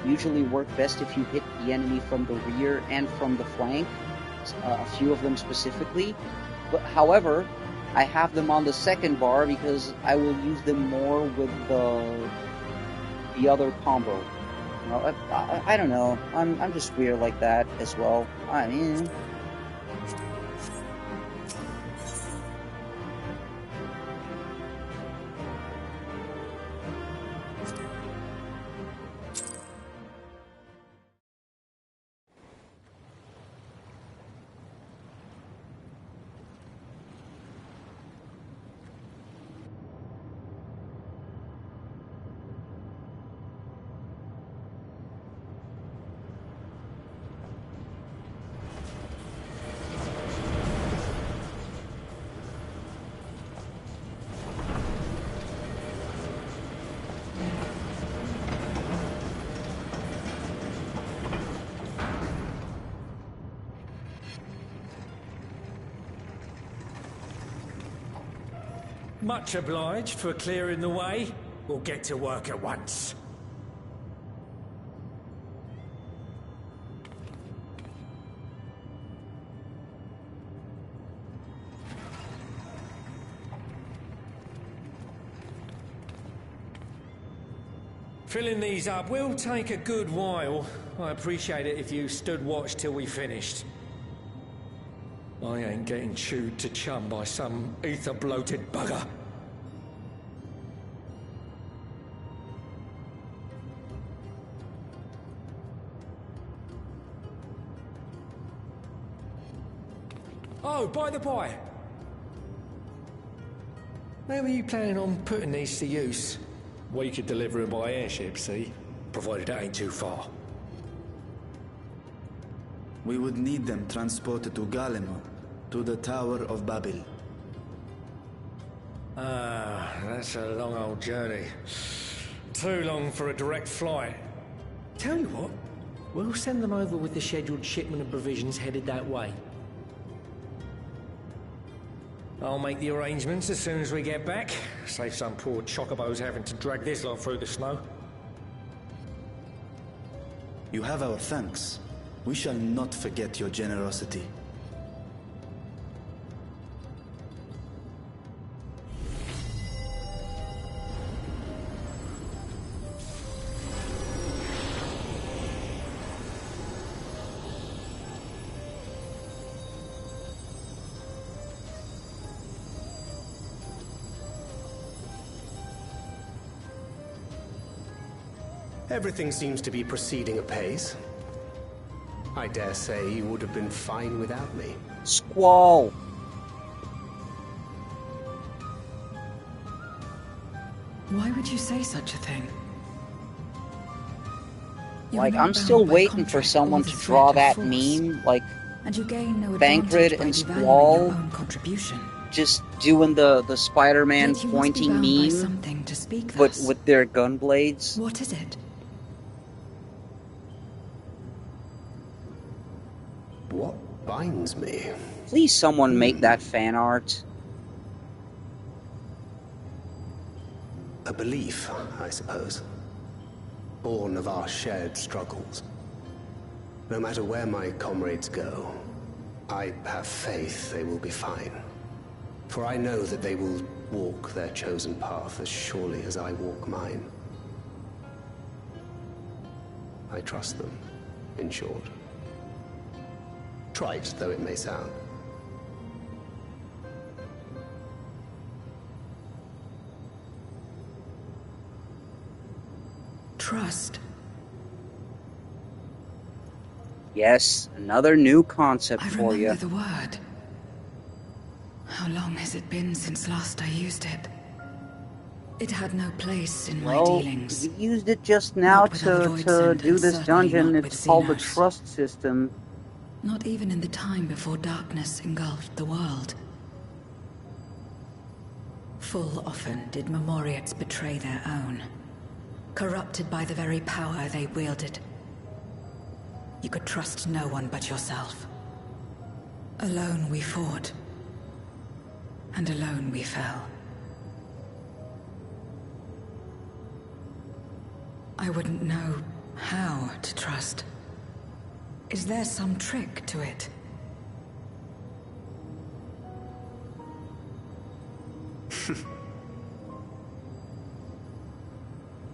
usually work best if you hit the enemy from the rear and from the flank, a few of them specifically. But however, I have them on the second bar because I will use them more with the other combo. You know, I don't know. I'm just weird like that as well. I mean. Much obliged for clearing the way. We'll get to work at once. Filling these up will take a good while. I appreciate it if you stood watch till we finished. I ain't getting chewed to chum by some ether-bloated bugger. Oh, by the by. Where were you planning on putting these to use? We could deliver them by airship, see? Provided it ain't too far. We would need them transported to Garlemald, to the Tower of Babel. Ah, that's a long old journey. Too long for a direct flight. Tell you what, we'll send them over with the scheduled shipment of provisions headed that way. I'll make the arrangements as soon as we get back. Save some poor chocobos having to drag this lot through the snow. You have our thanks. We shall not forget your generosity. Everything seems to be proceeding apace. I dare say you would have been fine without me. Squall! Why would you say such a thing? Like, I'm still waiting for someone to draw that meme, like, and you gain no Bankrid and Squall just doing the Spider-Man pointing meme, but with their gun blades. What is it? What binds me? Please someone make that fan art. A belief, I suppose. Born of our shared struggles. No matter where my comrades go, I have faith they will be fine. For I know that they will walk their chosen path as surely as I walk mine. I trust them, in short. Trite though it may sound. Trust. Yes, another new concept for you. I remember the word. How long has it been since last I used it? It had no place in my dealings. We used it just now to do this dungeon. It's called the trust system. Not even in the time before darkness engulfed the world. Full often did Memoriates betray their own. corrupted by the very power they wielded. You could trust no one but yourself. Alone we fought, and alone we fell. I wouldn't know how to trust. Is there some trick to it?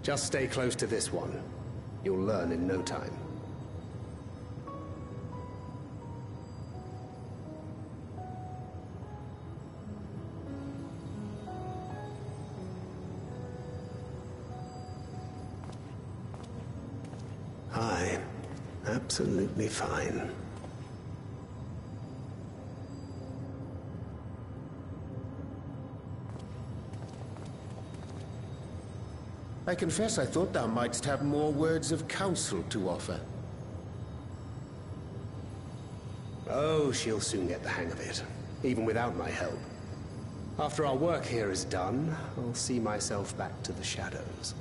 Just stay close to this one. You'll learn in no time. Hi. Absolutely fine. I confess I thought thou mightst have more words of counsel to offer. Oh, she'll soon get the hang of it, even without my help. After our work here is done, I'll see myself back to the shadows.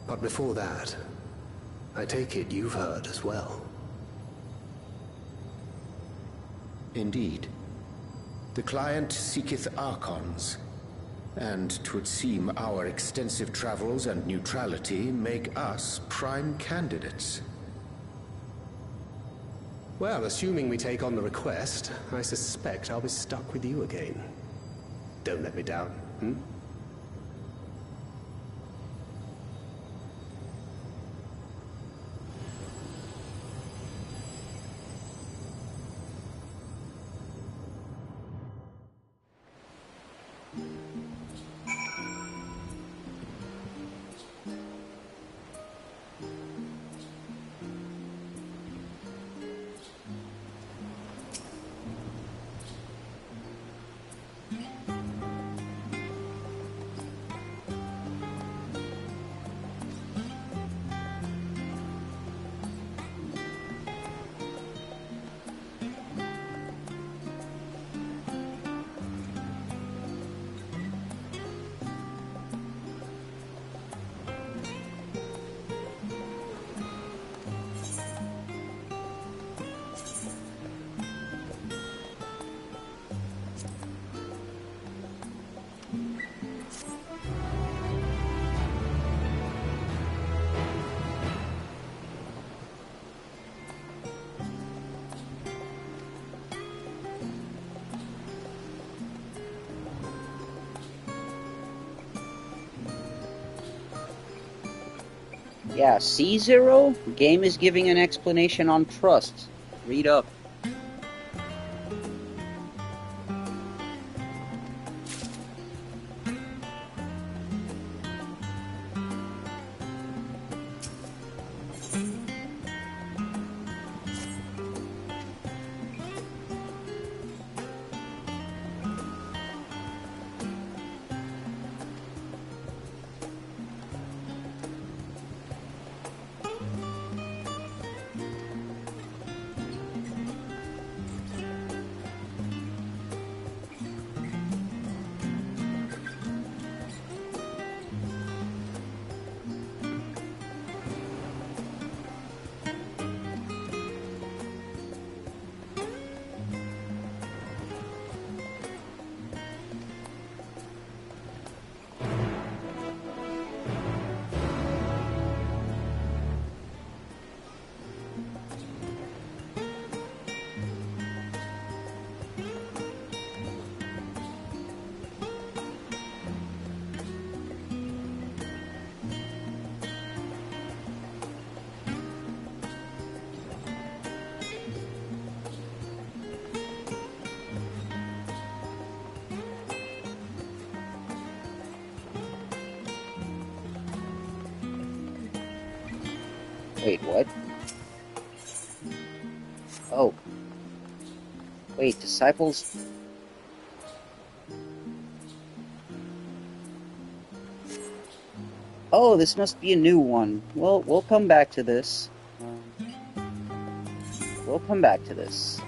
But before that, I take it you've heard as well. Indeed. The client seeketh Archons, and 'twould seem our extensive travels and neutrality make us prime candidates. Well, assuming we take on the request, I suspect I'll be stuck with you again. Don't let me down, hmm? Yeah, C0? Game is giving an explanation on trust. Read up. Wait, what? Oh. Wait, disciples... Oh, this must be a new one. Well, we'll come back to this. We'll come back to this.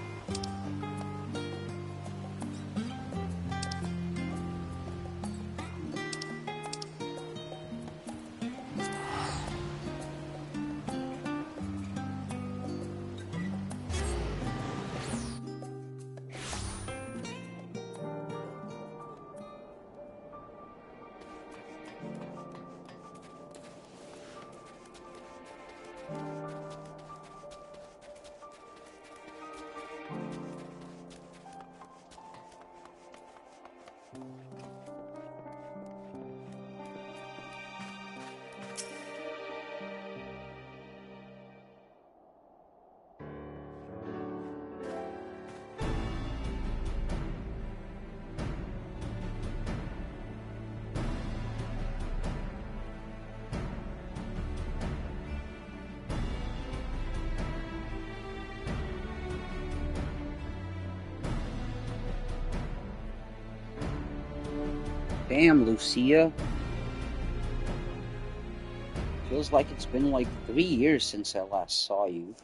Damn, Lucia. Feels like it's been like 3 years since I last saw you.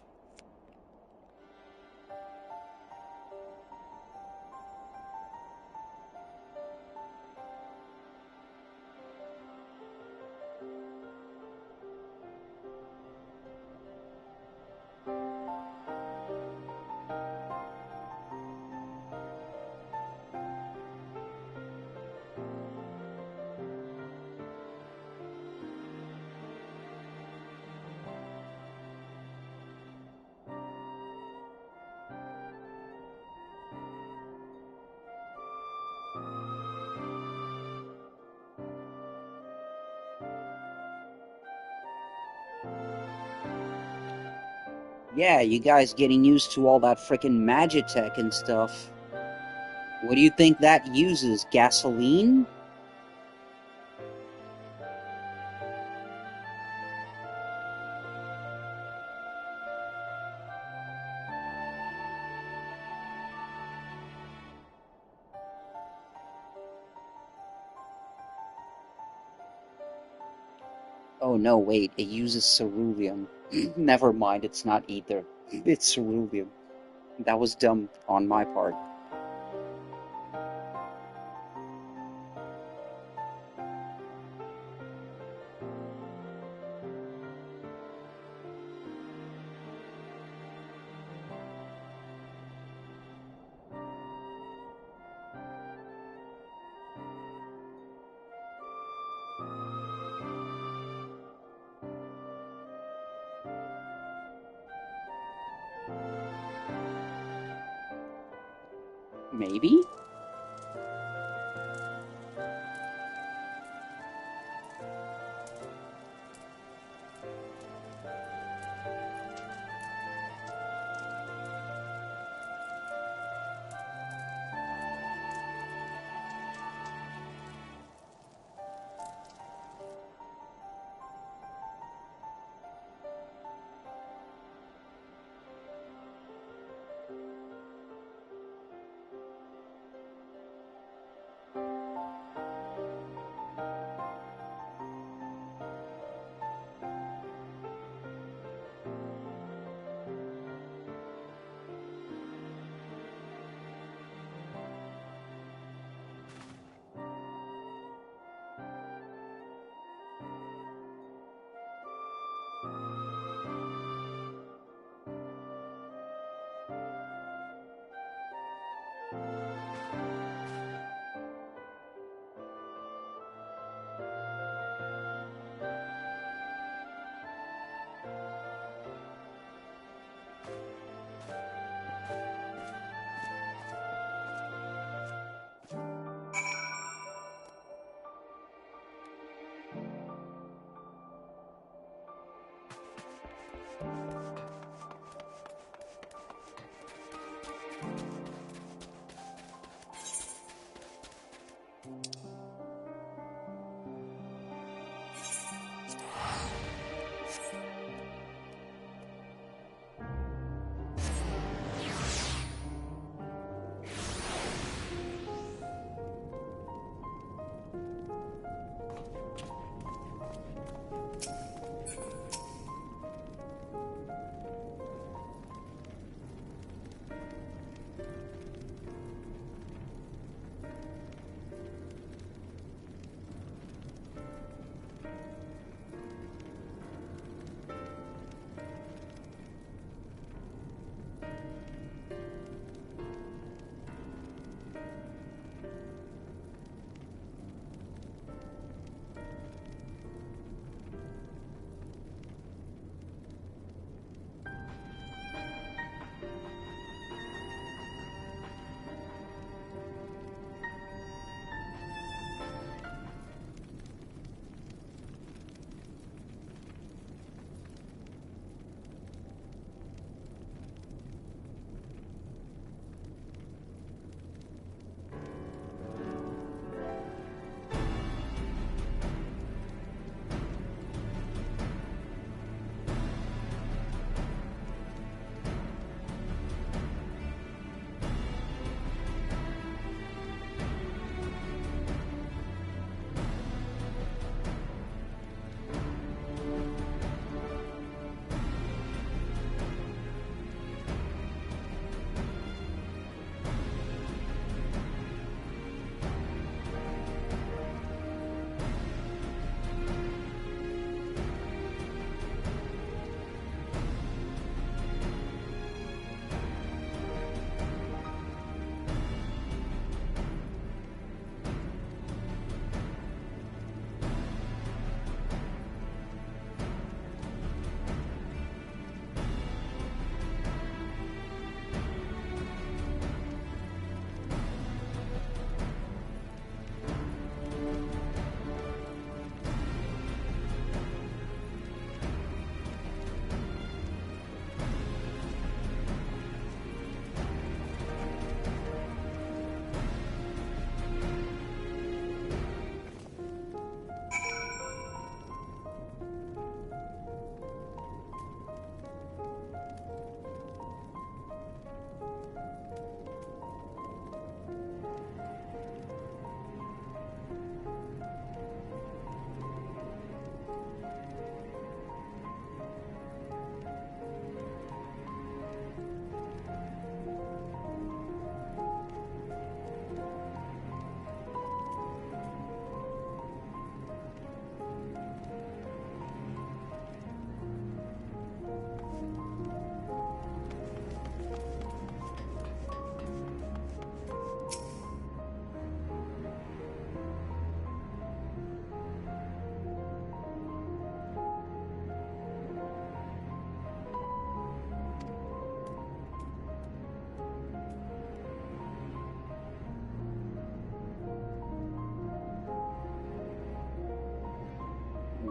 Yeah, you guys getting used to all that frickin' Magitech and stuff. What do you think that uses? Gasoline? Oh no, wait, it uses ceruleum. Never mind, it's not ether. It's ceruleum. That was dumb on my part. Maybe?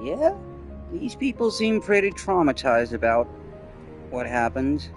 Yeah, these people seem pretty traumatized about what happened.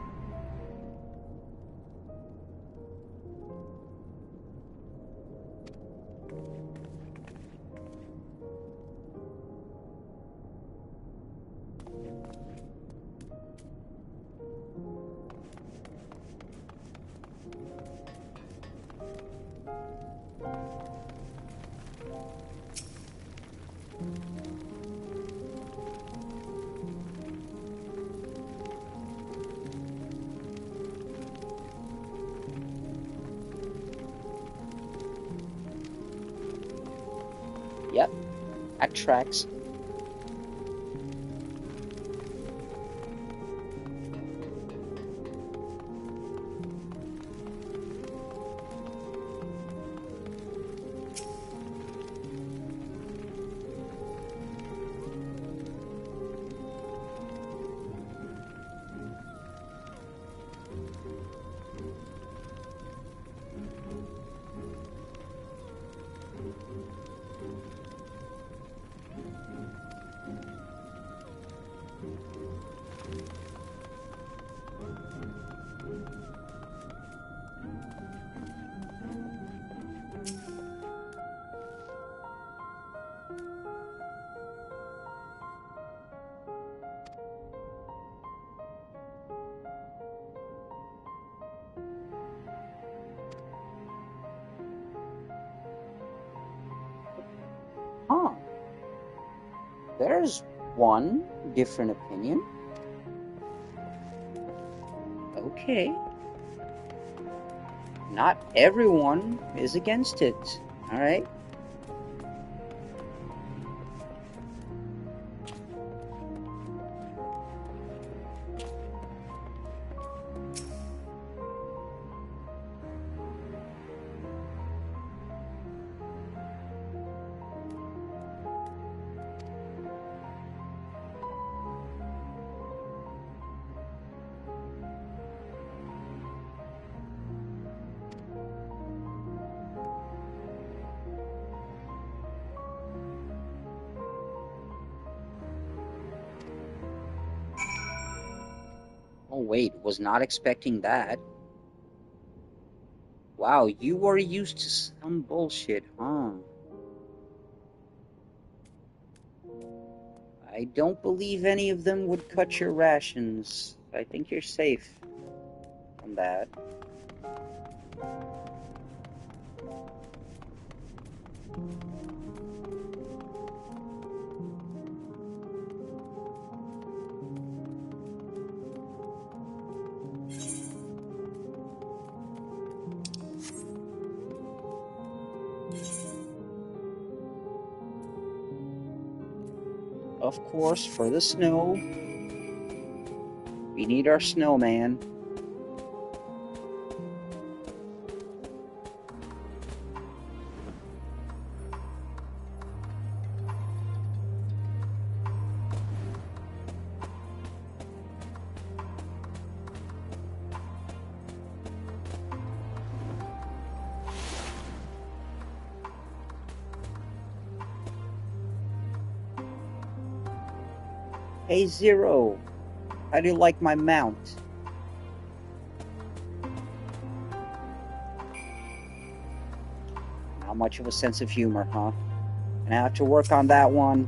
Yep, that tracks. Huh. There's one different opinion. Okay. Not everyone is against it, alright? Oh wait, was not expecting that. Wow, you were used to some bullshit, huh? I don't believe any of them would cut your rations. I think you're safe from that. Of course, for the snow, we need our snowman. Hey Zero, how do you like my mount? Not much of a sense of humor, huh? Gonna have to work on that one.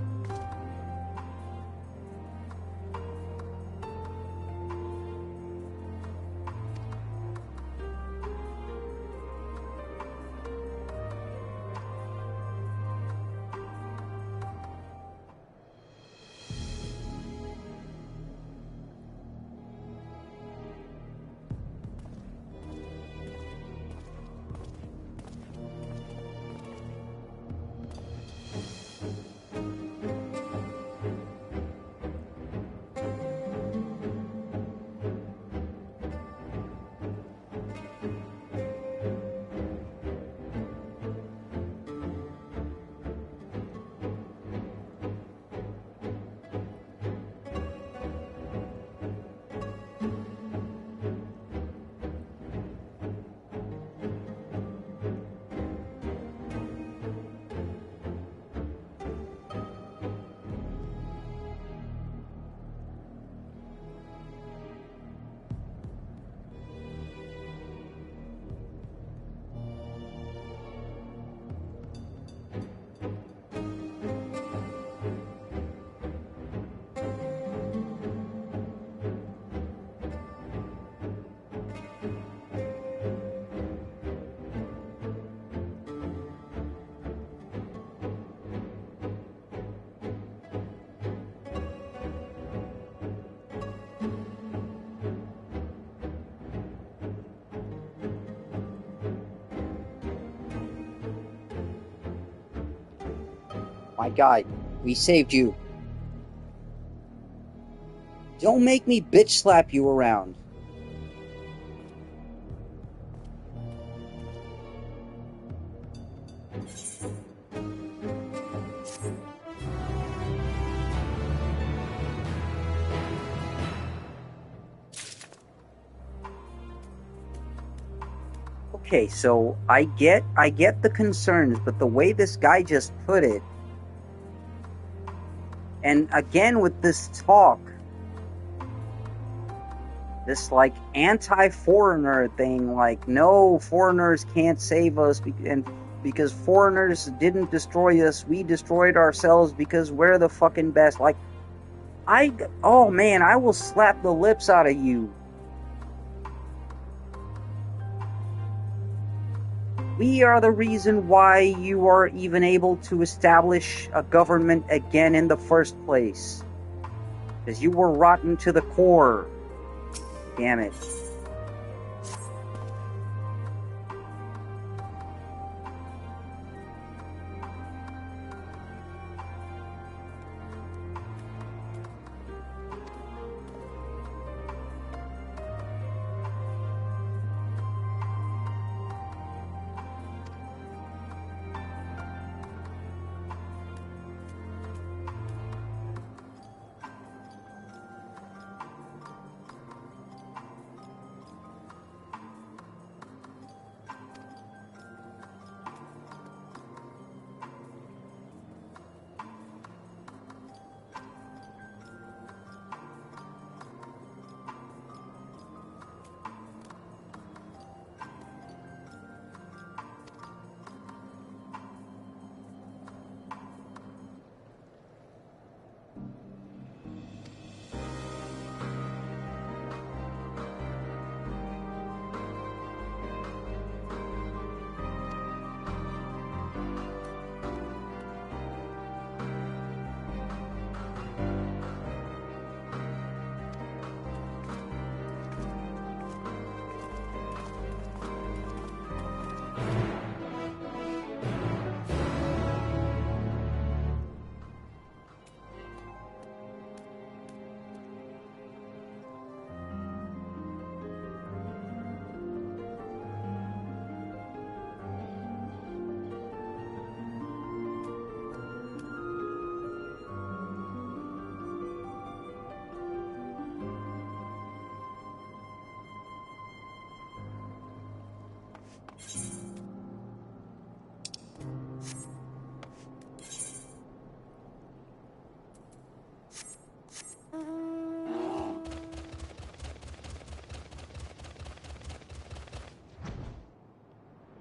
My guy, we saved you. Don't make me bitch slap you around. Okay, so I get the concerns, but the way this guy just put it, and again with this talk, this like anti-foreigner thing, like no, foreigners can't save us, and because foreigners didn't destroy us, we destroyed ourselves because we're the fucking best. Like, oh man, I will slap the lips out of you. We are the reason why you are even able to establish a government again in the first place. Because you were rotten to the core. Damn it.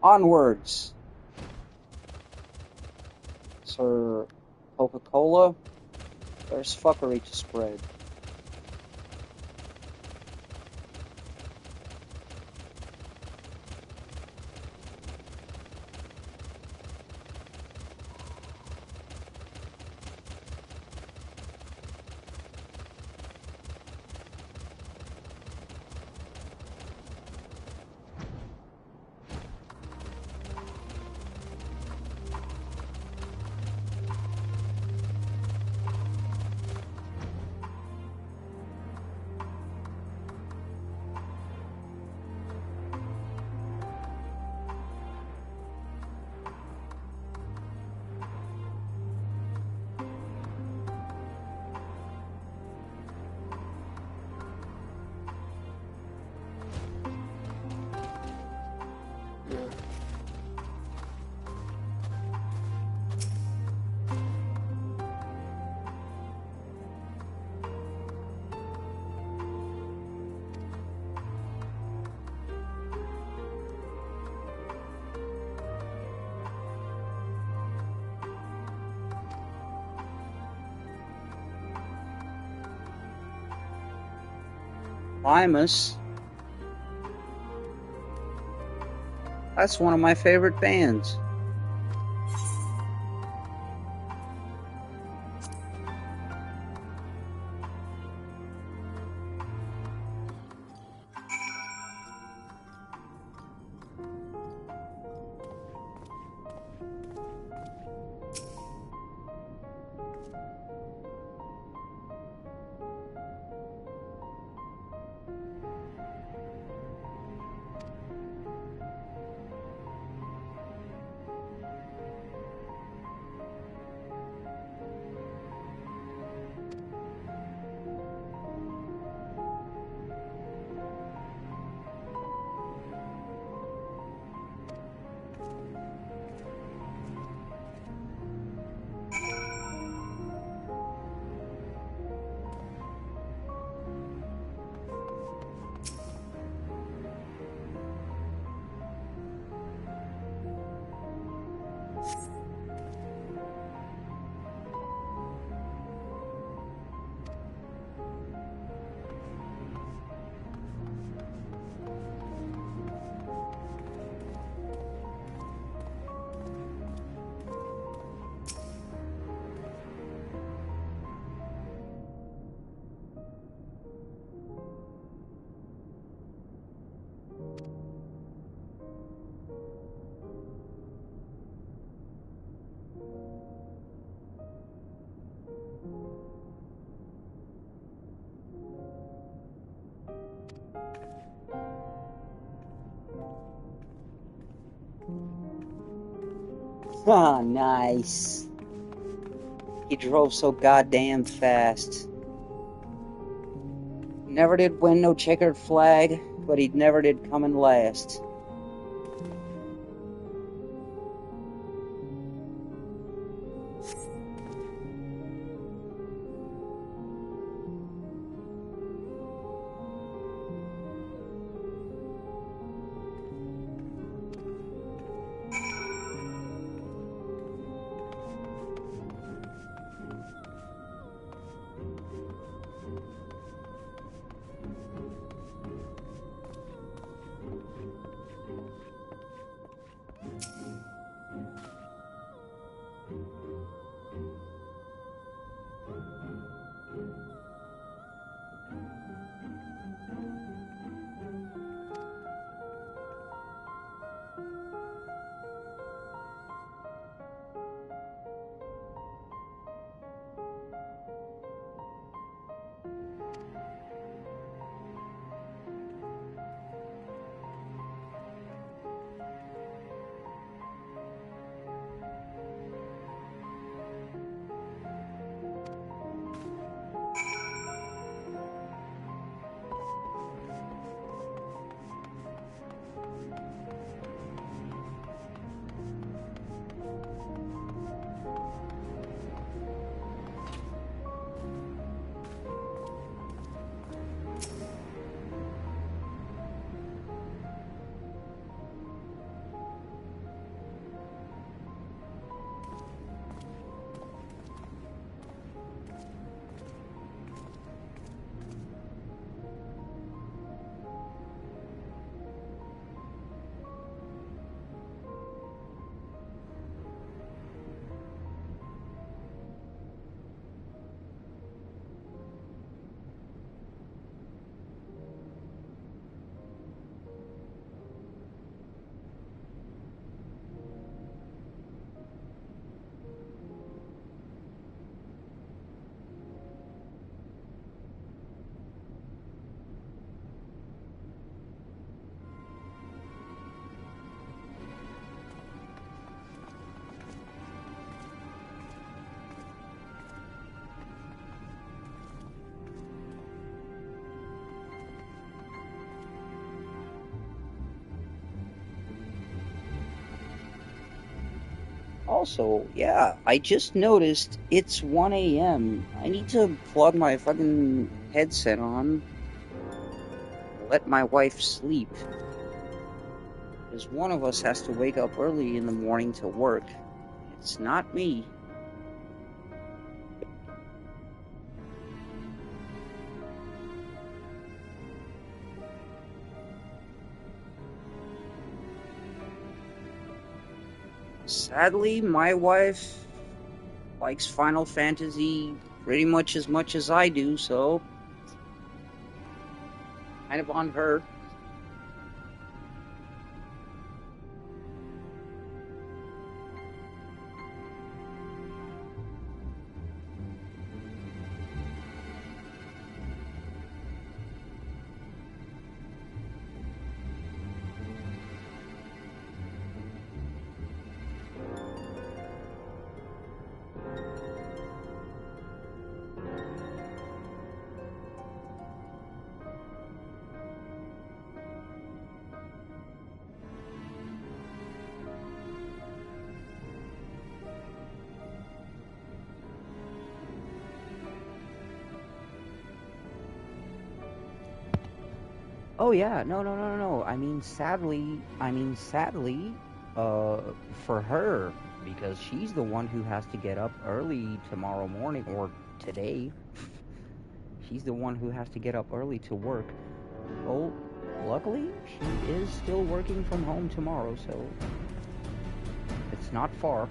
Onwards. Sir Coca-Cola, there's fuckery to spread. Limus. That's one of my favorite bands. Ah, nice. He drove so goddamn fast. Never did win no checkered flag, but he never did come in last. Also, yeah, I just noticed it's 1 a.m. I need to plug my fucking headset on, let my wife sleep. Because one of us has to wake up early in the morning to work. It's not me. Sadly, my wife likes Final Fantasy pretty much as I do, so kind of on her. Oh yeah, no. I mean, sadly, for her, because she's the one who has to get up early tomorrow morning, or today. She's the one who has to get up early to work. Oh, luckily, she is still working from home tomorrow, so it's not far.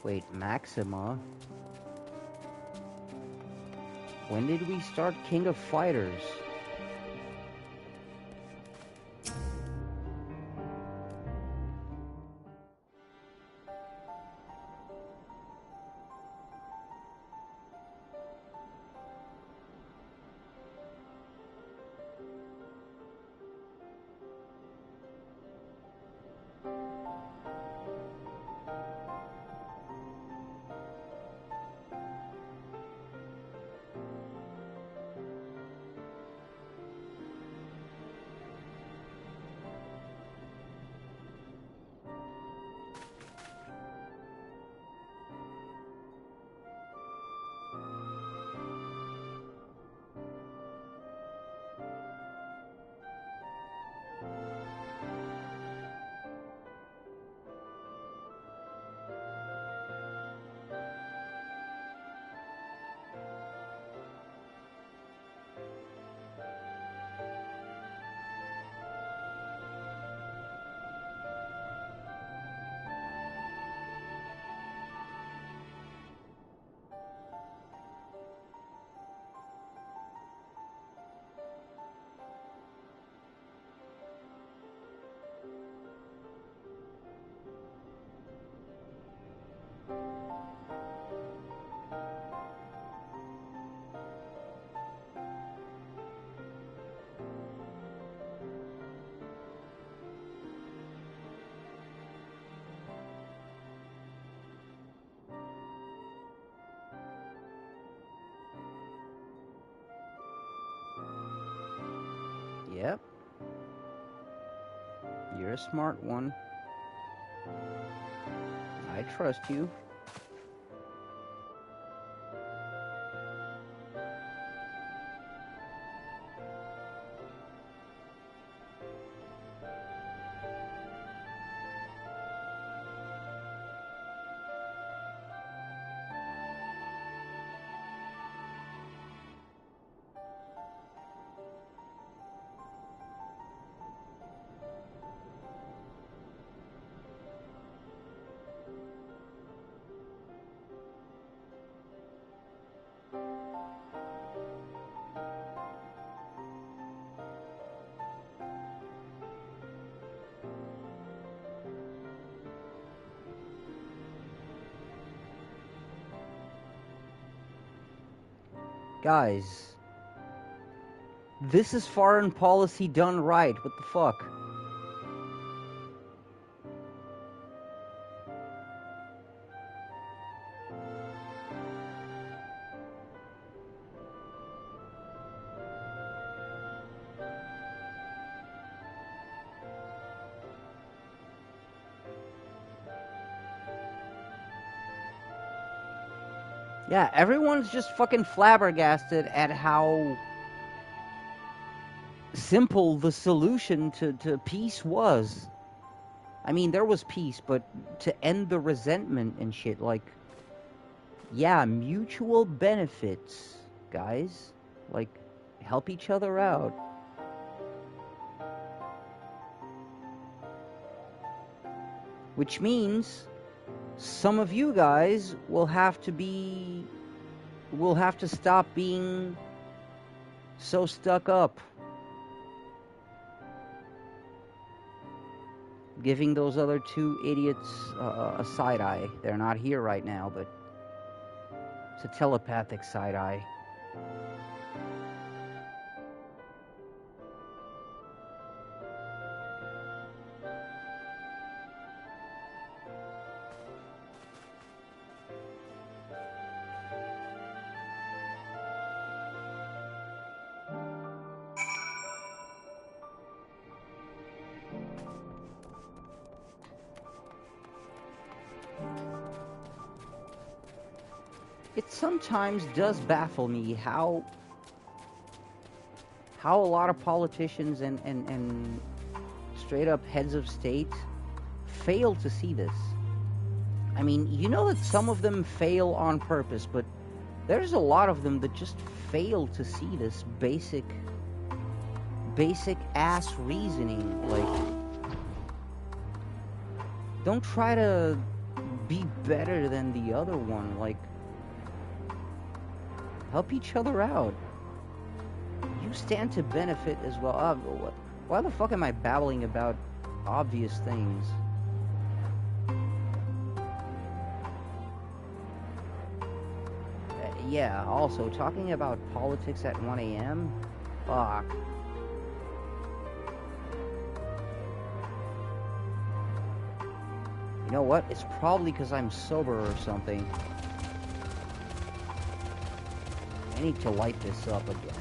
Wait, Maxima? When did we start King of Fighters? Yep. You're a smart one. I trust you. Guys, this is foreign policy done right. What the fuck? Yeah, everyone's just fucking flabbergasted at how simple the solution to peace was. I mean, there was peace, but to end the resentment and shit, like, yeah, mutual benefits, guys. Like, help each other out. Which means some of you guys will have to stop being so stuck up. Giving those other two idiots a side eye. They're not here right now, but it's a telepathic side eye. It sometimes does baffle me how a lot of politicians and straight up heads of state fail to see this. I mean, you know that some of them fail on purpose, but there's a lot of them that just fail to see this basic ass reasoning. Like, don't try to be better than the other one. Like, help each other out. You stand to benefit as well. Why the fuck am I babbling about obvious things? Yeah, also, talking about politics at 1 a.m.? Fuck. You know what? It's probably because I'm sober or something. I need to light this up again.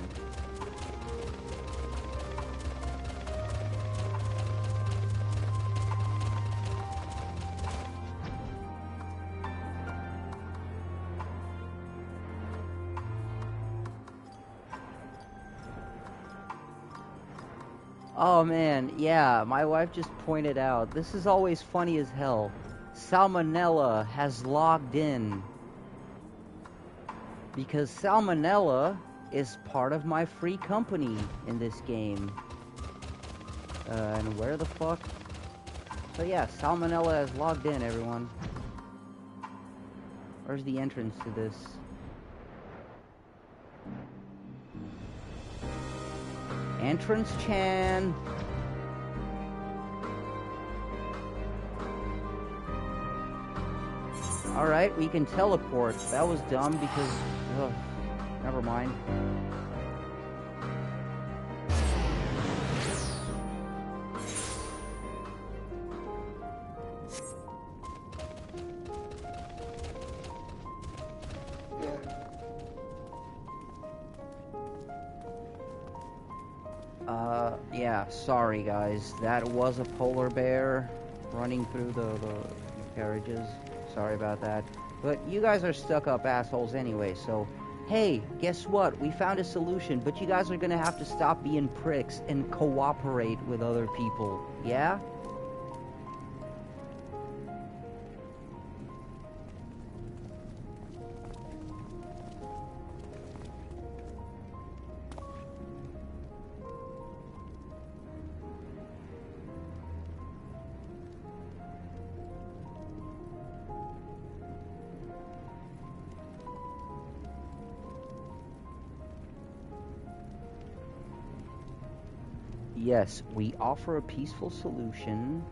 Oh man, yeah, my wife just pointed out, this is always funny as hell. Salmonella has logged in. Because Salmonella is part of my free company in this game. And where the fuck? So yeah, Salmonella has logged in, everyone. Where's the entrance to this? Entrance Chan. Alright, we can teleport. That was dumb because... Ugh, never mind. Yeah, sorry guys. That was a polar bear running through the carriages. Sorry about that. But you guys are stuck-up assholes anyway, so... Hey, guess what? We found a solution, but you guys are gonna have to stop being pricks and cooperate with other people. Yeah? Yes, we offer a peaceful solution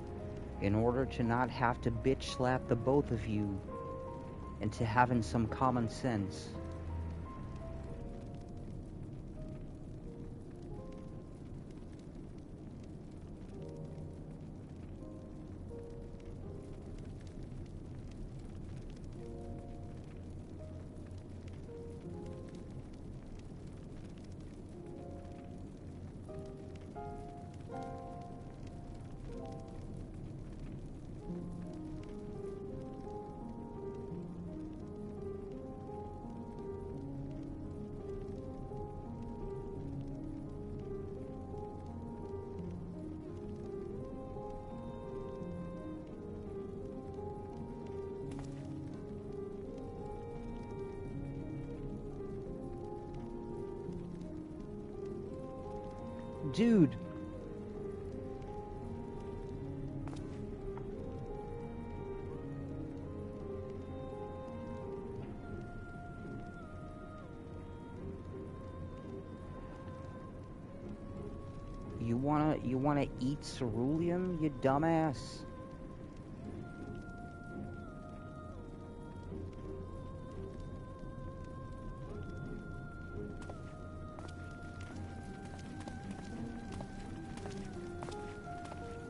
in order to not have to bitch slap the both of you into having some common sense. Dude. You wanna eat ceruleum, you dumbass?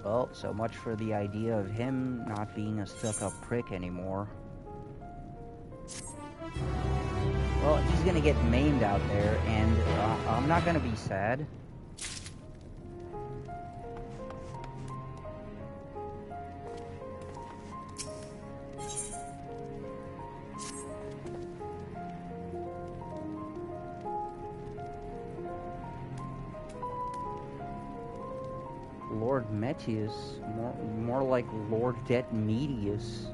Well, so much for the idea of him not being a stuck-up prick anymore. Well, he's gonna get maimed out there, and I'm not gonna be sad. Lord Metius, more like Lord Det Medius.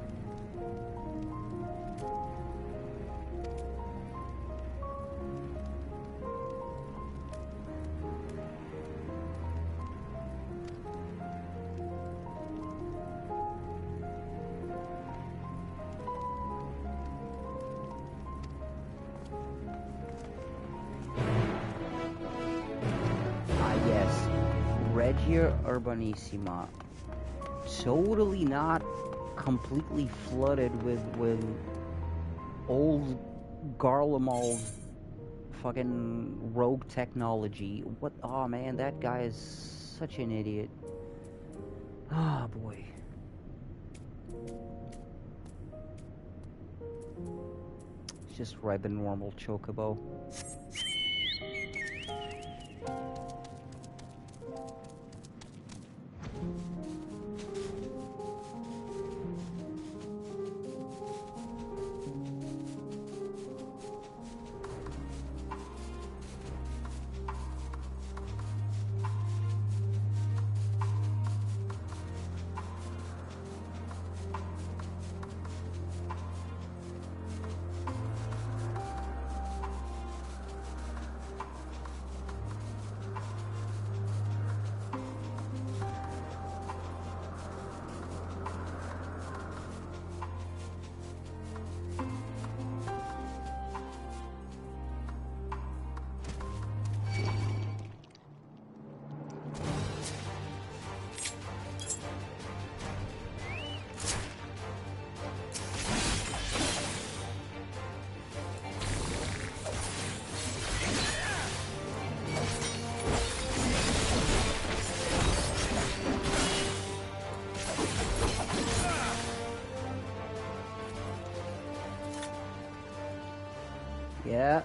Regia Urbanissima. Totally not completely flooded with old Garlemald fucking rogue technology. What? Oh man, that guy is such an idiot. Ah, oh, boy. It's just ride the normal chocobo. Yeah.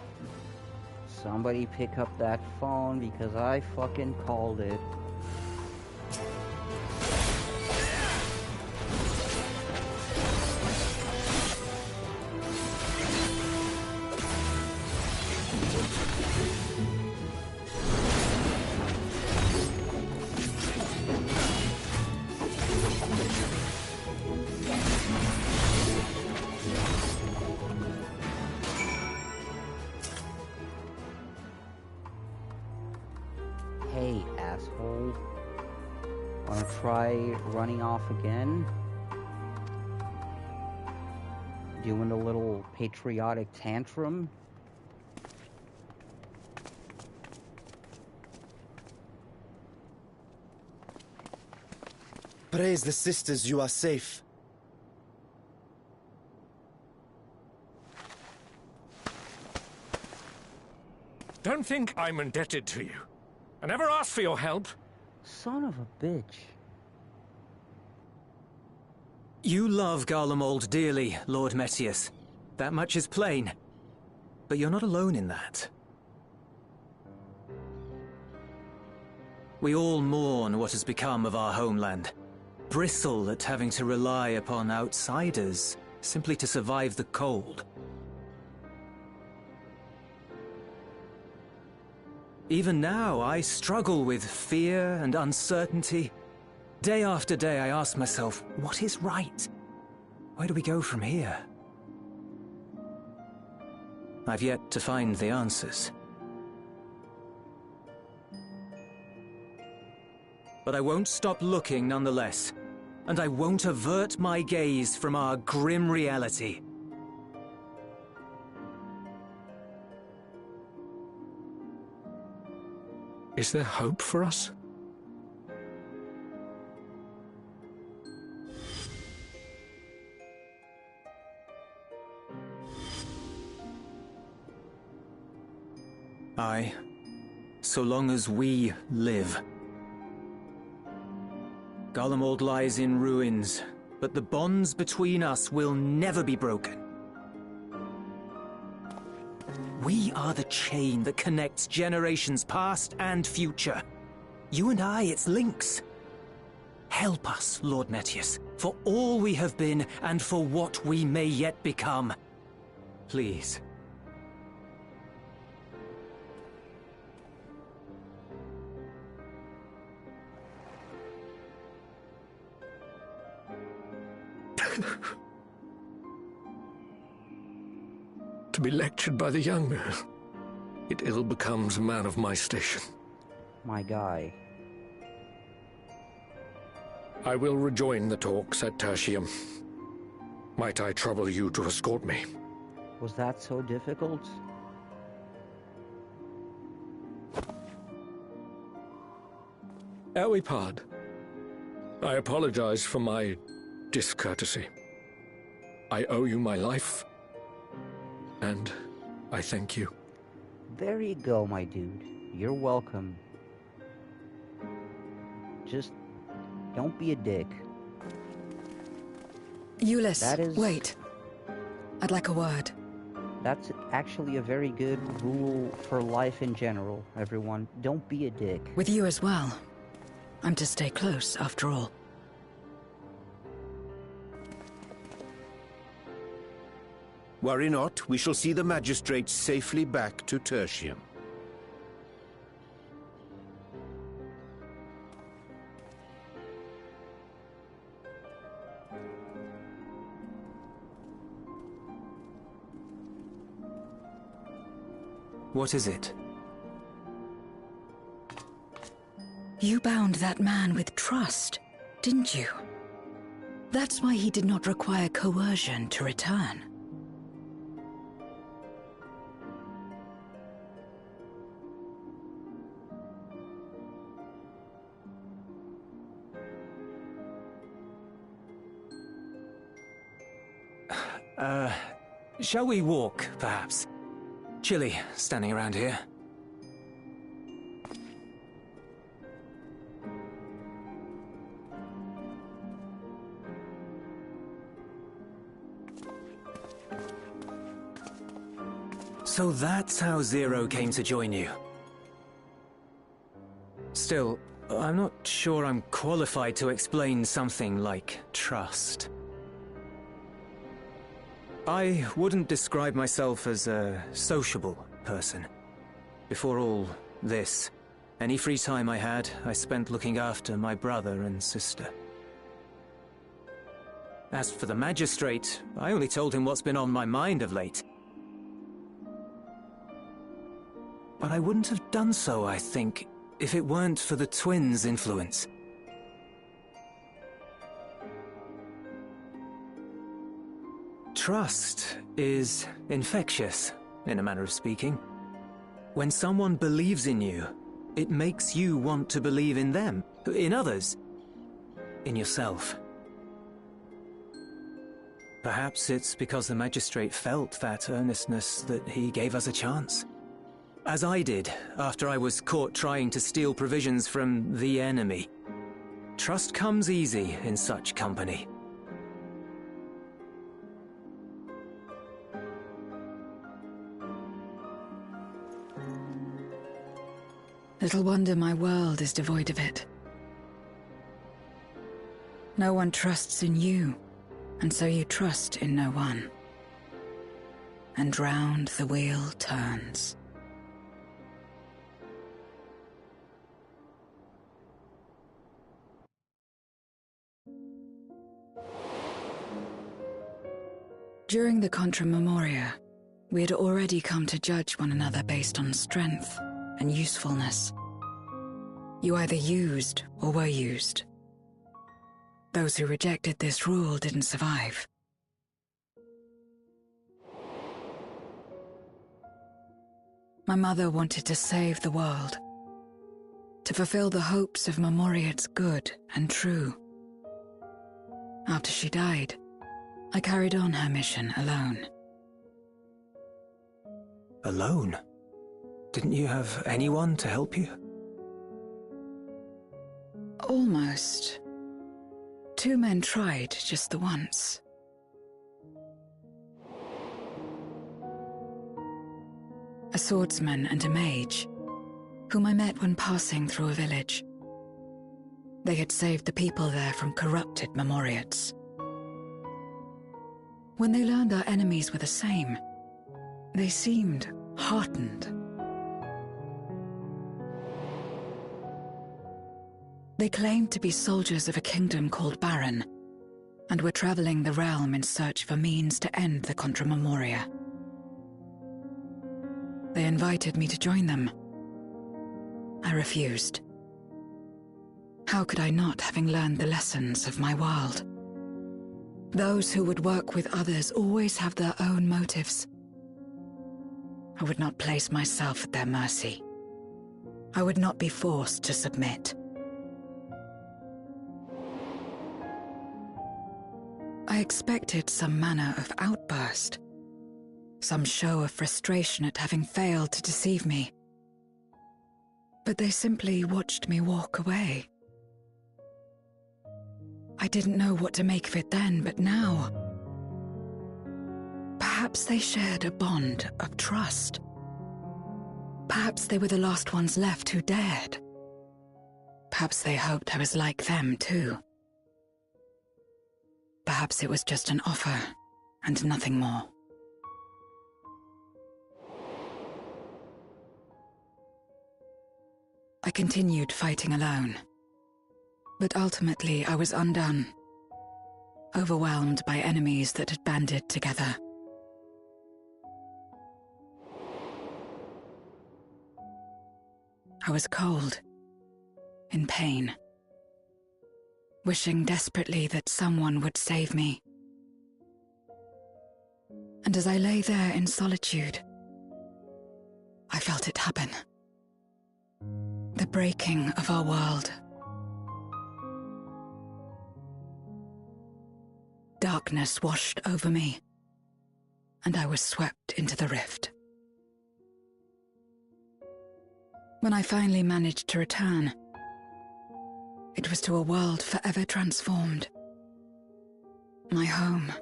Somebody pick up that phone because I fucking called it. Hey, asshole. Wanna try running off again? Doing a little patriotic tantrum? Praise the sisters, you are safe. Don't think I'm indebted to you. I never asked for your help. Son of a bitch. You love Garlemald dearly, Lord Metius. That much is plain. But you're not alone in that. We all mourn what has become of our homeland. Bristle at having to rely upon outsiders simply to survive the cold. Even now, I struggle with fear and uncertainty. Day after day, I ask myself, what is right? Where do we go from here? I've yet to find the answers. But I won't stop looking nonetheless, and I won't avert my gaze from our grim reality. Is there hope for us? Aye, so long as we live. Garlemald lies in ruins, but the bonds between us will never be broken. We are the chain that connects generations past and future. You and I, it's links. Help us, Lord Metius, for all we have been and for what we may yet become. Please. To be lectured by the young man, it ill becomes a man of my station. My guy. I will rejoin the talks at Tertium. Might I trouble you to escort me? Was that so difficult? Out we part. I apologize for my discourtesy. I owe you my life, and I thank you. There you go, my dude. You're welcome. Just don't be a dick. Ulyss, wait. I'd like a word. That's actually a very good rule for life in general, everyone. Don't be a dick. With you as well. I'm to stay close, after all. Worry not, we shall see the magistrate safely back to Tertium. What is it? You bound that man with trust, didn't you? That's why he did not require coercion to return. Shall we walk, perhaps? Chilly, standing around here. So that's how Zero came to join you. Still, I'm not sure I'm qualified to explain something like trust. I wouldn't describe myself as a sociable person. Before all this, any free time I had, I spent looking after my brother and sister. As for the magistrate, I only told him what's been on my mind of late. But I wouldn't have done so, I think, if it weren't for the twins' influence. Trust is infectious, in a manner of speaking. When someone believes in you, it makes you want to believe in them, in others, in yourself. Perhaps it's because the magistrate felt that earnestness that he gave us a chance. As I did, after I was caught trying to steal provisions from the enemy. Trust comes easy in such company. Little wonder my world is devoid of it. No one trusts in you, and so you trust in no one. And round the wheel turns. During the Contra Memoria, we had already come to judge one another based on strength and usefulness. You either used or were used. Those who rejected this rule didn't survive. My mother wanted to save the world, to fulfill the hopes of Memoria's good and true. After she died, I carried on her mission alone. Alone? Didn't you have anyone to help you? Almost. 2 men tried just the once. A swordsman and a mage, whom I met when passing through a village. They had saved the people there from corrupted Memoriates. When they learned our enemies were the same, they seemed heartened. They claimed to be soldiers of a kingdom called Baron, and were traveling the realm in search for means to end the Contra Memoria. They invited me to join them. I refused. How could I not, having learned the lessons of my world? Those who would work with others always have their own motives. I would not place myself at their mercy. I would not be forced to submit. I expected some manner of outburst, some show of frustration at having failed to deceive me. But they simply watched me walk away. I didn't know what to make of it then, but now, perhaps they shared a bond of trust. Perhaps they were the last ones left who dared. Perhaps they hoped I was like them too. Perhaps it was just an offer and nothing more. I continued fighting alone, but ultimately I was undone, overwhelmed by enemies that had banded together. I was cold, in pain, wishing desperately that someone would save me. And as I lay there in solitude, I felt it happen. The breaking of our world. Darkness washed over me, and I was swept into the rift. When I finally managed to return, it was to a world forever transformed. My home,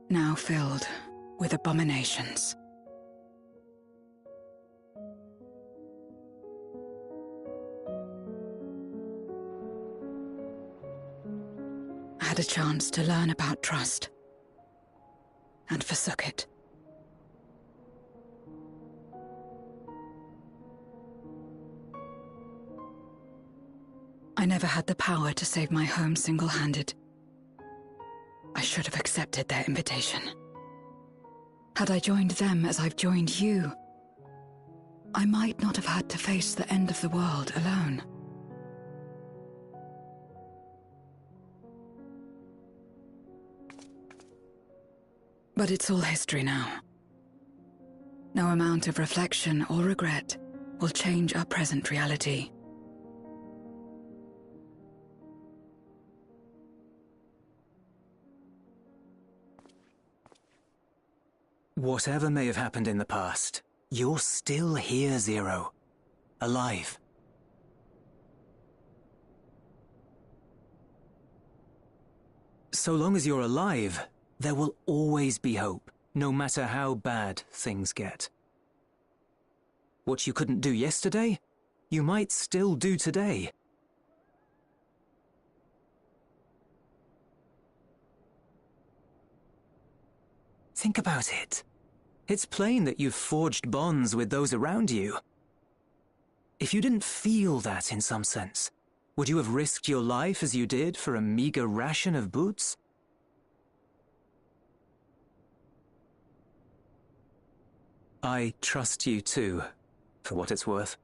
now filled with abominations. I had a chance to learn about trust, and forsook it. I never had the power to save my home single-handed. I should have accepted their invitation. Had I joined them as I've joined you, I might not have had to face the end of the world alone. But it's all history now. No amount of reflection or regret will change our present reality. Whatever may have happened in the past, you're still here, Zero. Alive. So long as you're alive, there will always be hope, no matter how bad things get. What you couldn't do yesterday, you might still do today. Think about it. It's plain that you've forged bonds with those around you. If you didn't feel that in some sense, would you have risked your life as you did for a meager ration of boots? I trust you too, for what it's worth.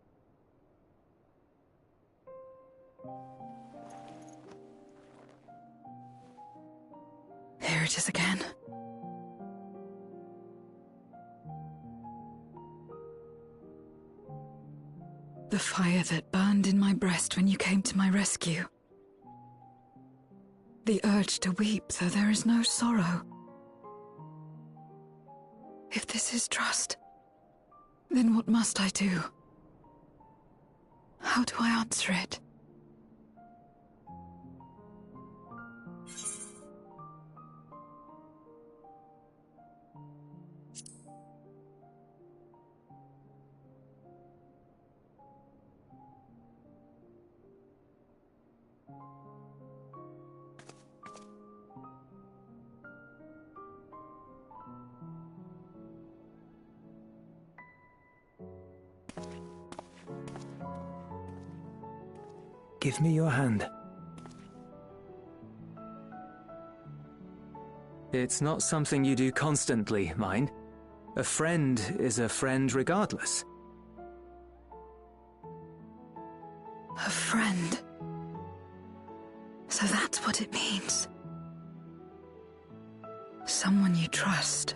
Here it is again. The fire that burned in my breast when you came to my rescue. The urge to weep though there is no sorrow. If this is trust, then what must I do? How do I answer it? Give me your hand. It's not something you do constantly, mind. A friend is a friend regardless. A friend. So that's what it means. Someone you trust.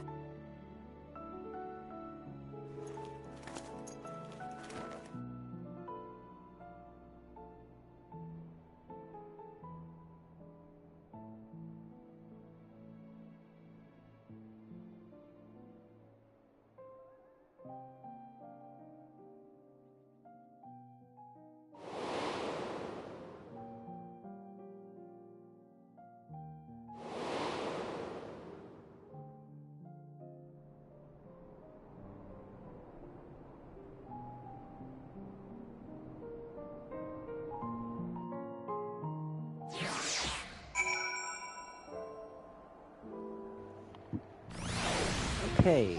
Okay.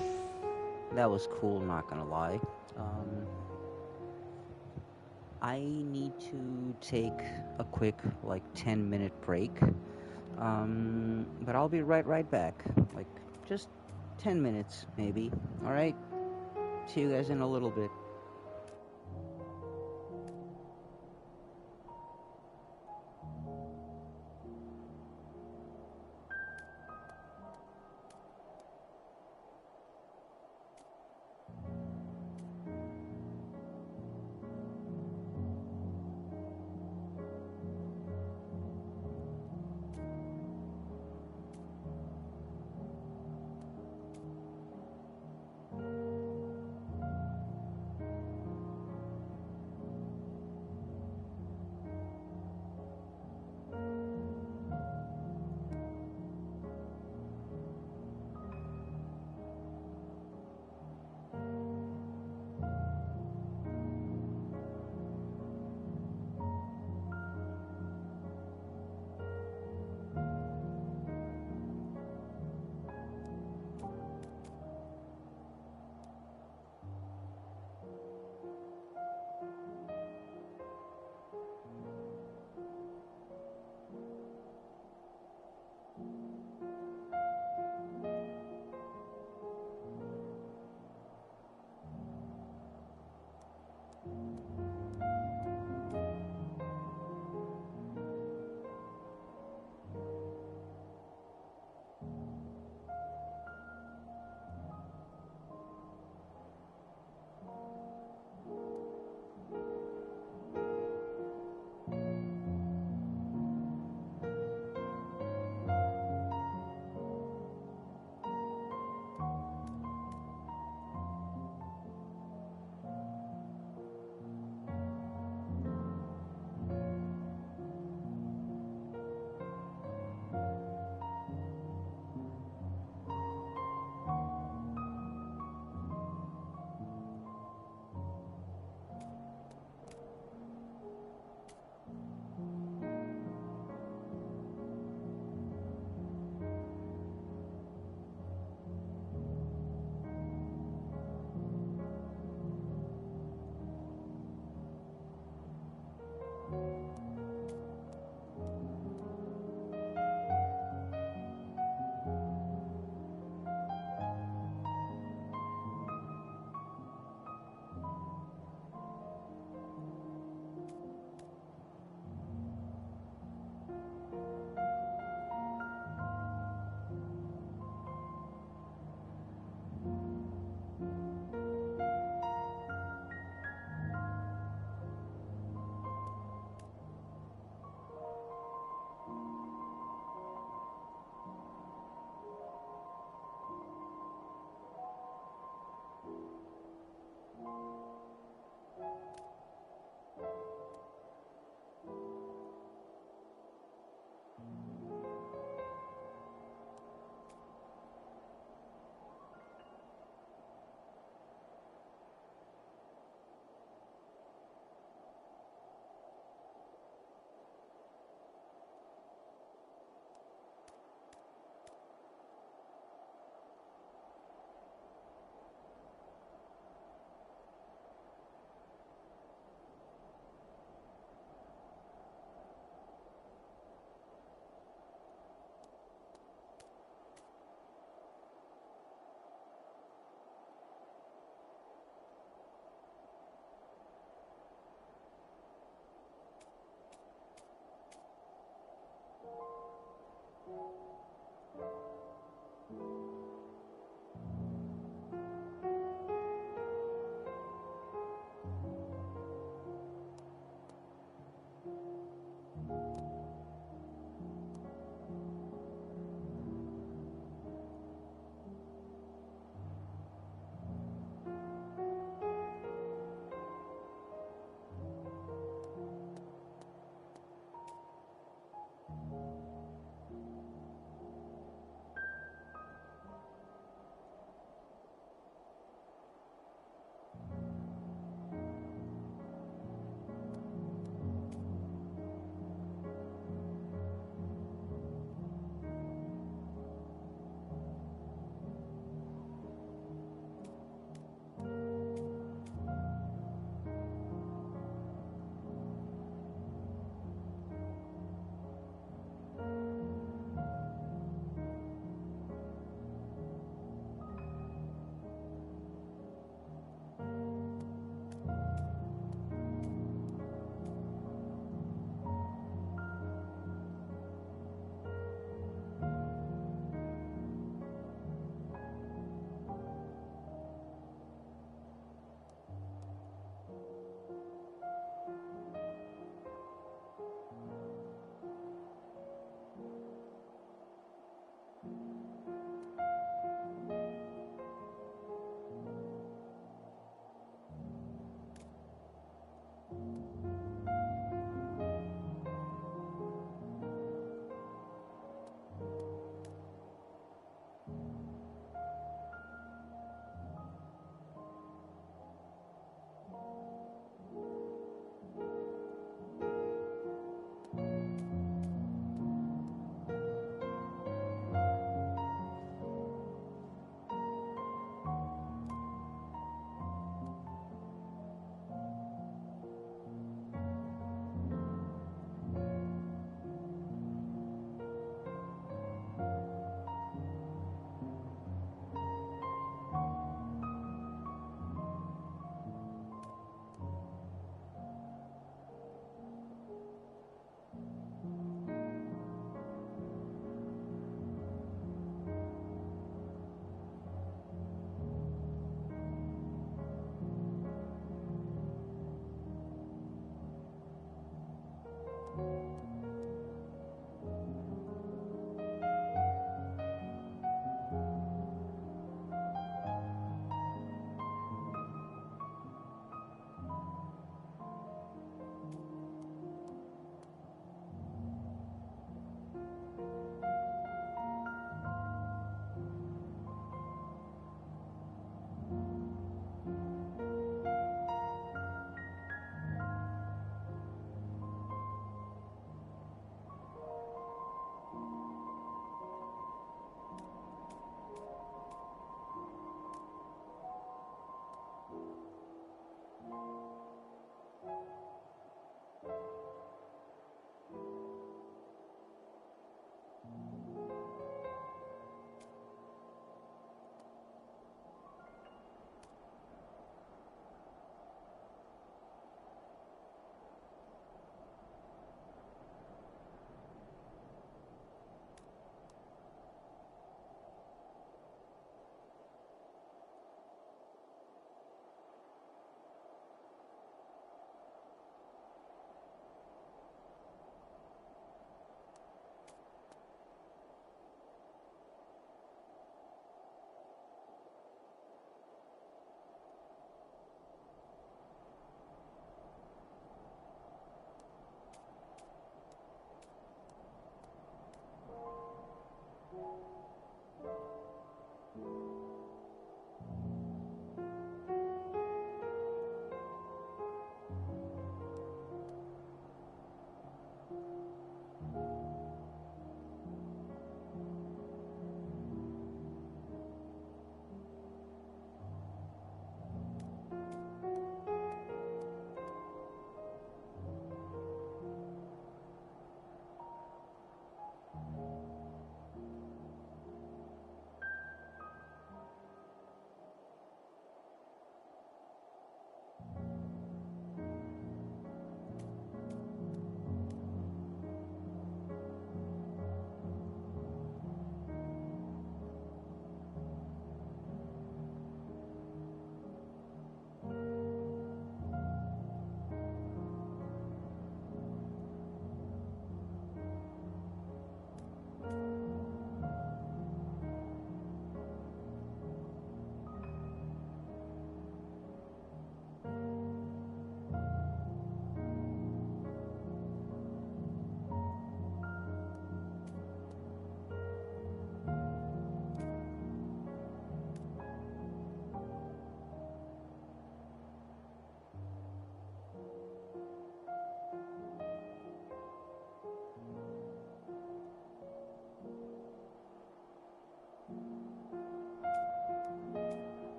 That was cool, not gonna lie. I need to take a quick, like, 10-minute break. But I'll be right back. Like, just 10 minutes, maybe. Alright? See you guys in a little bit.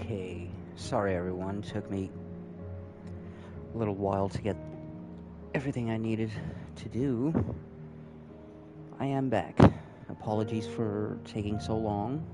Okay, sorry everyone, took me a little while to get everything I needed to do. I am back. Apologies for taking so long.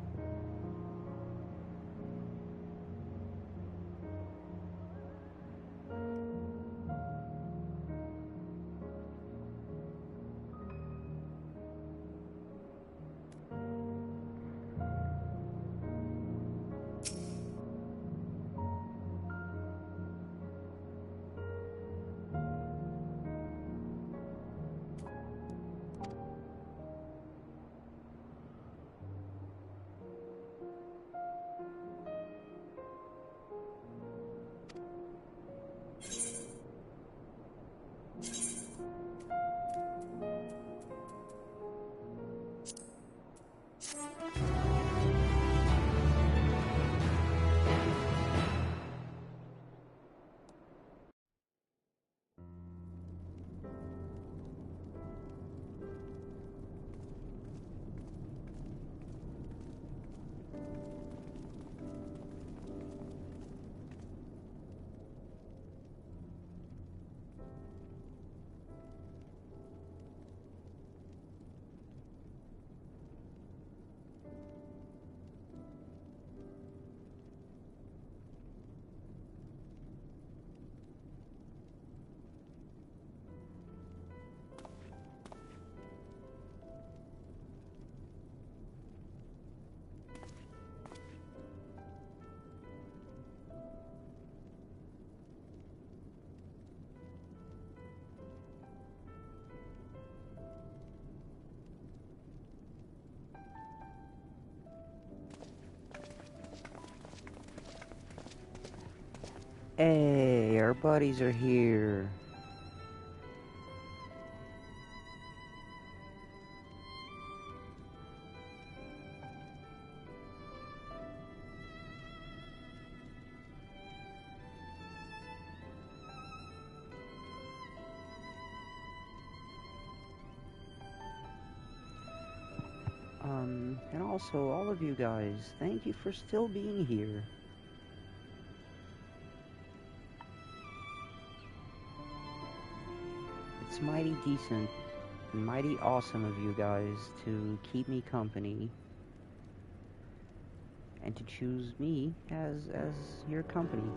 Hey, our buddies are here. And also, all of you guys, thank you for still being here. It's mighty decent and mighty awesome of you guys to keep me company and to choose me as your company.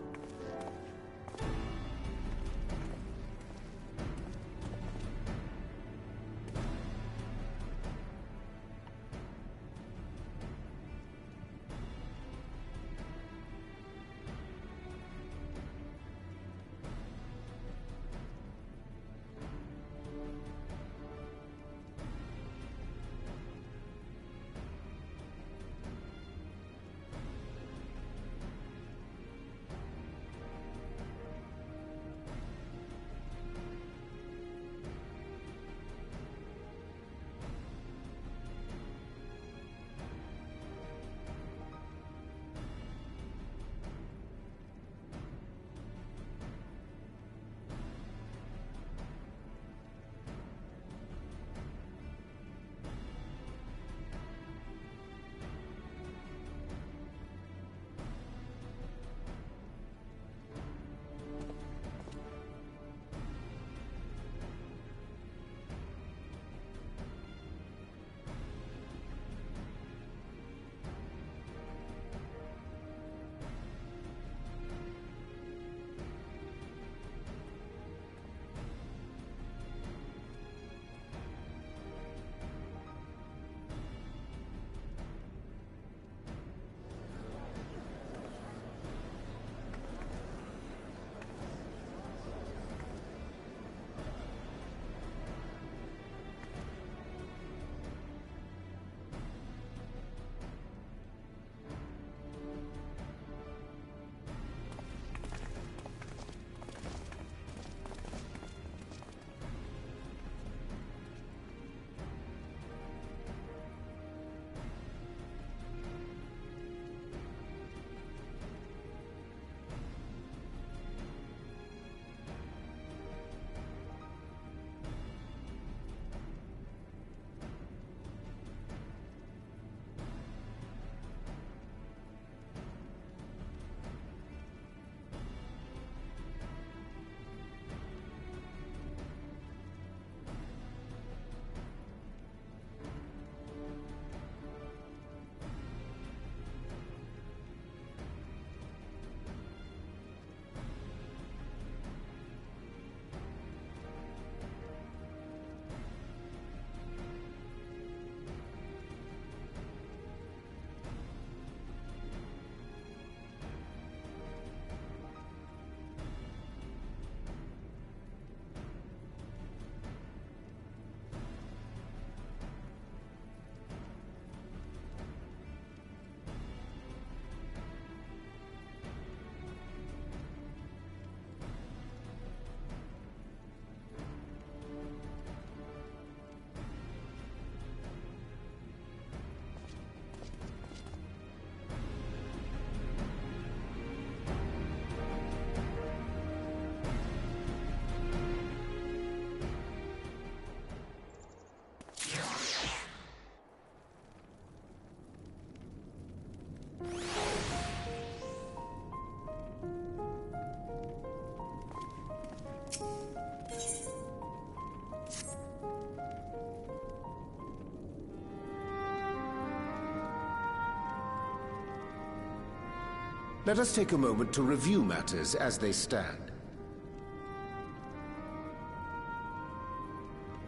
Let us take a moment to review matters as they stand.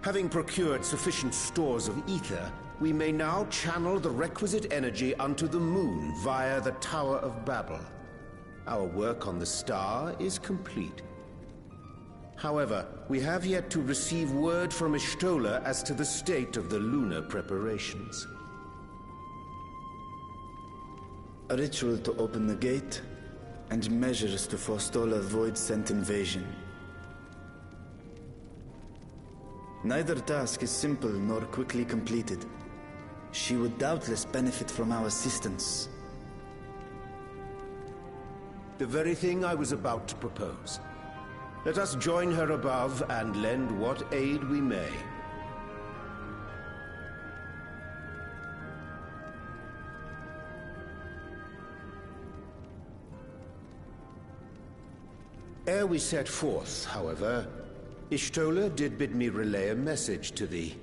Having procured sufficient stores of ether, we may now channel the requisite energy unto the moon via the Tower of Babel. Our work on the star is complete. However, we have yet to receive word from Y'shtola as to the state of the lunar preparations. A ritual to open the gate, and measures to forestall a void-sent invasion. Neither task is simple nor quickly completed. She would doubtless benefit from our assistance. The very thing I was about to propose. Let us join her above and lend what aid we may. Ere we set forth, however, Y'shtola did bid me relay a message to thee.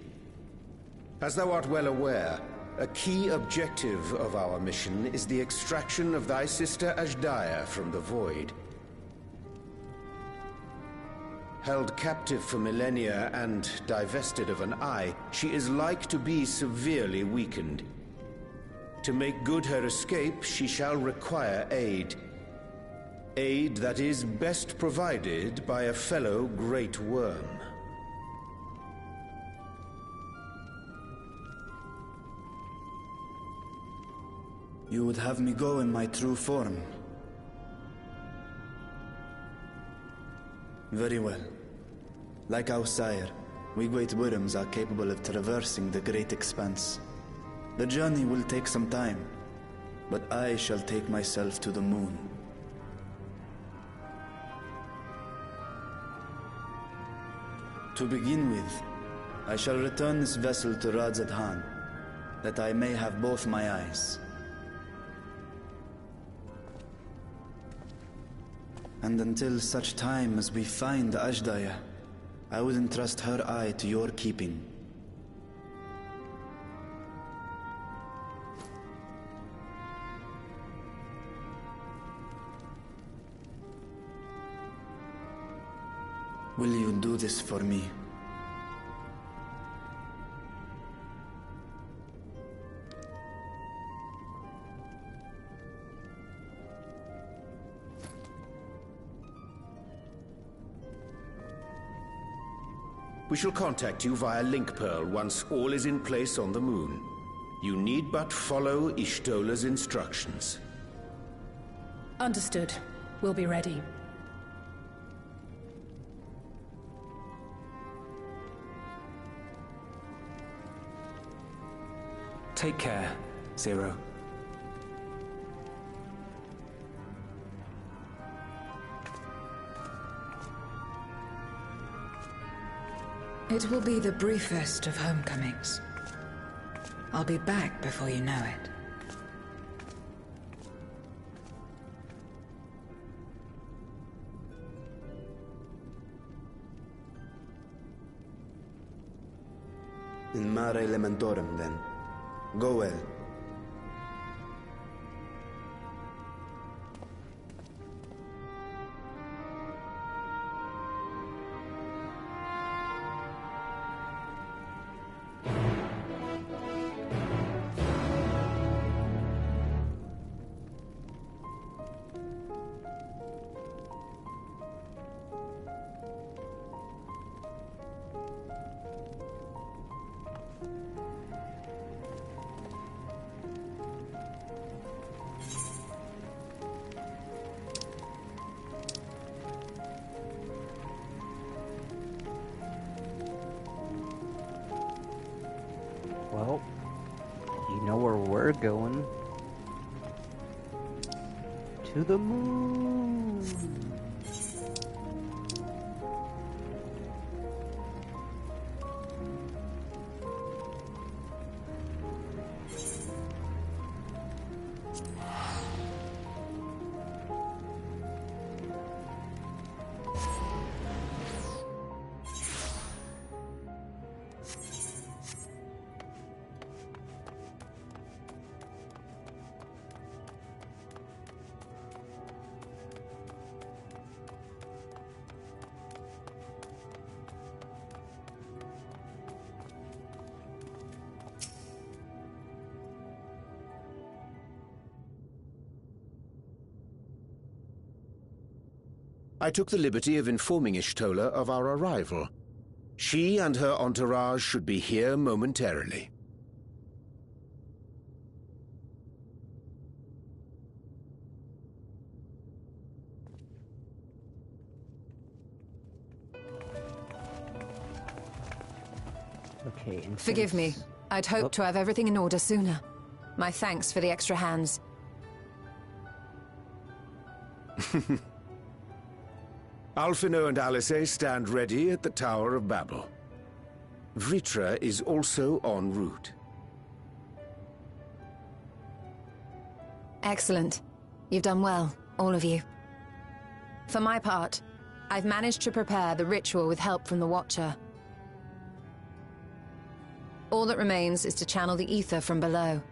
As thou art well aware, a key objective of our mission is the extraction of thy sister Azhdaya from the Void. Held captive for millennia and divested of an eye, she is like to be severely weakened. To make good her escape, she shall require aid. Aid that is best provided by a fellow Great Worm. You would have me go in my true form? Very well. Like our sire, we Great Worms are capable of traversing the great expanse. The journey will take some time, but I shall take myself to the moon. To begin with, I shall return this vessel to Radzadhan, that I may have both my eyes. And until such time as we find Azhdaya, I would entrust her eye to your keeping. Will you do this for me? We shall contact you via Link Pearl once all is in place on the moon. You need but follow Y'shtola's instructions. Understood. We'll be ready. Take care, Zero. It will be the briefest of homecomings. I'll be back before you know it. In Mare Elementorum, then. Go well. Well, you know where we're going. To the moon! I took the liberty of informing Ishtola of our arrival. She and her entourage should be here momentarily. Okay, and Forgive me. I'd hoped to have everything in order sooner. My thanks for the extra hands. Alphino and Alice stand ready at the Tower of Babel. Vritra is also en route. Excellent. You've done well, all of you. For my part, I've managed to prepare the ritual with help from the Watcher. All that remains is to channel the ether from below.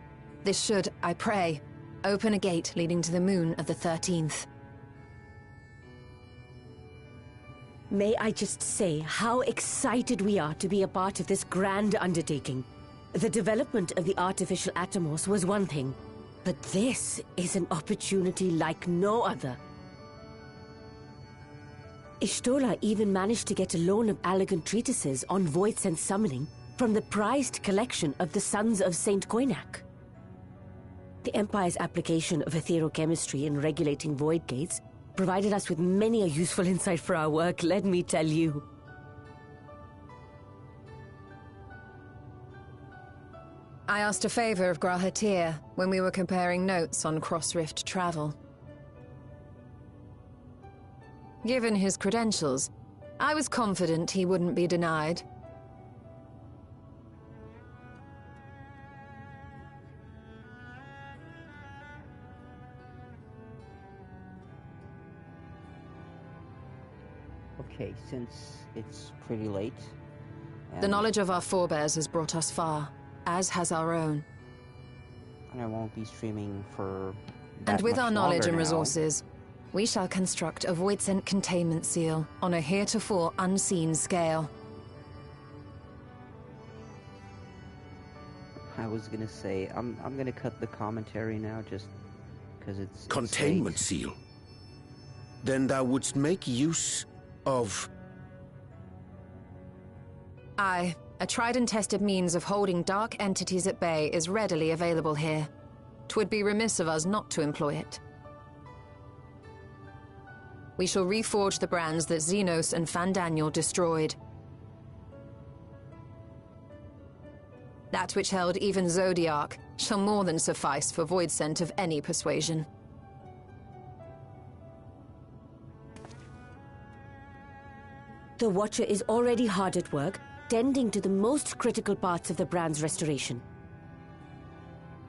This should, I pray, open a gate leading to the moon of the 13th. May I just say how excited we are to be a part of this grand undertaking. The development of the artificial Atomos was one thing, but this is an opportunity like no other. Ishtola even managed to get a loan of elegant treatises on void sense summoning from the prized collection of the Sons of Saint Koinak. The Empire's application of etherochemistry in regulating void gates provided us with many a useful insight for our work, let me tell you. I asked a favor of Grahatir when we were comparing notes on cross-rift travel. Given his credentials, I was confident he wouldn't be denied. Okay, since it's pretty late... The knowledge of our forebears has brought us far, as has our own. And I won't be streaming for And with our knowledge and now. resources, we shall construct a void-sent containment seal on a heretofore unseen scale. I was gonna say, I'm gonna cut the commentary now just because it's Containment late. seal? Then thou wouldst make use of... Aye, a tried and tested means of holding dark entities at bay is readily available here. 'Twould be remiss of us not to employ it. We shall reforge the brands that Xenos and Fandaniel destroyed. That which held even Zodiac shall more than suffice for void scent of any persuasion. The Watcher is already hard at work, tending to the most critical parts of the brand's restoration.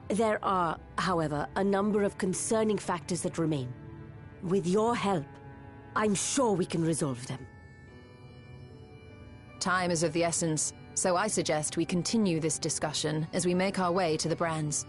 There are, however, a number of concerning factors that remain. With your help, I'm sure we can resolve them. Time is of the essence, so I suggest we continue this discussion as we make our way to the brands.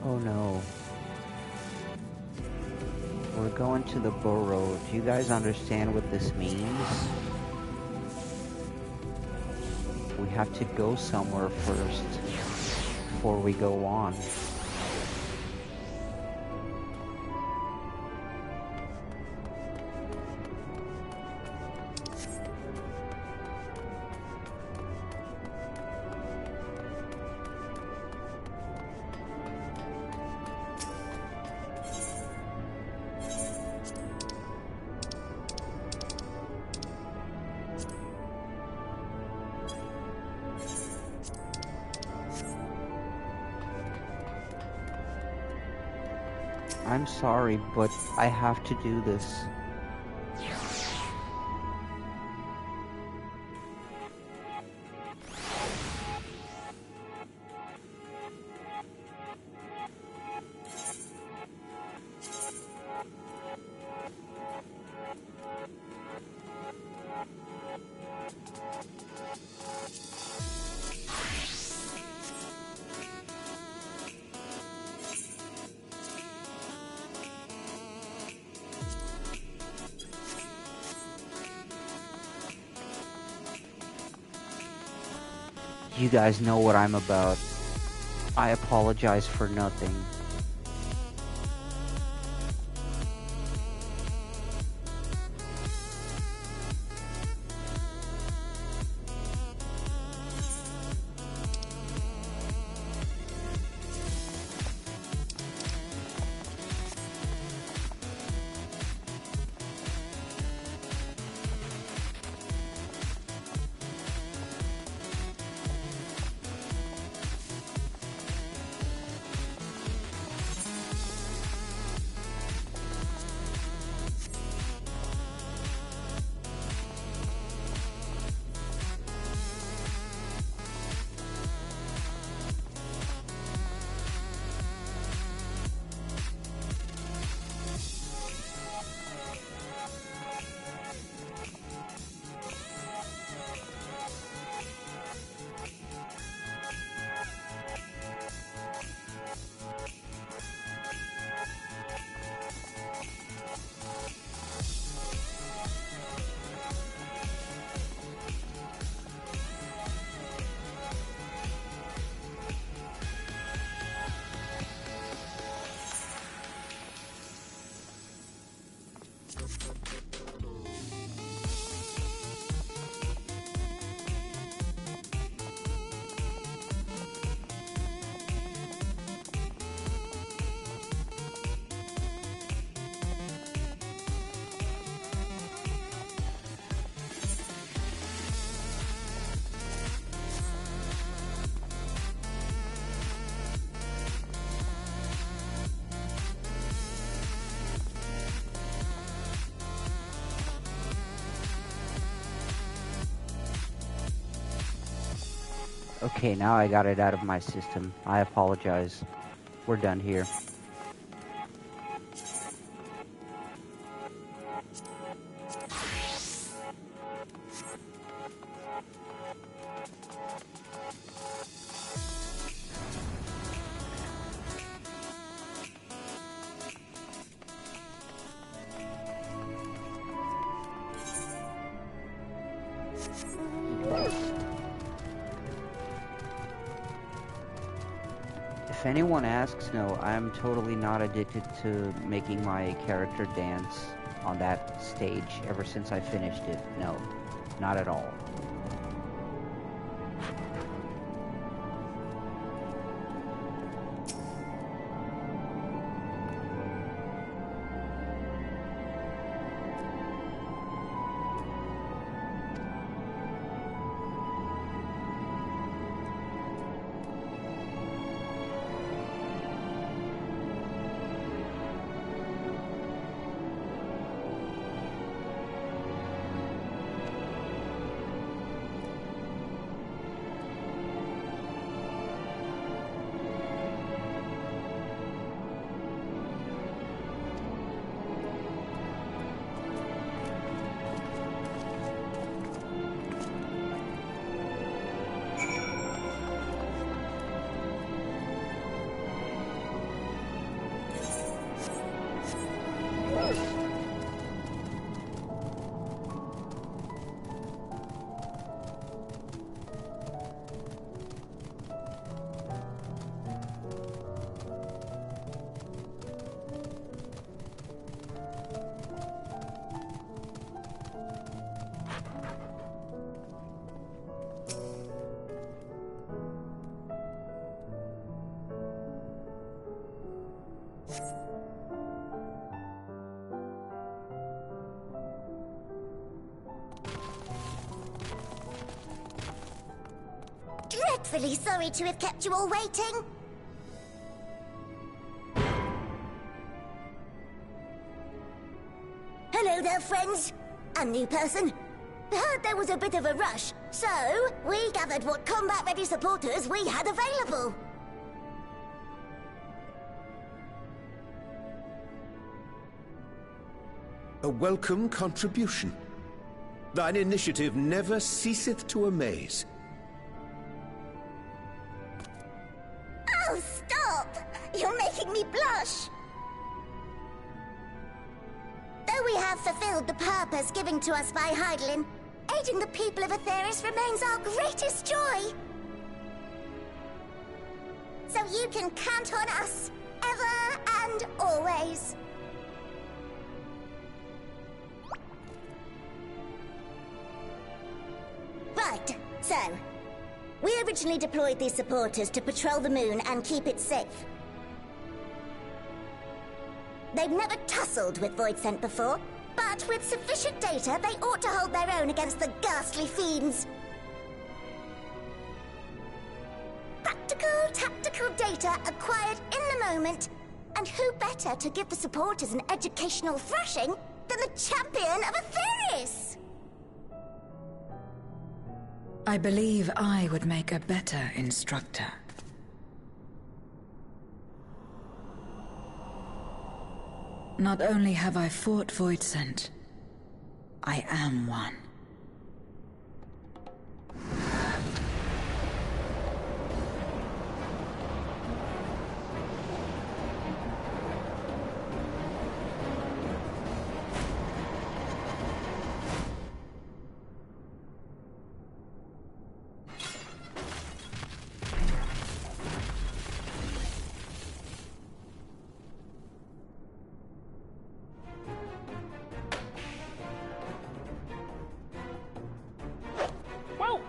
Oh no. We're going to the burrow. Do you guys understand what this means? We have to go somewhere first before we go on. I'm sorry, but I have to do this. You guys know what I'm about. I apologize for nothing. Okay, now I got it out of my system. I apologize. We're done here. If anyone asks, no, I'm totally not addicted to making my character dance on that stage ever since I finished it. No, not at all. Dreadfully sorry to have kept you all waiting. Hello there, friends. A new person. Heard there was a bit of a rush, so we gathered what combat-ready supporters we had available. A welcome contribution. Thine initiative never ceaseth to amaze. Oh, stop! You're making me blush! Though we have fulfilled the purpose given to us by Heidelin, aiding the people of Aetheris remains our greatest joy. So you can count on us, ever and always. Right, so, we originally deployed these supporters to patrol the moon and keep it safe. They've never tussled with Voidsent before, but with sufficient data, they ought to hold their own against the ghastly fiends. Practical, tactical data acquired in the moment, and who better to give the supporters an educational thrashing than the champion of Aetheris? I believe I would make a better instructor. Not only have I fought Voidsent, I am one.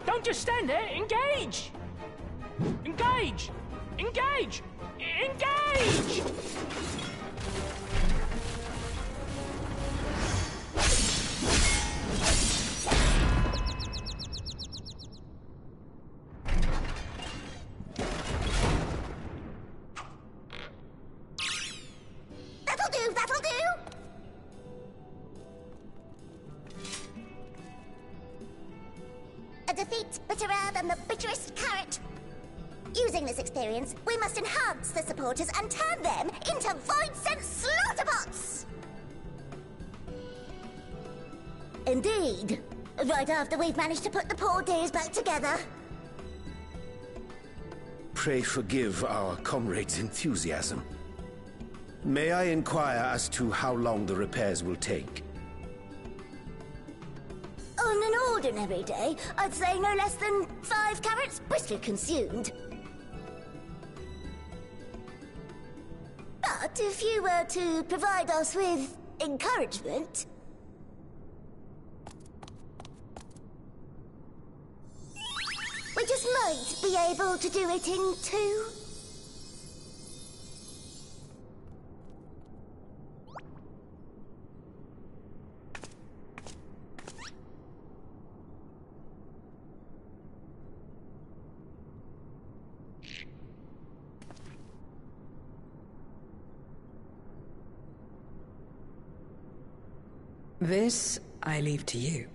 Don't just stand there. Engage! Engage! Engage! Engage! That'll do, that'll do! A defeat bitterer than the bitterest carrot. Using this experience, we must enhance the supporters and turn them into Voidsent slaughterbots! Indeed. Right after we've managed to put the poor dears back together. Pray forgive our comrades' enthusiasm. May I inquire as to how long the repairs will take? On an ordinary day, I'd say no less than 5 carrots briskly consumed. But if you were to provide us with encouragement... we just might be able to do it in 2. This I leave to you.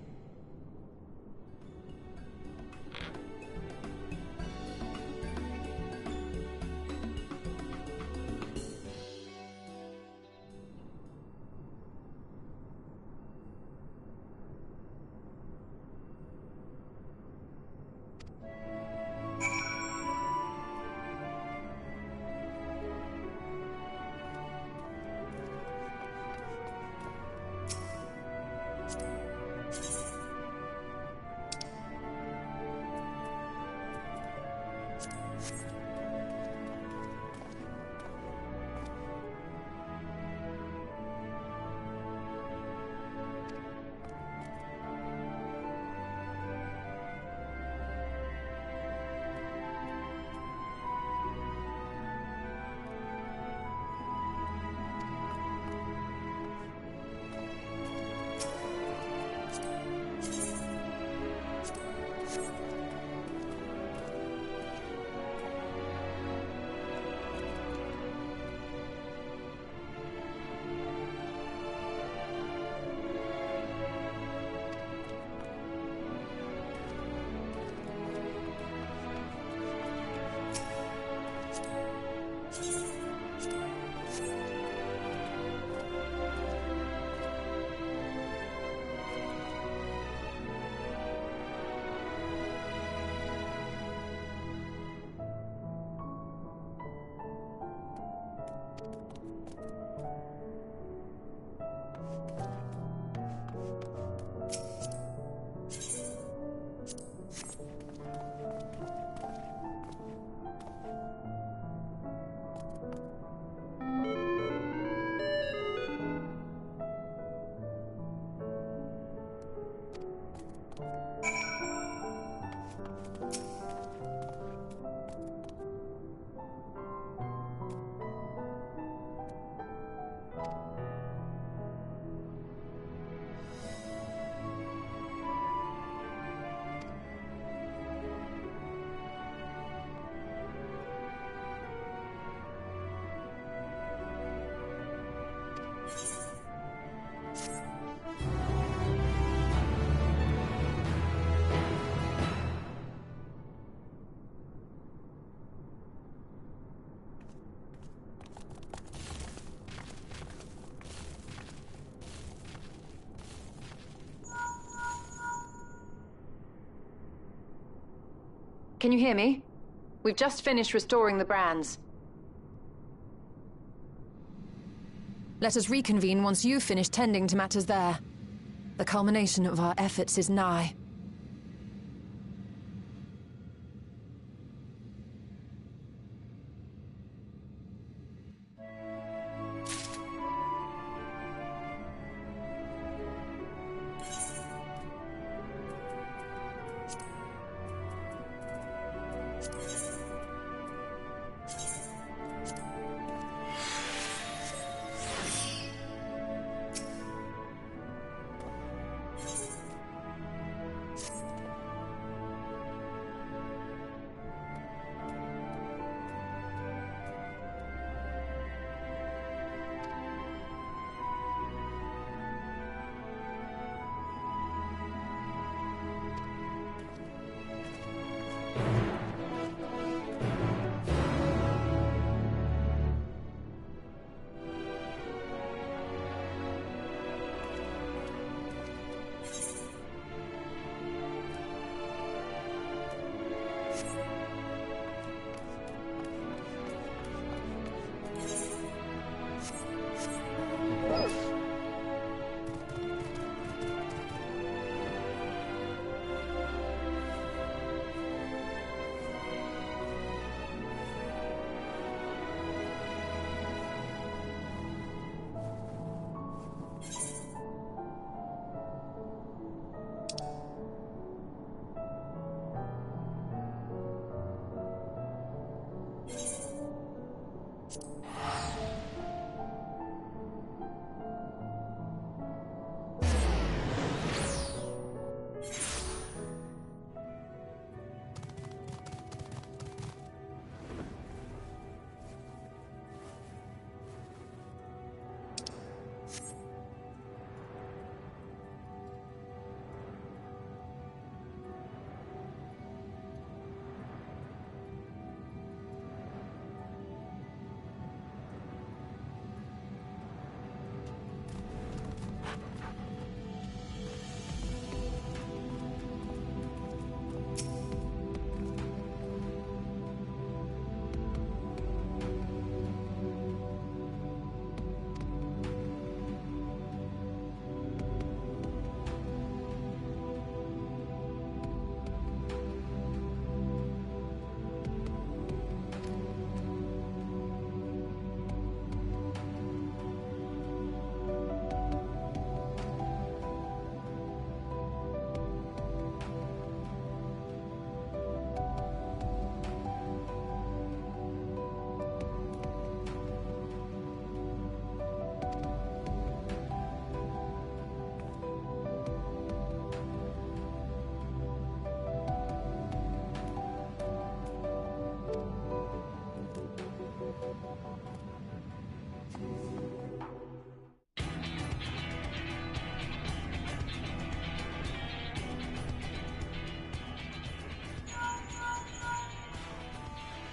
Can you hear me? We've just finished restoring the brands. Let us reconvene once you've finished tending to matters there. The culmination of our efforts is nigh.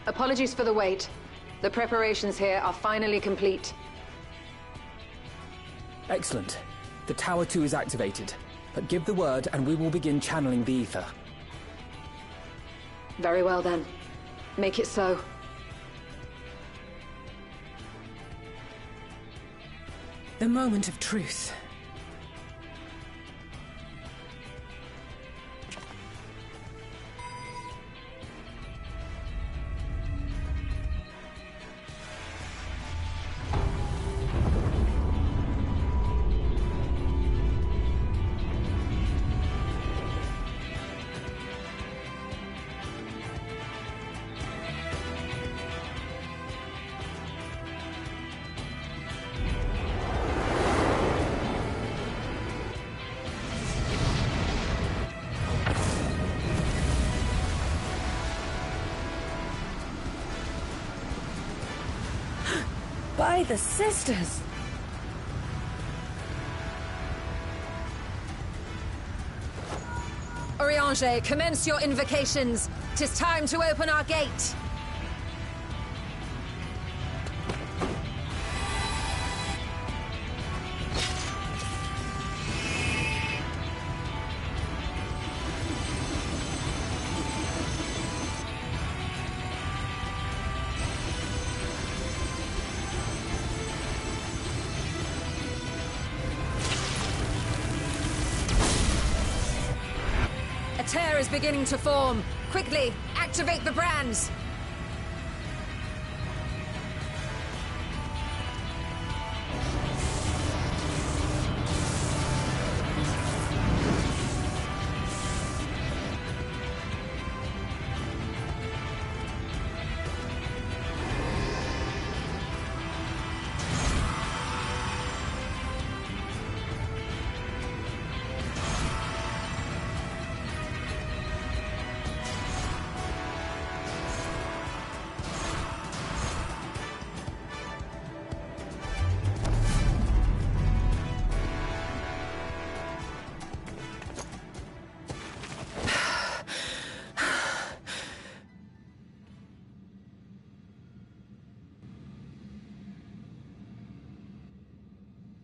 Apologies for the wait. The preparations here are finally complete. Excellent. The Tower 2 is activated. But give the word and we will begin channeling the ether. Very well then. Make it so. The moment of truth. By the sisters! Oriange, commence your invocations. 'Tis time to open our gate. fire is beginning to form. Quickly, activate the brands!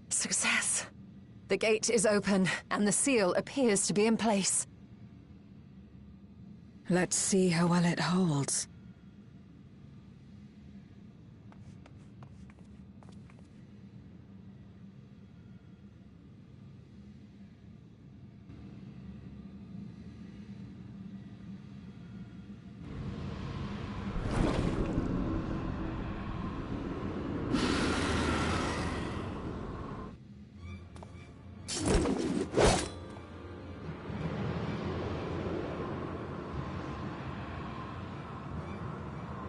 Success. The gate is open, and the seal appears to be in place. Let's see how well it holds.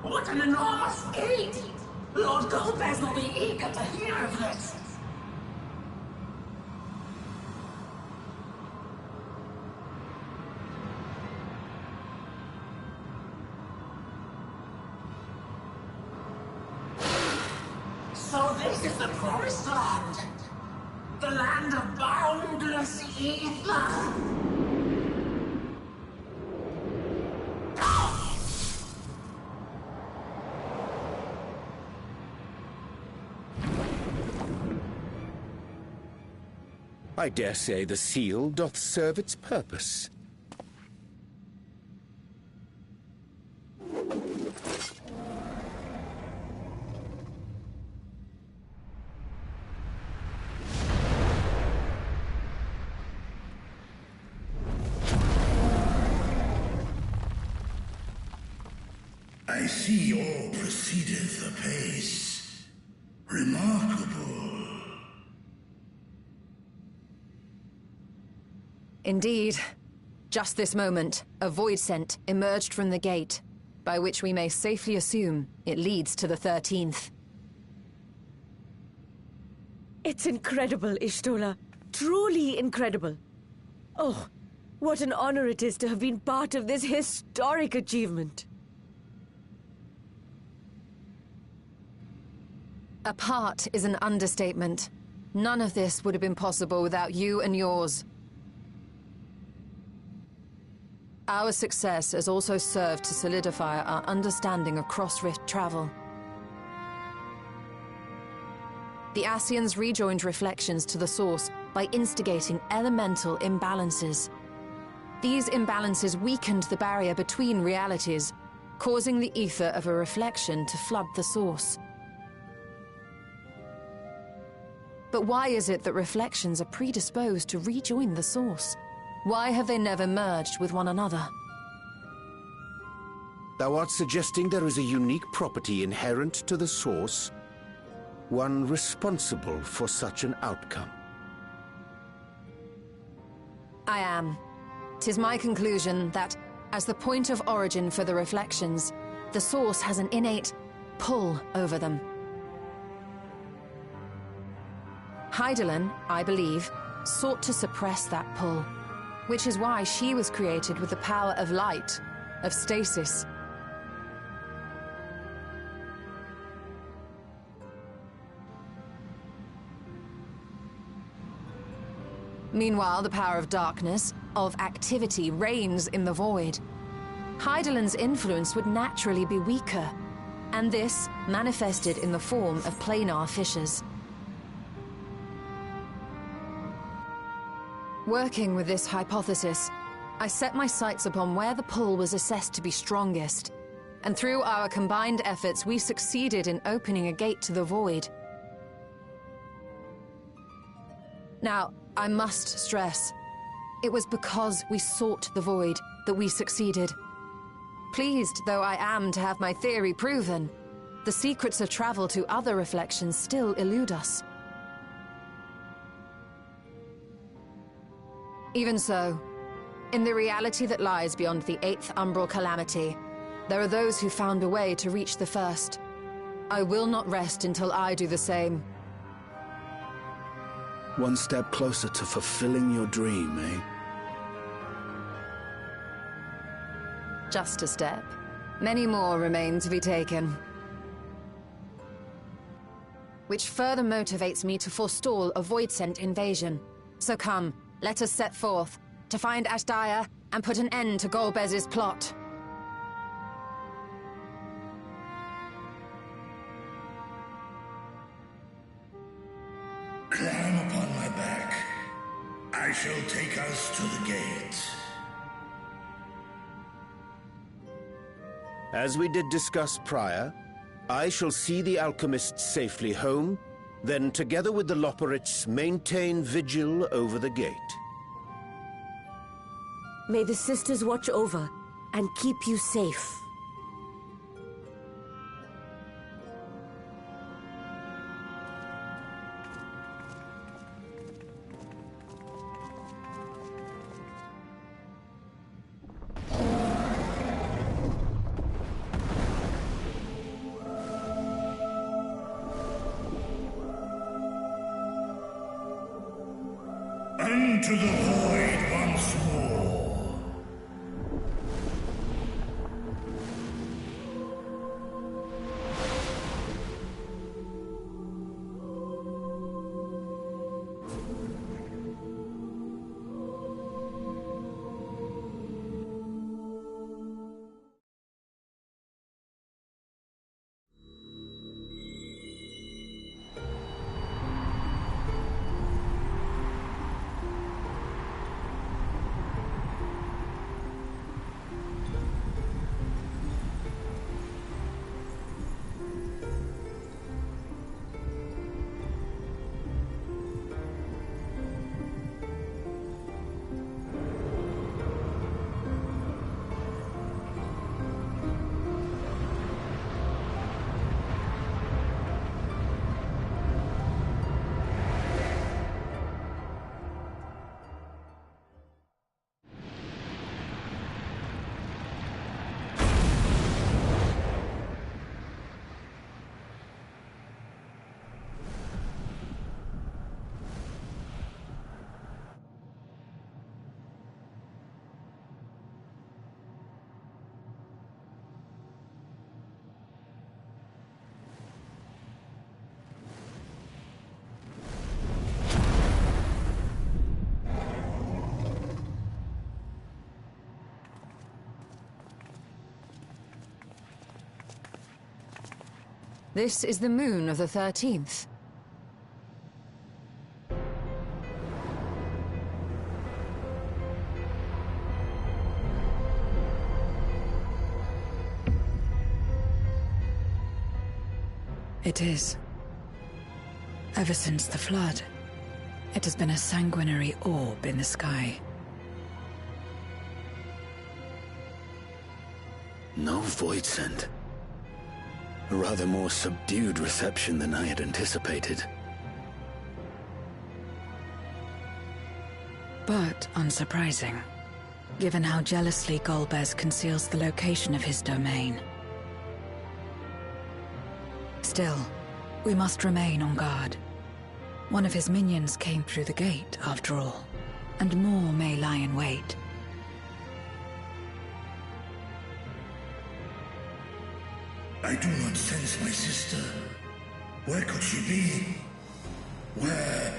What an enormous gate! Lord Golbez will be eager to hear of this. So this is the promised land. The land of boundless ether. I dare say the seal doth serve its purpose. I see all proceedeth apace. Remarkable. Indeed. Just this moment, a void scent emerged from the gate, by which we may safely assume it leads to the 13th. It's incredible, Ishtola. Truly incredible. Oh, what an honor it is to have been part of this historic achievement. A part is an understatement. None of this would have been possible without you and yours. Our success has also served to solidify our understanding of cross-rift travel. The Ascians rejoined reflections to the source by instigating elemental imbalances. These imbalances weakened the barrier between realities, causing the ether of a reflection to flood the source. But why is it that reflections are predisposed to rejoin the source? Why have they never merged with one another? Thou art suggesting there is a unique property inherent to the source, one responsible for such an outcome. I am. 'Tis my conclusion that, as the point of origin for the reflections, the source has an innate pull over them. Hydaelyn, I believe, sought to suppress that pull, which is why she was created with the power of light, of stasis. Meanwhile, the power of darkness, of activity, reigns in the void. Hydaelyn's influence would naturally be weaker, and this manifested in the form of planar fissures. Working with this hypothesis, I set my sights upon where the pull was assessed to be strongest, and through our combined efforts we succeeded in opening a gate to the void. Now, I must stress, it was because we sought the void, that we succeeded. Pleased though I am to have my theory proven, the secrets of travel to other reflections still elude us. Even so, in the reality that lies beyond the 8th umbral calamity, there are those who found a way to reach the first. I will not rest until I do the same. One step closer to fulfilling your dream, eh? Just a step. Many more remain to be taken. Which further motivates me to forestall a void-sent invasion. So come, let us set forth, to find Ashdaya and put an end to Golbez's plot. Climb upon my back. I shall take us to the gate. As we did discuss prior, I shall see the alchemists safely home, then together with the Loporrits maintain vigil over the gate. May the sisters watch over and keep you safe. Into the void once more. This is the moon of the 13th. It is. Ever since the flood, it has been a sanguinary orb in the sky. No void scent. A rather more subdued reception than I had anticipated. But unsurprising, given how jealously Golbez conceals the location of his domain. Still, we must remain on guard. One of his minions came through the gate, after all, and more may lie in wait. I do not sense my sister. Where could she be? Where?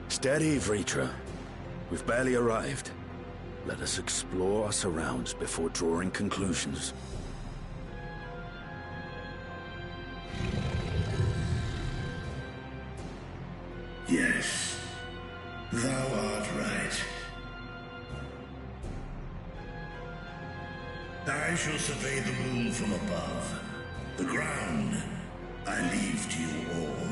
Steady, Vritra. We've barely arrived. Let us explore our surrounds before drawing conclusions. Yes, thou art right. I shall survey the moon from above. The ground I leave to you all.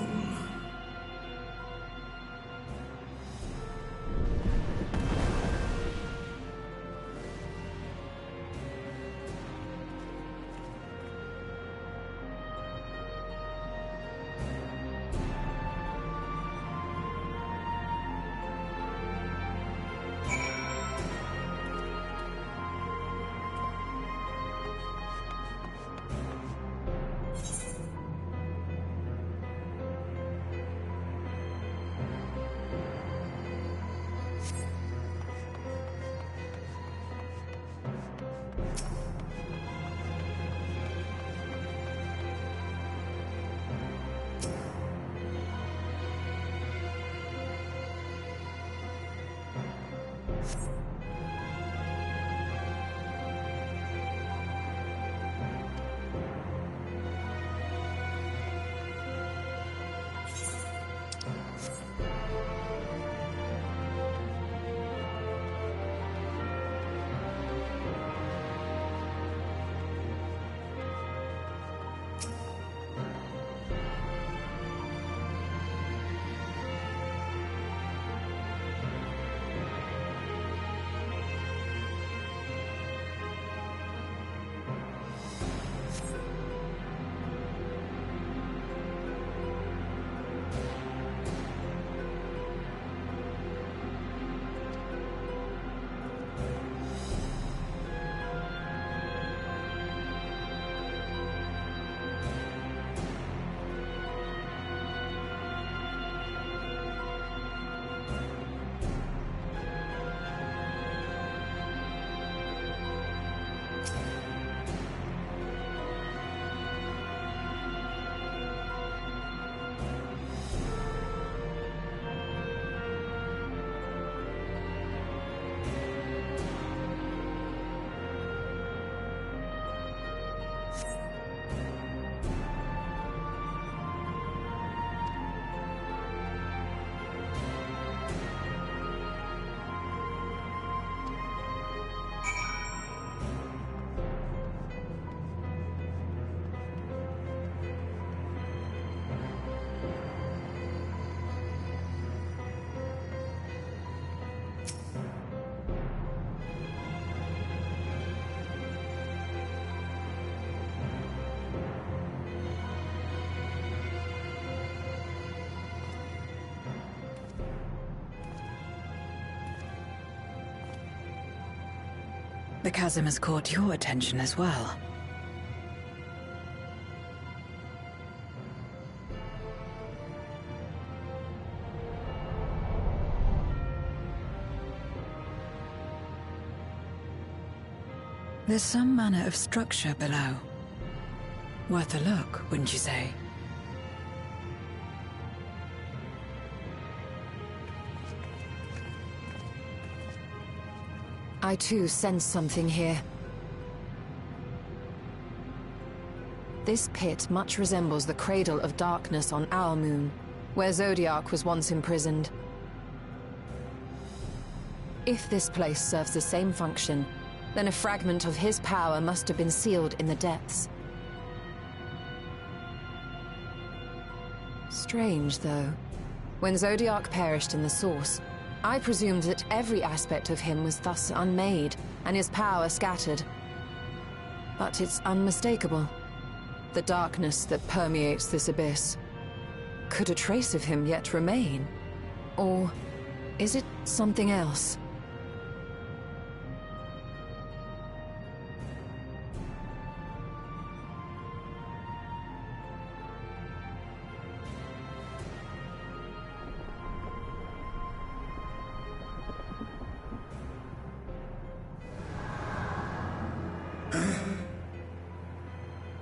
The chasm has caught your attention as well. There's some manner of structure below. Worth a look, wouldn't you say? I too sense something here. This pit much resembles the Cradle of Darkness on our moon, where Zodiac was once imprisoned. If this place serves the same function, then a fragment of his power must have been sealed in the depths. Strange, though. When Zodiac perished in the Source, I presumed that every aspect of him was thus unmade, and his power scattered. But it's unmistakable. The darkness that permeates this abyss. Could a trace of him yet remain? Or is it something else?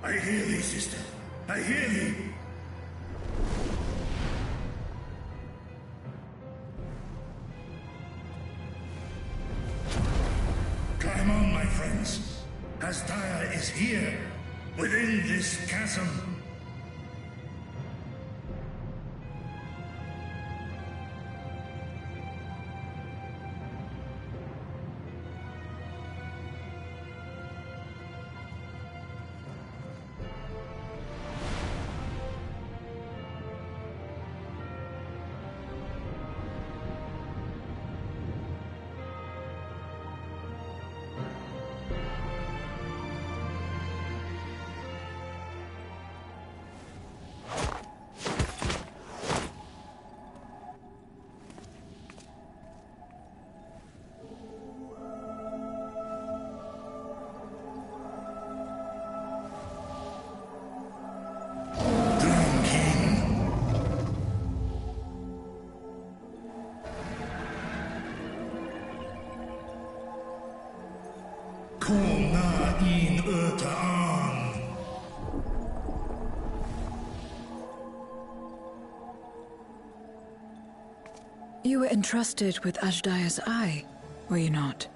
I hear thee, sister. I hear thee. Climb on, my friends. Astaya is here, within this chasm. You were entrusted with Ajdaya's eye, were you not?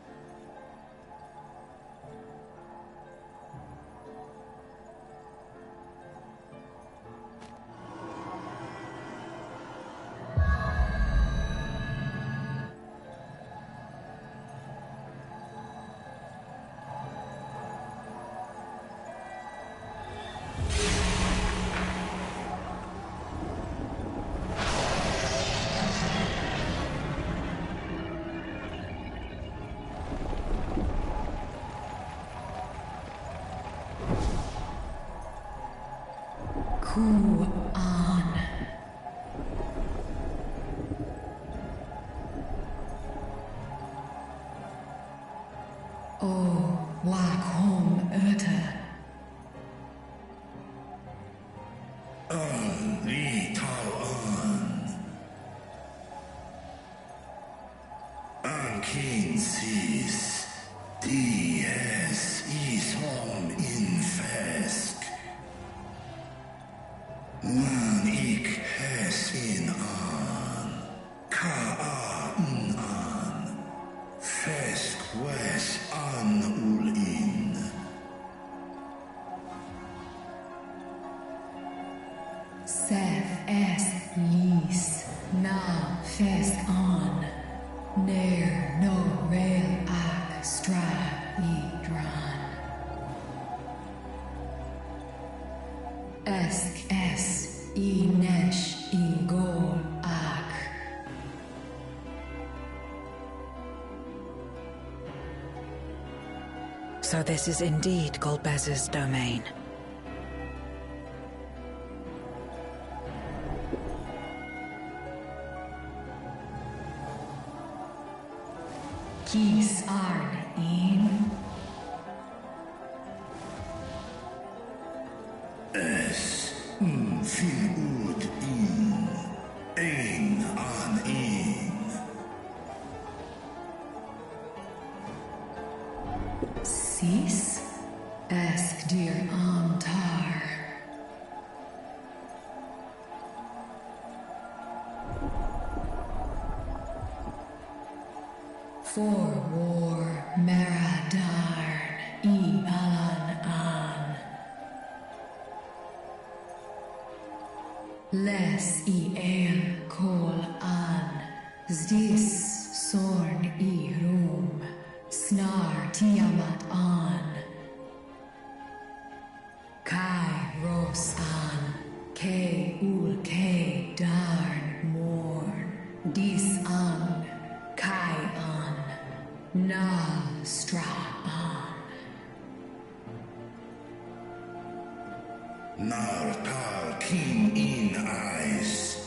So this is indeed Golbez's domain. Kis Arn in fil ud in, ein an ein. Sis? Ask dear Antar. For war Maradarn I Alan An. Les I El Kol An. Zdis Sorn I Rum. Snar Tiamat An. Kai Ros An. K Ul K Darn Morn. Dis An. Kai An. Na Stra An. Nar tal kin in eyes.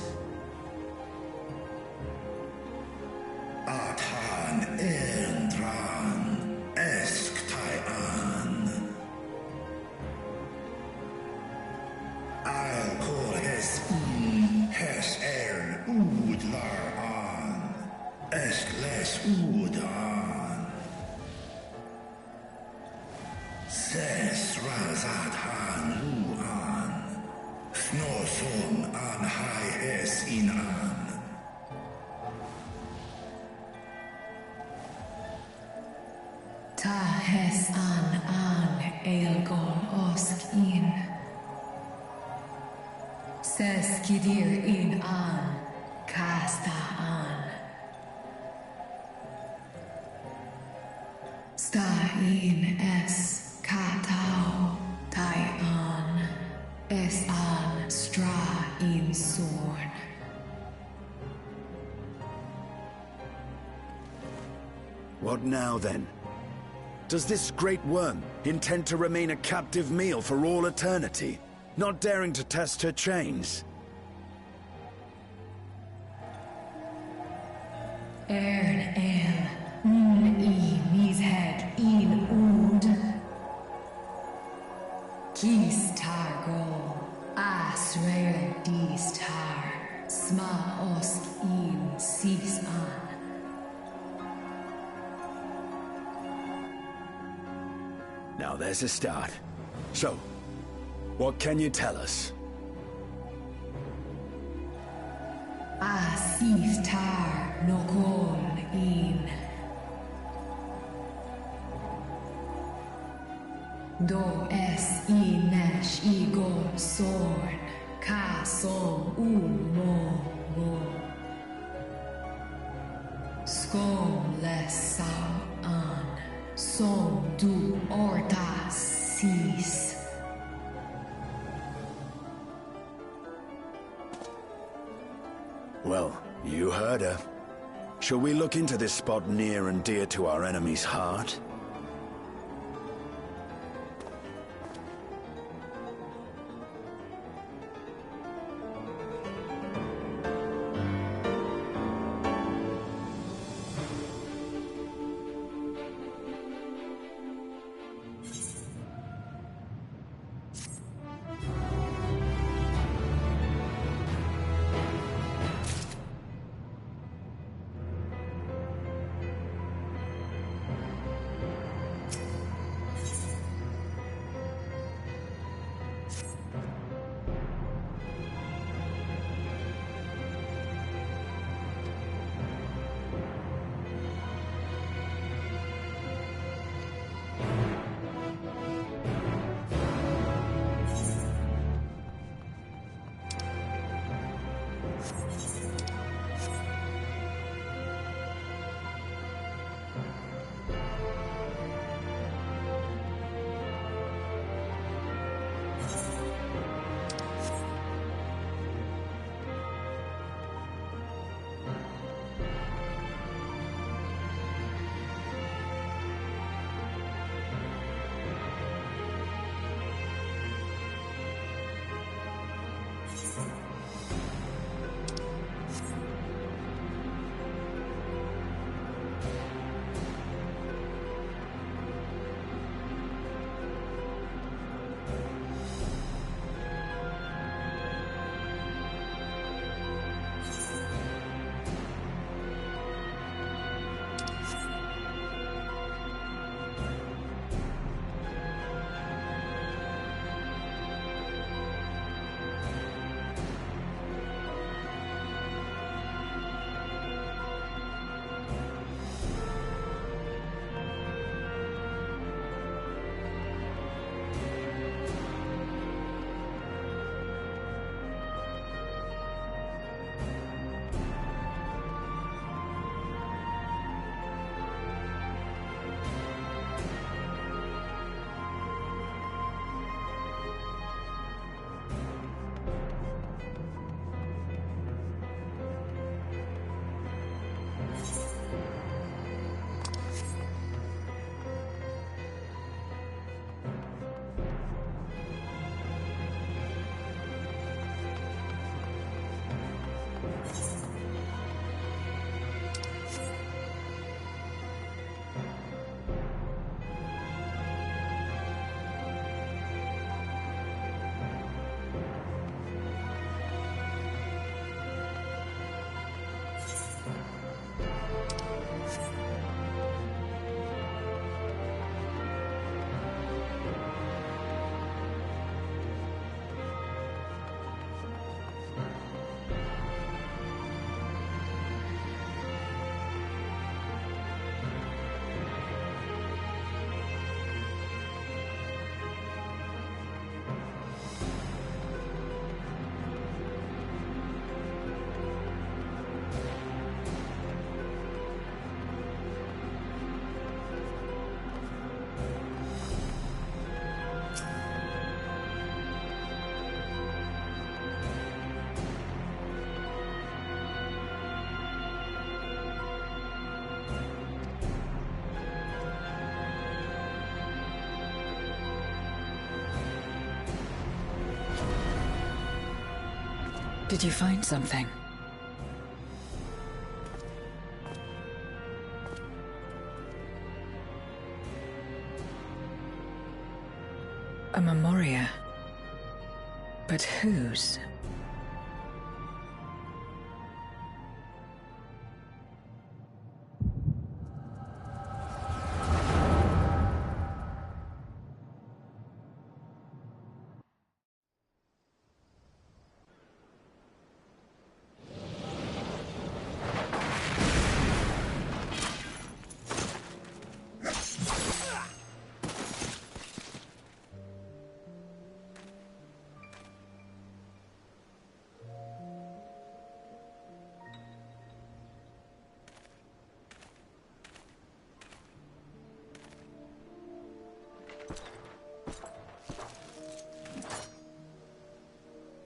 Athan Erndran esk tai an. I'll call hes hes ud lar an. Esk les ud an. Ses razat han lu an. Snoson an hai hes in an. Ta hes an Eilgon osk in. Ses kidir in an Kasta an. Sta in es Katao Tai an. Es an Stra in Sorn. What now, then? Does this great worm intend to remain a captive meal for all eternity, not daring to test her chains? Ern el I mished in ud. Kis targo Asrael dis tar. Sma osk in sis an. Now there's a start. So, what can you tell us? Asif tar nokol in. Do es I nesh igor sorn. Ka som mo go. Skom les sao an. Som du ortas sis. Well, you heard her. Shall we look into this spot near and dear to our enemy's heart? Did you find something? A memoria. But whose?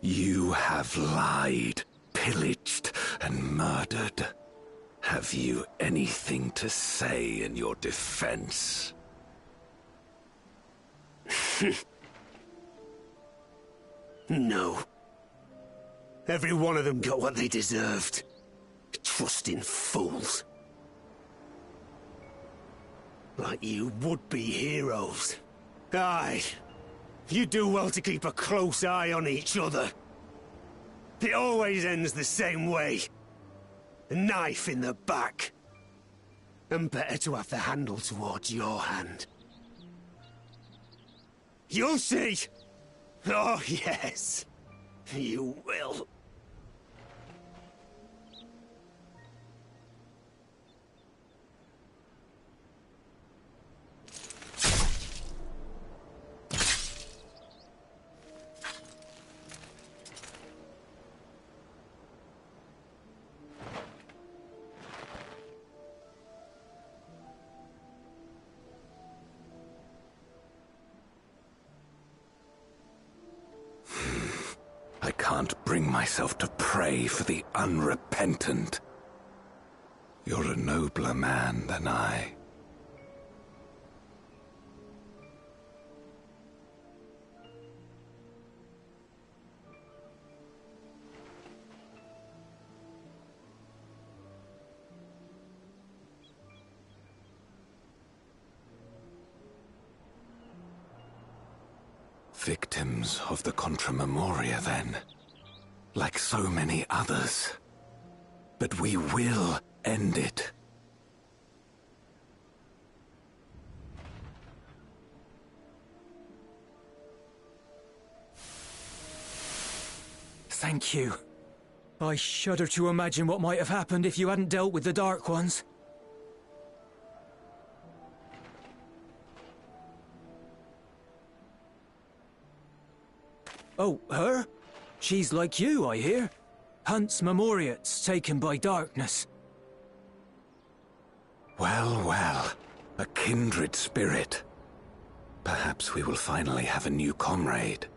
You have lied, pillaged, and murdered. Have you anything to say in your defense? No. Every one of them got what they deserved. Trusting fools. Like you would-be heroes. Aye. You do well to keep a close eye on each other. It always ends the same way. A knife in the back. And better to have the handle towards your hand. You'll see! Oh, yes. You will. I can't bring myself to pray for the unrepentant. You're a nobler man than I. Victims of the Contra Memoria, then. Like so many others. But we will end it. Thank you. I shudder to imagine what might have happened if you hadn't dealt with the Dark Ones. Oh, her? She's like you, I hear. Hunts memoriats taken by darkness. Well, well. A kindred spirit. Perhaps we will finally have a new comrade.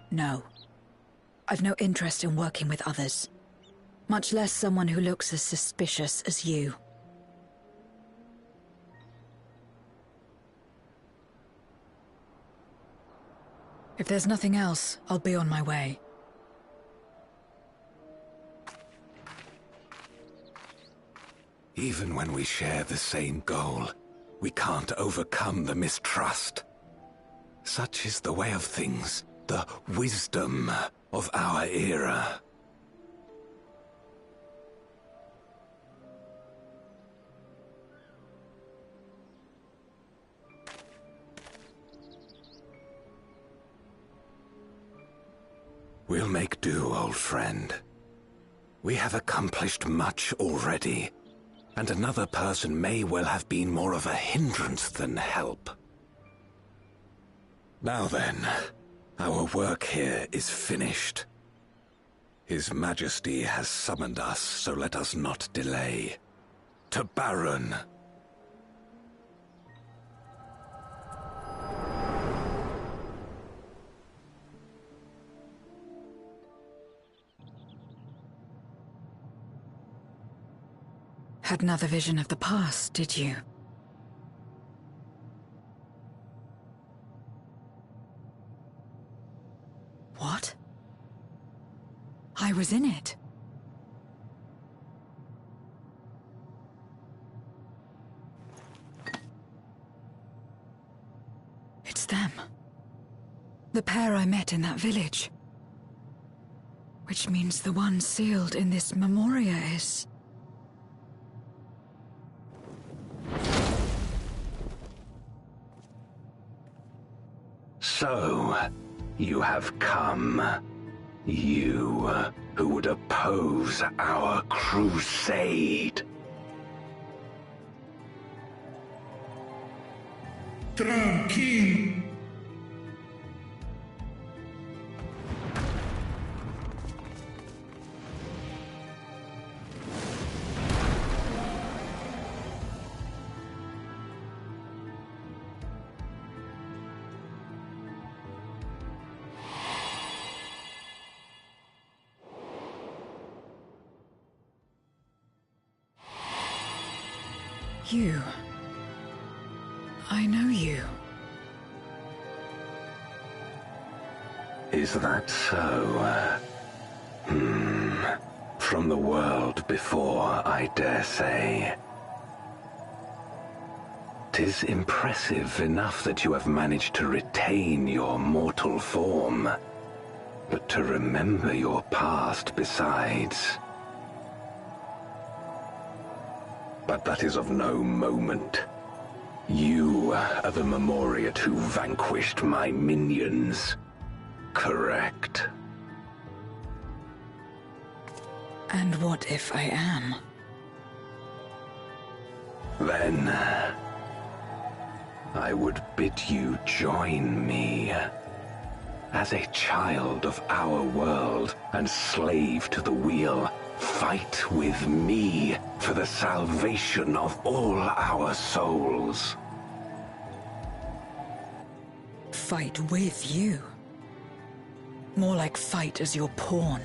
No. I've no interest in working with others. Much less someone who looks as suspicious as you. If there's nothing else, I'll be on my way. Even when we share the same goal, we can't overcome the mistrust. Such is the way of things, the wisdom of our era. We'll make do, old friend. We have accomplished much already, and another person may well have been more of a hindrance than help. Now then, our work here is finished. His Majesty has summoned us, so let us not delay. To Baron! Had another vision of the past, did you? What? I was in it. It's them. The pair I met in that village. Which means the one sealed in this memoria is... So, you have come. You, who would oppose our crusade. Tranquilo. You. I know you. Is that so? From the world before, I dare say. 'Tis impressive enough that you have managed to retain your mortal form, but to remember your past besides. But that is of no moment. You are the Memoriat who vanquished my minions. Correct. And what if I am? Then... I would bid you join me. As a child of our world and slave to the wheel, fight with me for the salvation of all our souls. Fight with you? More like fight as your pawn.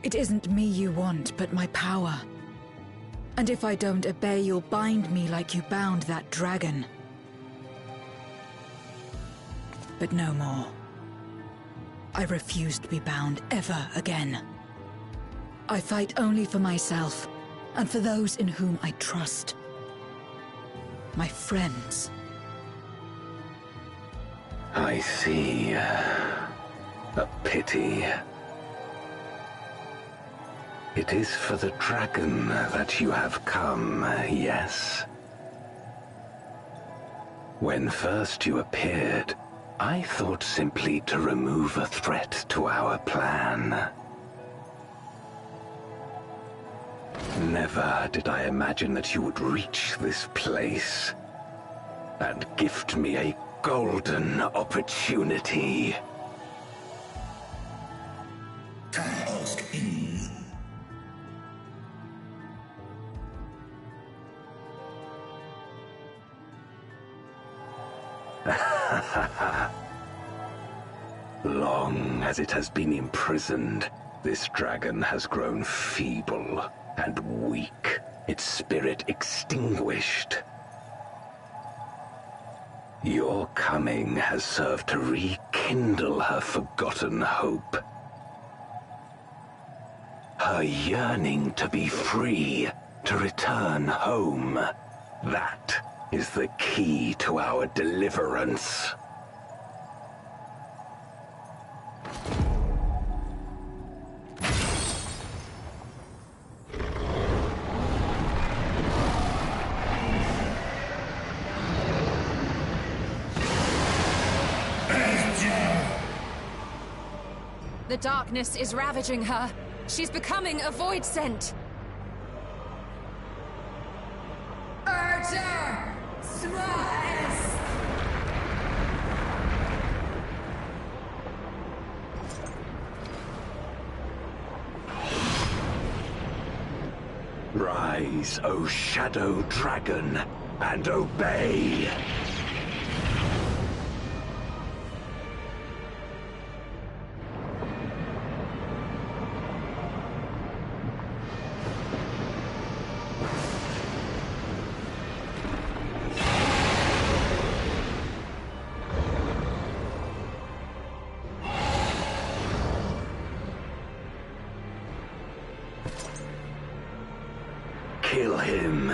It isn't me you want, but my power. And if I don't obey, you'll bind me like you bound that dragon. But no more. I refuse to be bound ever again. I fight only for myself, and for those in whom I trust. My friends. I see. A pity. It is for the dragon that you have come, yes? When first you appeared, I thought simply to remove a threat to our plan. Never did I imagine that you would reach this place and gift me a golden opportunity. Long as it has been imprisoned, this dragon has grown feeble and weak, its spirit extinguished. Your coming has served to rekindle her forgotten hope. Her yearning to be free, to return home. That is the key to our deliverance. The darkness is ravaging her. She's becoming a void scent. Archer! Smash! Rise, O Shadow Dragon, and obey! kill him.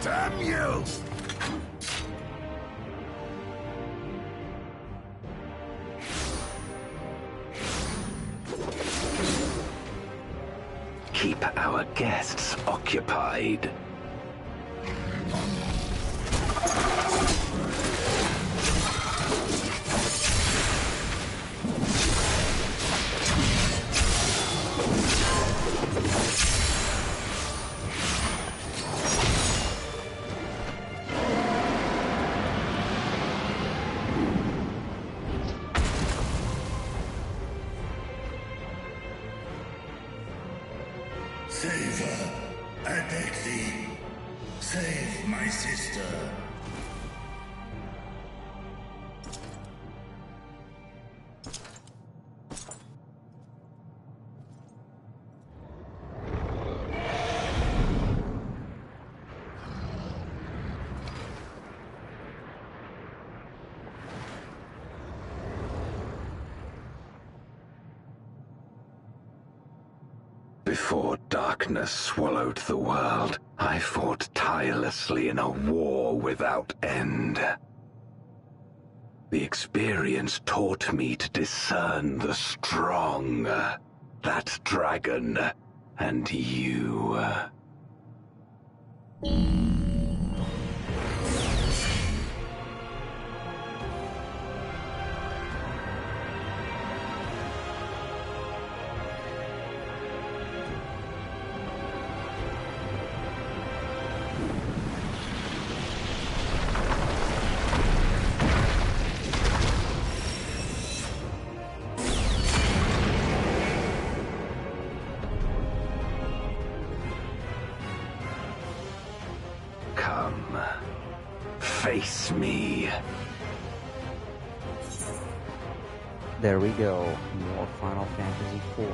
Damn you! Keep our guests occupied. Save her. I beg thee. Save my sister. Before darkness swallowed the world, I fought tirelessly in a war without end. The experience taught me to discern the strong, that dragon, and you. Come, face me. There we go. More Final Fantasy IV.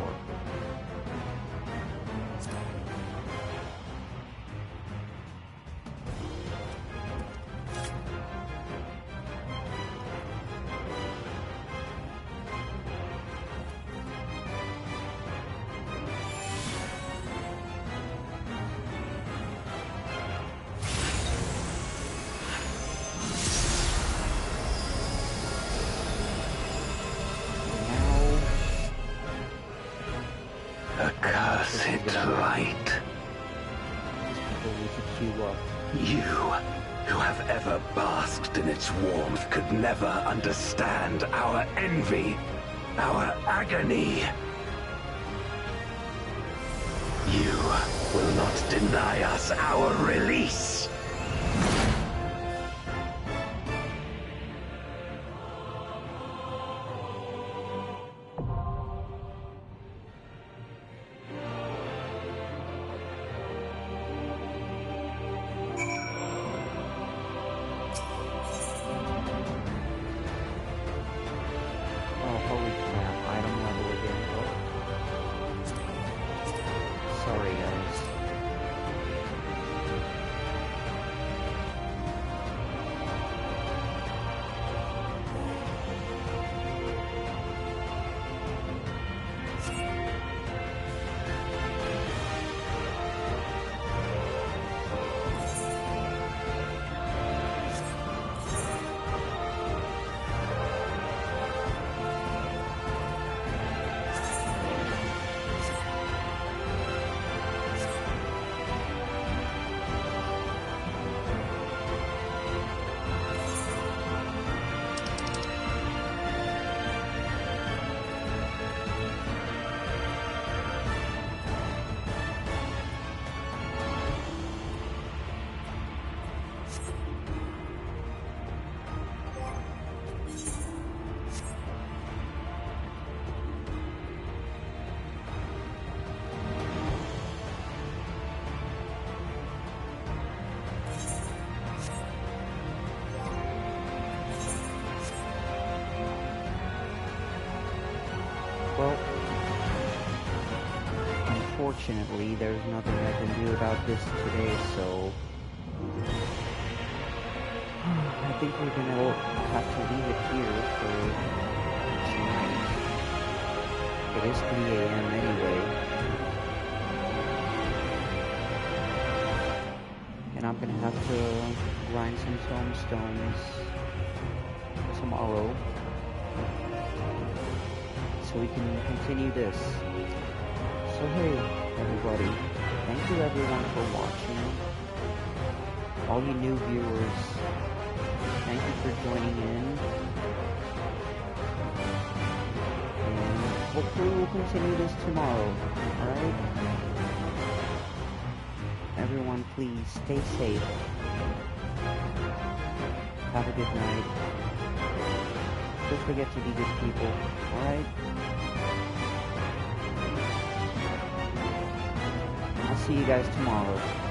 Accursed light. You, who have ever basked in its warmth, could never understand our envy, our agony. You will not deny us our release. Well, unfortunately, there's nothing I can do about this today, so I think we're gonna have to leave it here for tonight. It is 3 a.m. anyway. And I'm gonna have to grind some tombstones tomorrow so we can continue this. So hey, everybody, thank you everyone for watching. All you new viewers, thank you for joining in. And hopefully we'll continue this tomorrow, alright? Everyone, please stay safe. Have a good night. Don't forget to be good people, alright? I'll see you guys tomorrow.